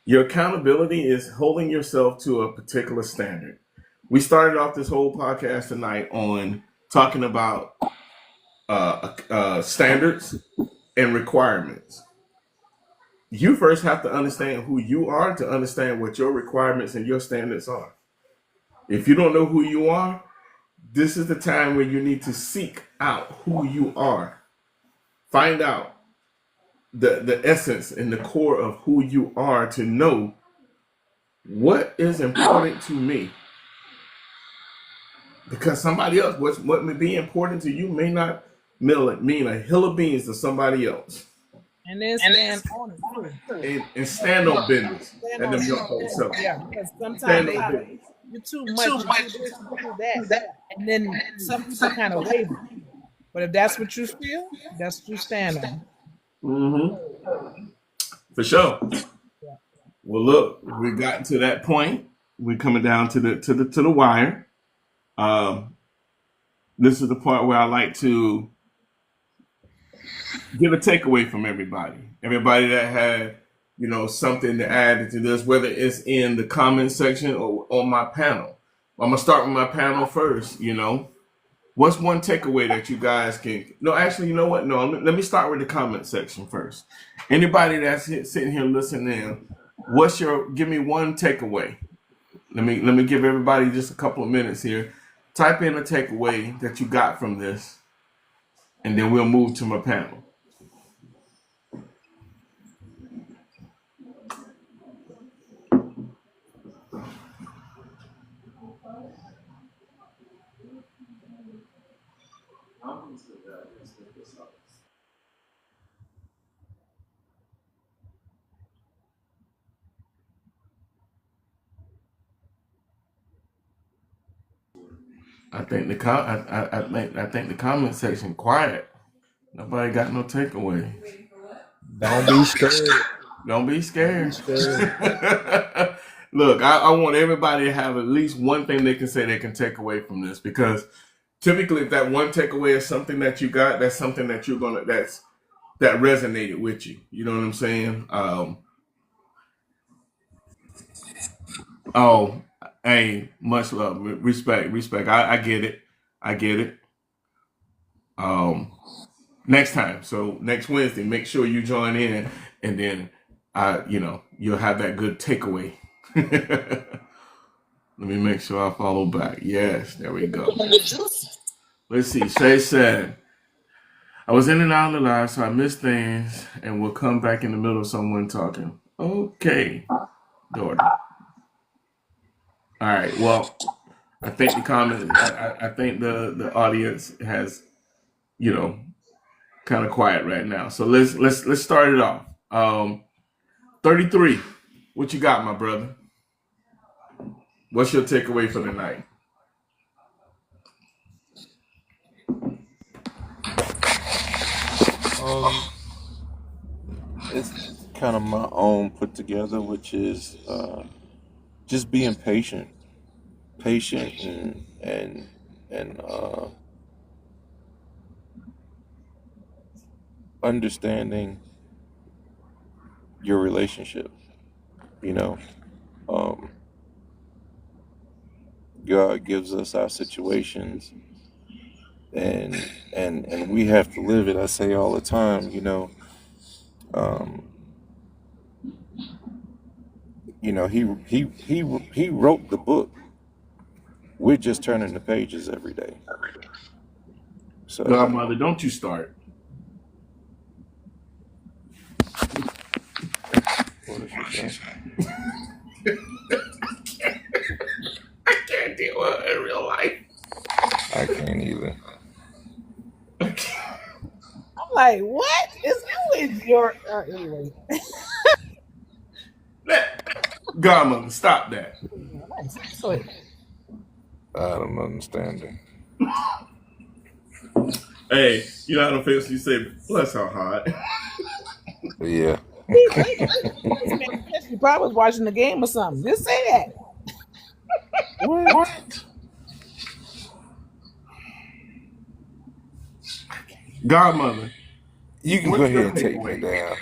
[SPEAKER 1] Your accountability is holding yourself to a particular standard. We started off this whole podcast tonight on talking about standards and requirements. You first have to understand who you are to understand what your requirements and your standards are. If you don't know who you are, this is the time where you need to seek out who you are. Find out the essence and the core of who you are to know what is important to me. Because somebody else, what may be important to you may not mean a hill of beans to somebody else.
[SPEAKER 7] And then stand on it.
[SPEAKER 1] And stand on business. And them young folks.
[SPEAKER 7] Yeah, because sometimes you're too much, you do that. And then some people kind of waver. But if that's what you feel, that's what you stand on.
[SPEAKER 1] Mm-hmm. For sure. Yeah. Well, look, we've gotten to that point. We're coming down to the wire. This is the part where I like to give a takeaway from everybody. Everybody that had, something to add to this, whether it's in the comment section or on my panel. I'm gonna start with my panel first. What's one takeaway that you guys can? No, actually, you know what? No, let me start with the comment section first. Anybody that's sitting here listening, give me one takeaway. Let me give everybody just a couple of minutes here. Type in a takeaway that you got from this, and then we'll move to my panel. I think the comment section quiet. Nobody got no takeaway.
[SPEAKER 5] Don't be scared.
[SPEAKER 1] Don't be scared. Look, I want everybody to have at least one thing they can say they can take away from this, because typically if that one takeaway is something that you got, that's something that that resonated with you. You know what I'm saying? Hey, much love, respect. I get it. Next time, so next Wednesday, make sure you join in, and then you'll have that good takeaway. Let me make sure I follow back. Yes, there we go. Let's see. Shay said, I was in and out of the live, so I missed things, and will come back in the middle of someone talking. Okay, daughter. All right. Well, I think the comment. I think the audience has, kind of quiet right now. So let's start it off. 33. What you got, my brother? What's your takeaway for the night?
[SPEAKER 8] It's kind of my own put together, which is just being patient and understanding your relationship. You know, um, God gives us our situations, and and we have to live it. I say all the time, um, he wrote the book. We're just turning the pages every day. So,
[SPEAKER 1] Godmother, don't you start.
[SPEAKER 8] what is she saying?
[SPEAKER 1] I can't deal with it in real life.
[SPEAKER 8] I can't either.
[SPEAKER 7] I'm like, what is always your anyway?
[SPEAKER 1] Godmother, stop that.
[SPEAKER 7] So
[SPEAKER 8] I don't understand it.
[SPEAKER 1] Hey, you know how the face you say, bless her heart.
[SPEAKER 8] Yeah.
[SPEAKER 7] you probably was watching the game or something. Just say that.
[SPEAKER 1] What? Godmother.
[SPEAKER 8] You can go ahead and take me down.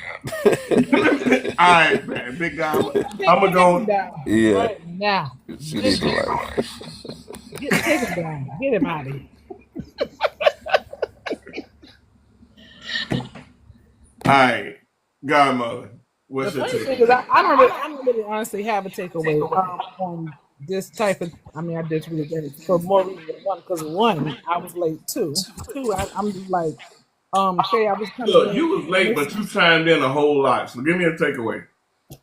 [SPEAKER 1] All right, man. Big Godmother. I'm going to go.
[SPEAKER 8] Yeah.
[SPEAKER 7] Right now.
[SPEAKER 8] She needs a life.
[SPEAKER 7] Take him down. Get him out of here.
[SPEAKER 1] All right. Godmother. What's
[SPEAKER 7] The
[SPEAKER 1] your
[SPEAKER 7] funny thing
[SPEAKER 1] takeaway?
[SPEAKER 7] is, I don't really honestly have a takeaway on this type of. I mean, I just really get it for more reasons than one. Because one, I was late too. Two, I'm just like, Shay, I was coming
[SPEAKER 1] Look,
[SPEAKER 7] in.
[SPEAKER 1] you was late, but you chimed in a whole lot. So give me a takeaway.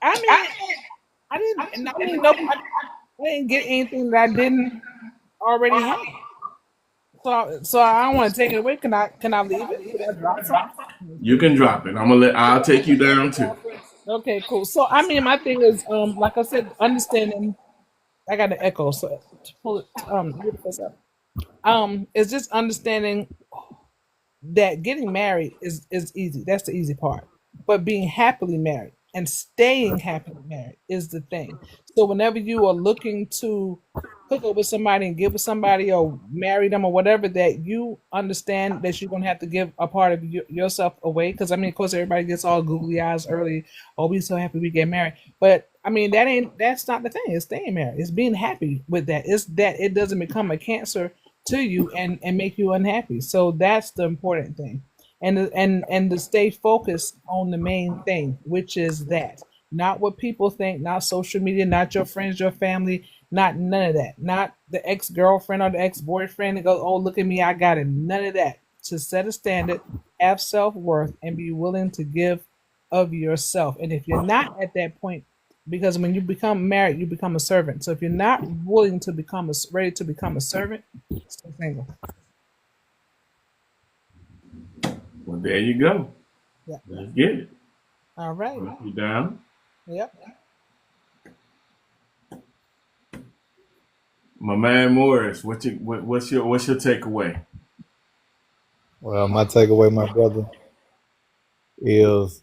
[SPEAKER 7] I mean, I didn't. I mean, nope. I didn't get anything that I didn't already have. So I don't want to take it away. Can I leave it? Can I drop something?
[SPEAKER 1] You can drop it. I'll take you down too.
[SPEAKER 7] Okay, cool. So I mean, my thing is, like I said, understanding. I got an echo, so pull it. Get this up. It's just understanding that getting married is easy. That's the easy part. But being happily married and staying happily married is the thing. So whenever you are looking to hook up with somebody and get with somebody or marry them or whatever, that you understand that you're gonna have to give a part of yourself away. Because I mean, of course, everybody gets all googly eyes early. Oh, we so happy we get married. But I mean, that's not the thing. It's staying married. It's being happy with that. It's that it doesn't become a cancer to you and make you unhappy. So that's the important thing. And to stay focused on the main thing, which is that. Not what people think, not social media, not your friends, your family, not none of that. Not the ex-girlfriend or the ex-boyfriend that goes, oh, look at me, I got it. None of that. To set a standard, have self-worth, and be willing to give of yourself. And if you're not at that point, because when you become married, you become a servant. So if you're not willing to ready to become a servant, stay single.
[SPEAKER 1] Well, there you go.
[SPEAKER 7] Yeah.
[SPEAKER 1] Let's get it.
[SPEAKER 7] All right.
[SPEAKER 1] You down?
[SPEAKER 7] Yep.
[SPEAKER 1] My man Morris, what's your takeaway?
[SPEAKER 5] Well, my takeaway, my brother, is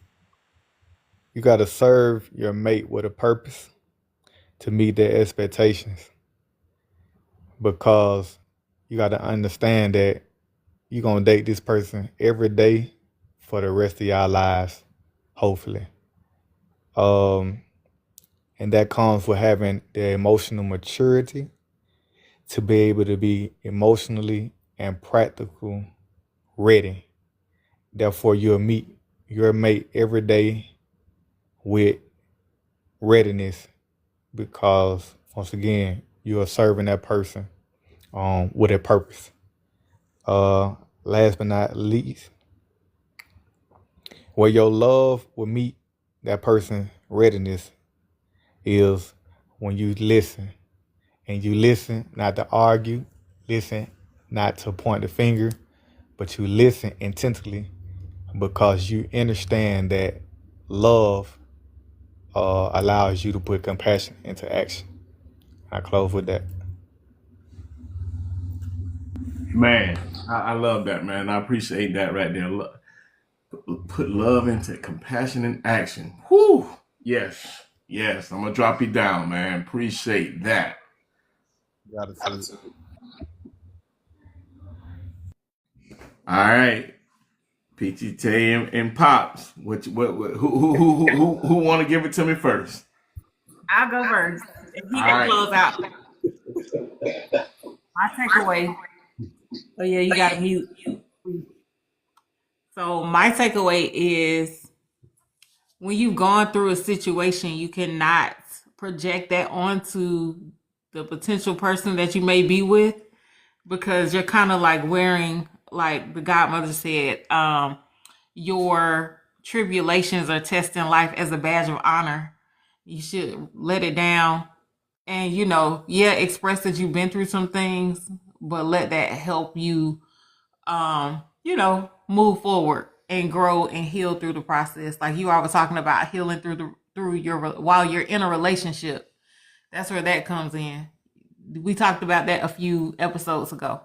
[SPEAKER 5] you got to serve your mate with a purpose to meet their expectations, because you got to understand that you're going to date this person every day for the rest of your lives, hopefully. And that comes with having the emotional maturity to be able to be emotionally and practical ready. Therefore, you'll meet your mate every day with readiness, because once again, you are serving that person with a purpose. Last but not least, where your love will meet that person's readiness is when you listen. And you listen not to argue, listen not to point the finger, but you listen intently, because you understand that love allows you to put compassion into action. I close with that.
[SPEAKER 1] Man, I love that, man. I appreciate that right there. Put love into compassion and action. Whew. Yes. I'm going to drop you down, man. Appreciate that. All right. PTT and Pops. Who want to give it to me first?
[SPEAKER 2] I'll go first. If he
[SPEAKER 1] All
[SPEAKER 2] can
[SPEAKER 1] right.
[SPEAKER 2] close out. My takeaway. Oh yeah, you got to mute. So my takeaway is when you've gone through a situation, you cannot project that onto the potential person that you may be with, because you're kind of like wearing, like the godmother said, your tribulations or tests in life as a badge of honor. You should let it down and, express that you've been through some things, but let that help you, move forward and grow and heal through the process. Like you all were talking about healing while you're in a relationship. That's where that comes in. We talked about that a few episodes ago,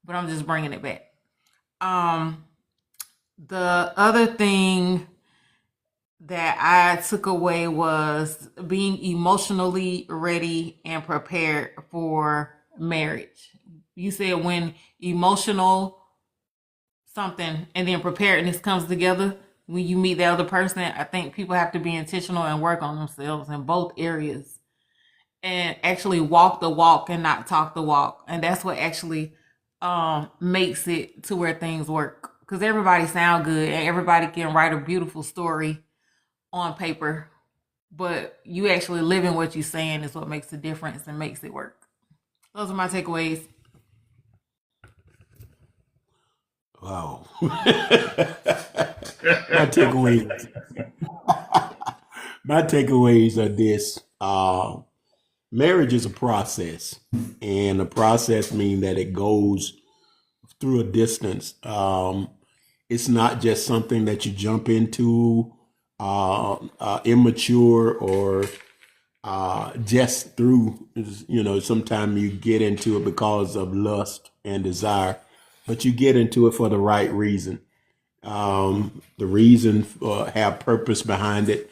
[SPEAKER 2] but I'm just bringing it back. The other thing that I took away was being emotionally ready and prepared for marriage. You said when emotional something and then preparedness comes together, when you meet the other person, I think people have to be intentional and work on themselves in both areas and actually walk the walk and not talk the walk. And that's what actually makes it to where things work. Because everybody sound good and everybody can write a beautiful story on paper, but you actually living what you're saying is what makes the difference and makes it work. Those are my takeaways.
[SPEAKER 4] Wow. My takeaways are this. Marriage is a process, and a process means that it goes through a distance. It's not just something that you jump into immature or just through, sometimes you get into it because of lust and desire, but you get into it for the right reason. The reason have purpose behind it.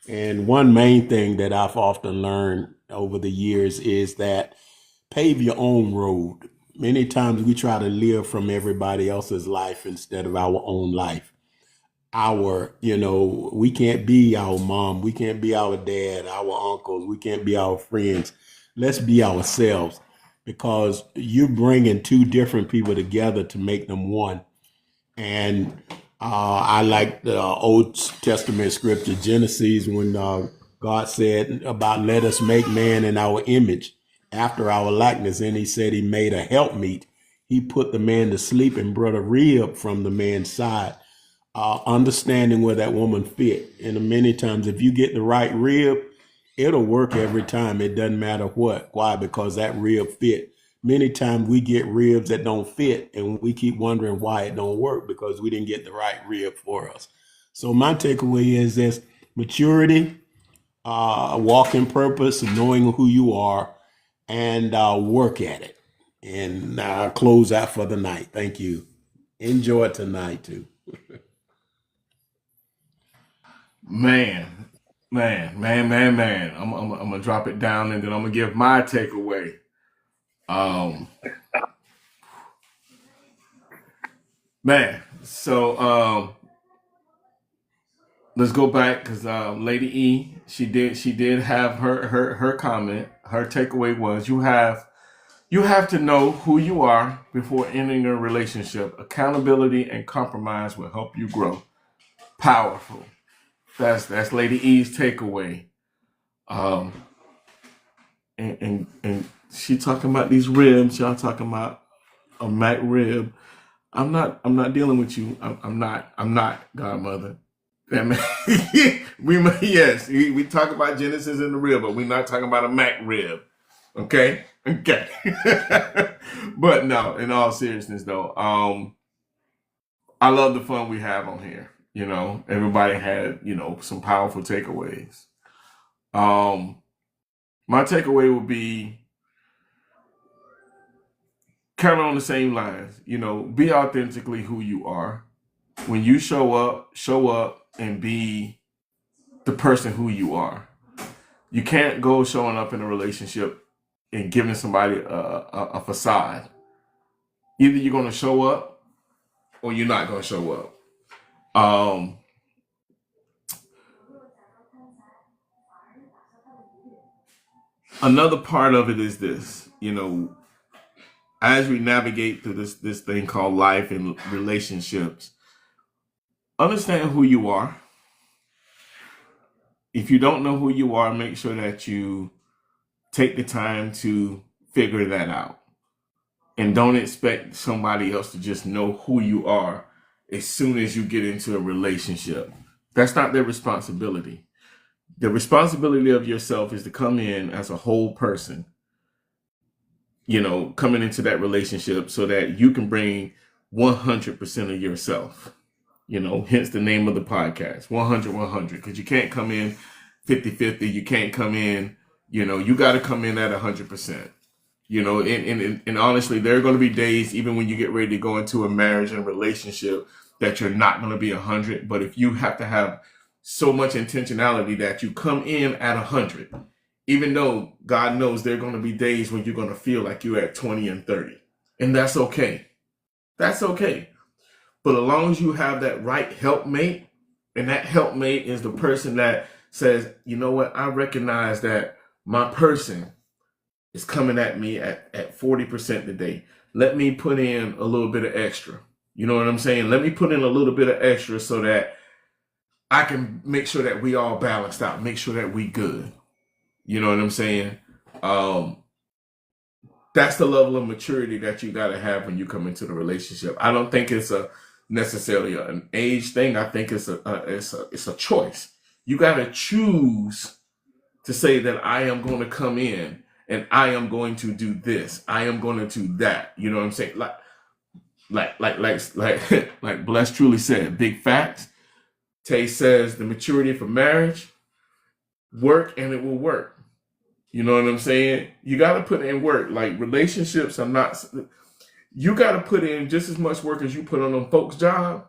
[SPEAKER 4] And one main thing that I've often learned over the years is that pave your own road. Many times we try to live from everybody else's life instead of our own life. We can't be our mom. We can't be our dad, our uncles. We can't be our friends. Let's be ourselves, because you're bringing two different people together to make them one. And I like the Old Testament scripture, Genesis, when God said about let us make man in our image after our likeness. And he said he made a helpmeet. He put the man to sleep and brought a rib from the man's side, understanding where that woman fit. And many times if you get the right rib, it'll work every time. It doesn't matter what. Why? Because that rib fit. Many times we get ribs that don't fit and we keep wondering why it don't work, because we didn't get the right rib for us. So my takeaway is this: maturity, walk in purpose, knowing who you are, and work at it. And close out for the night. Thank you. Enjoy tonight too.
[SPEAKER 1] Man. I'm gonna drop it down and then I'm gonna give my takeaway. So let's go back, because Lady E, she did have her comment. Her takeaway was you have to know who you are before entering a relationship. Accountability and compromise will help you grow. Powerful. That's Lady E's takeaway. And she talking about these ribs. Y'all talking about a Mac rib. I'm not dealing with you. I'm not godmother. We talk about Genesis and the rib, but we're not talking about a Mac rib. Okay. But no, in all seriousness though, I love the fun we have on here. Everybody had, some powerful takeaways. My takeaway would be kind of on the same lines. Be authentically who you are. When you show up and be the person who you are. You can't go showing up in a relationship and giving somebody a facade. Either you're going to show up or you're not going to show up. Another part of it is this, as we navigate through this thing called life and relationships, understand who you are. If you don't know who you are, make sure that you take the time to figure that out. And don't expect somebody else to just know who you are as soon as you get into a relationship. That's not their responsibility. The responsibility of yourself is to come in as a whole person, coming into that relationship so that you can bring 100% of yourself. Hence the name of the podcast, 100-100, because you can't come in 50-50. You can't come in, you got to come in at 100%. And honestly, there are going to be days, even when you get ready to go into a marriage and a relationship, that you're not going to be 100. But if you have to have so much intentionality that you come in at 100, even though God knows there are going to be days when you're going to feel like you're at 20 and 30. And that's okay. That's okay. But as long as you have that right helpmate, and that helpmate is the person that says, you know what, I recognize that my person is coming at me at 40% today. Let me put in a little bit of extra. You know what I'm saying? Let me put in a little bit of extra so that I can make sure that we all balanced out, make sure that we good. You know what I'm saying? That's the level of maturity that you got to have when you come into the relationship. I don't think it's necessarily an age thing. I think it's a choice. You got to choose to say that I am going to come in and I am going to do this. I am going to do that. You know what I'm saying? Like Bless truly said, big facts. Tay says the maturity for marriage, work and it will work. You know what I'm saying? You got to put in work. Like, relationships are not, you got to put in just as much work as you put on them folks' job.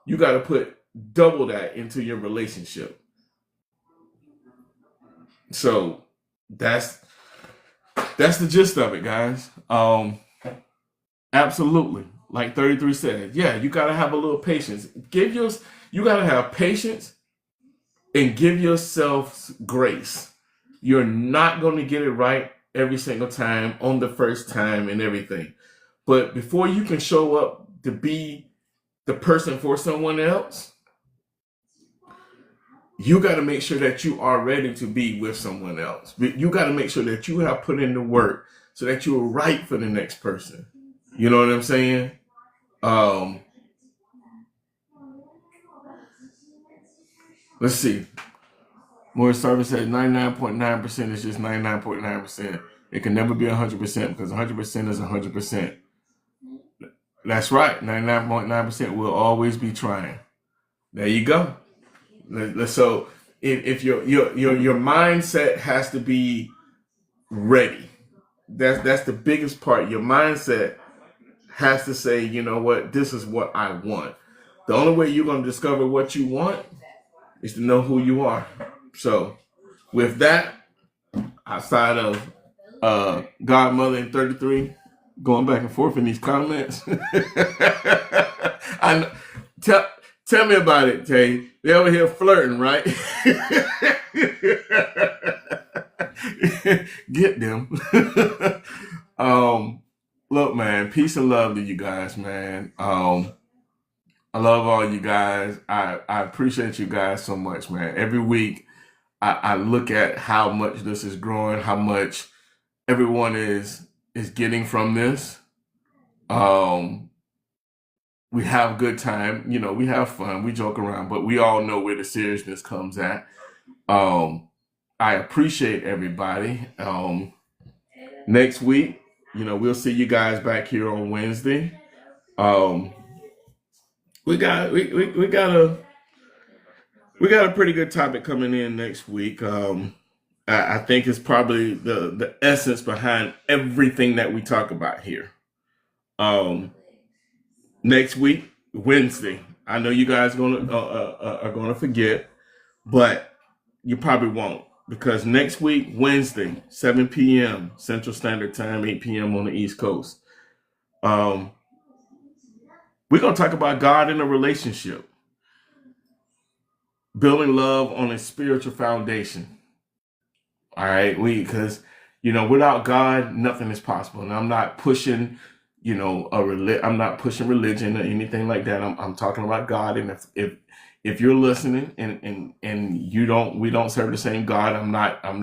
[SPEAKER 1] You got to put double that into your relationship. So that's the gist of it, guys. Absolutely. Like 33 said, yeah, you got to have a little patience. You got to have patience and give yourself grace. You're not going to get it right every single time on the first time and everything. But before you can show up to be the person for someone else, you got to make sure that you are ready to be with someone else. You got to make sure that you have put in the work so that you're right for the next person. You know what I'm saying? Let's see. Morris Service said 99.9% is just 99.9%. It can never be 100% because 100% is 100%. That's right. 99.9% will always be trying. There you go. So if your mindset has to be ready. That's the biggest part. Your mindset has to say, you know what, this is what I want. The only way you're going to discover what you want is to know who you are. So with that, outside of Godmother and 33 going back and forth in these comments, tell me about it, Tay. They over here flirting, right? Get them. Look, man, peace and love to you guys, man. I love all you guys. I appreciate you guys so much, man. Every week, I look at how much this is growing, how much everyone is getting from this. We have a good time. We have fun. We joke around, but we all know where the seriousness comes at. I appreciate everybody. Next week, we'll see you guys back here on Wednesday. We got a pretty good topic coming in next week. I think it's probably the essence behind everything that we talk about here. Next week, Wednesday. I know you guys are gonna forget, but you probably won't, because next week, Wednesday, 7 p.m. Central Standard Time, 8 p.m. on the East Coast. We're gonna talk about God in a relationship. building love on a spiritual foundation. All right, because without God, nothing is possible. And I'm not pushing, I'm not pushing religion or anything like that. I'm talking about God. And if you're listening and we don't serve the same God, I'm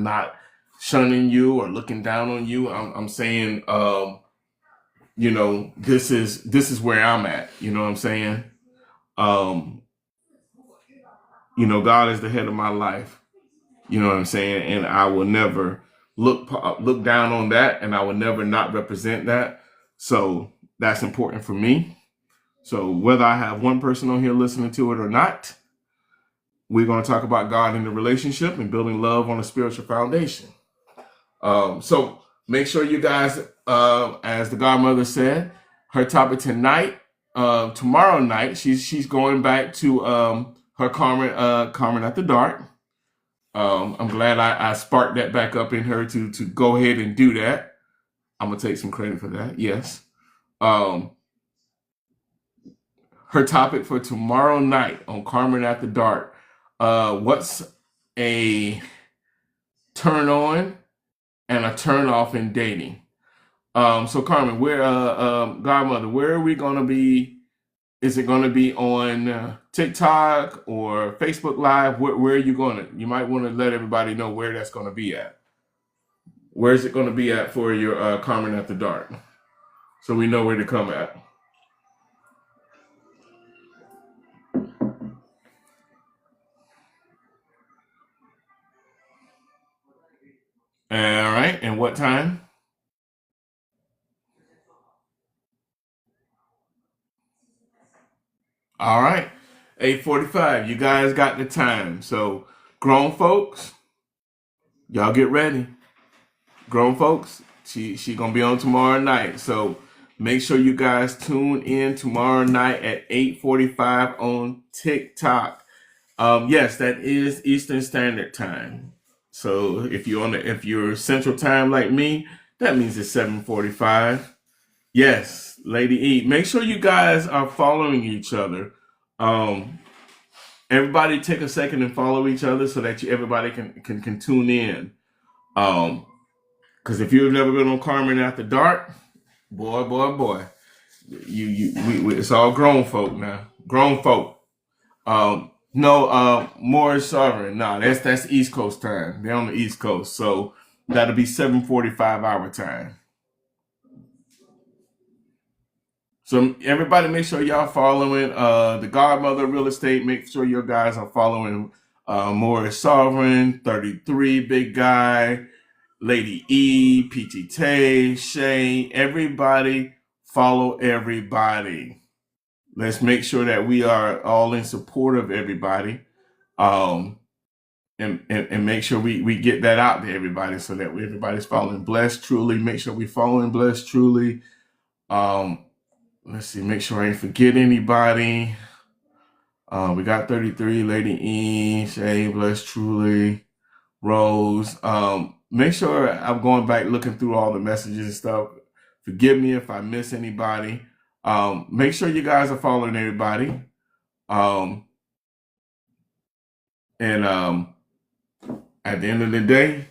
[SPEAKER 1] not shunning you or looking down on you. I'm saying, this is where I'm at. You know what I'm saying? God is the head of my life. You know what I'm saying? And I will never look down on that, and I will never not represent that. So that's important for me. So whether I have one person on here listening to it or not, we're going to talk about God in the relationship and building love on a spiritual foundation. So make sure you guys, as the godmother said, her topic tonight, tomorrow night, she's going back to her Carmen After Dark. I'm glad I sparked that back up in her to go ahead and do that. I'm gonna take some credit for that. Yes. Her topic for tomorrow night on Carmen After Dark. What's a turn on and a turn off in dating? So Carmen, godmother, where are we gonna be? Is it going to be on TikTok or Facebook Live? Where are you going to? You might want to let everybody know where that's going to be at. Where is it going to be at for your Carmen After Dark? So we know where to come at. All right. And what time? All right. 8:45. You guys got the time. So grown folks, y'all get ready. Grown folks, she gonna be on tomorrow night. So make sure you guys tune in tomorrow night at 8:45 on TikTok. Yes, that is Eastern Standard Time. So if you're Central Time like me, that means it's 7:45. Yes, Lady E. Make sure you guys are following each other. Everybody take a second and follow each other so that everybody can tune in. Because if you've never been on Carmen After Dark, boy, it's all grown folk now. Grown folk. No, Morris Sovereign. No, that's East Coast time. They're on the East Coast, so that'll be 7:45 our time. So everybody, make sure y'all following the Godmother Real Estate. Make sure your guys are following Morris Sovereign, 33 Big Guy, Lady E, PT Tay, Shay. Everybody follow everybody. Let's make sure that we are all in support of everybody, and make sure we get that out to everybody so that everybody's following Blessed Truly. Make sure we following Blessed Truly. Let's see, make sure I ain't forget anybody. We got 33, Lady E, Shay, Blessed Truly, Rose. Make sure I'm going back looking through all the messages and stuff. Forgive me if I miss anybody. Make sure you guys are following everybody. And at the end of the day,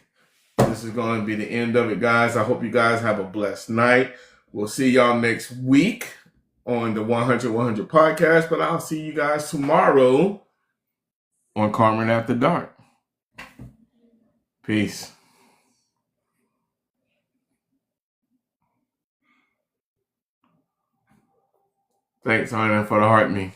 [SPEAKER 1] this is going to be the end of it, guys. I hope you guys have a blessed night. We'll see y'all next week on the 100 podcast, but I'll see you guys tomorrow on Carmen After Dark. Peace. Thanks, Anna, for the heart me.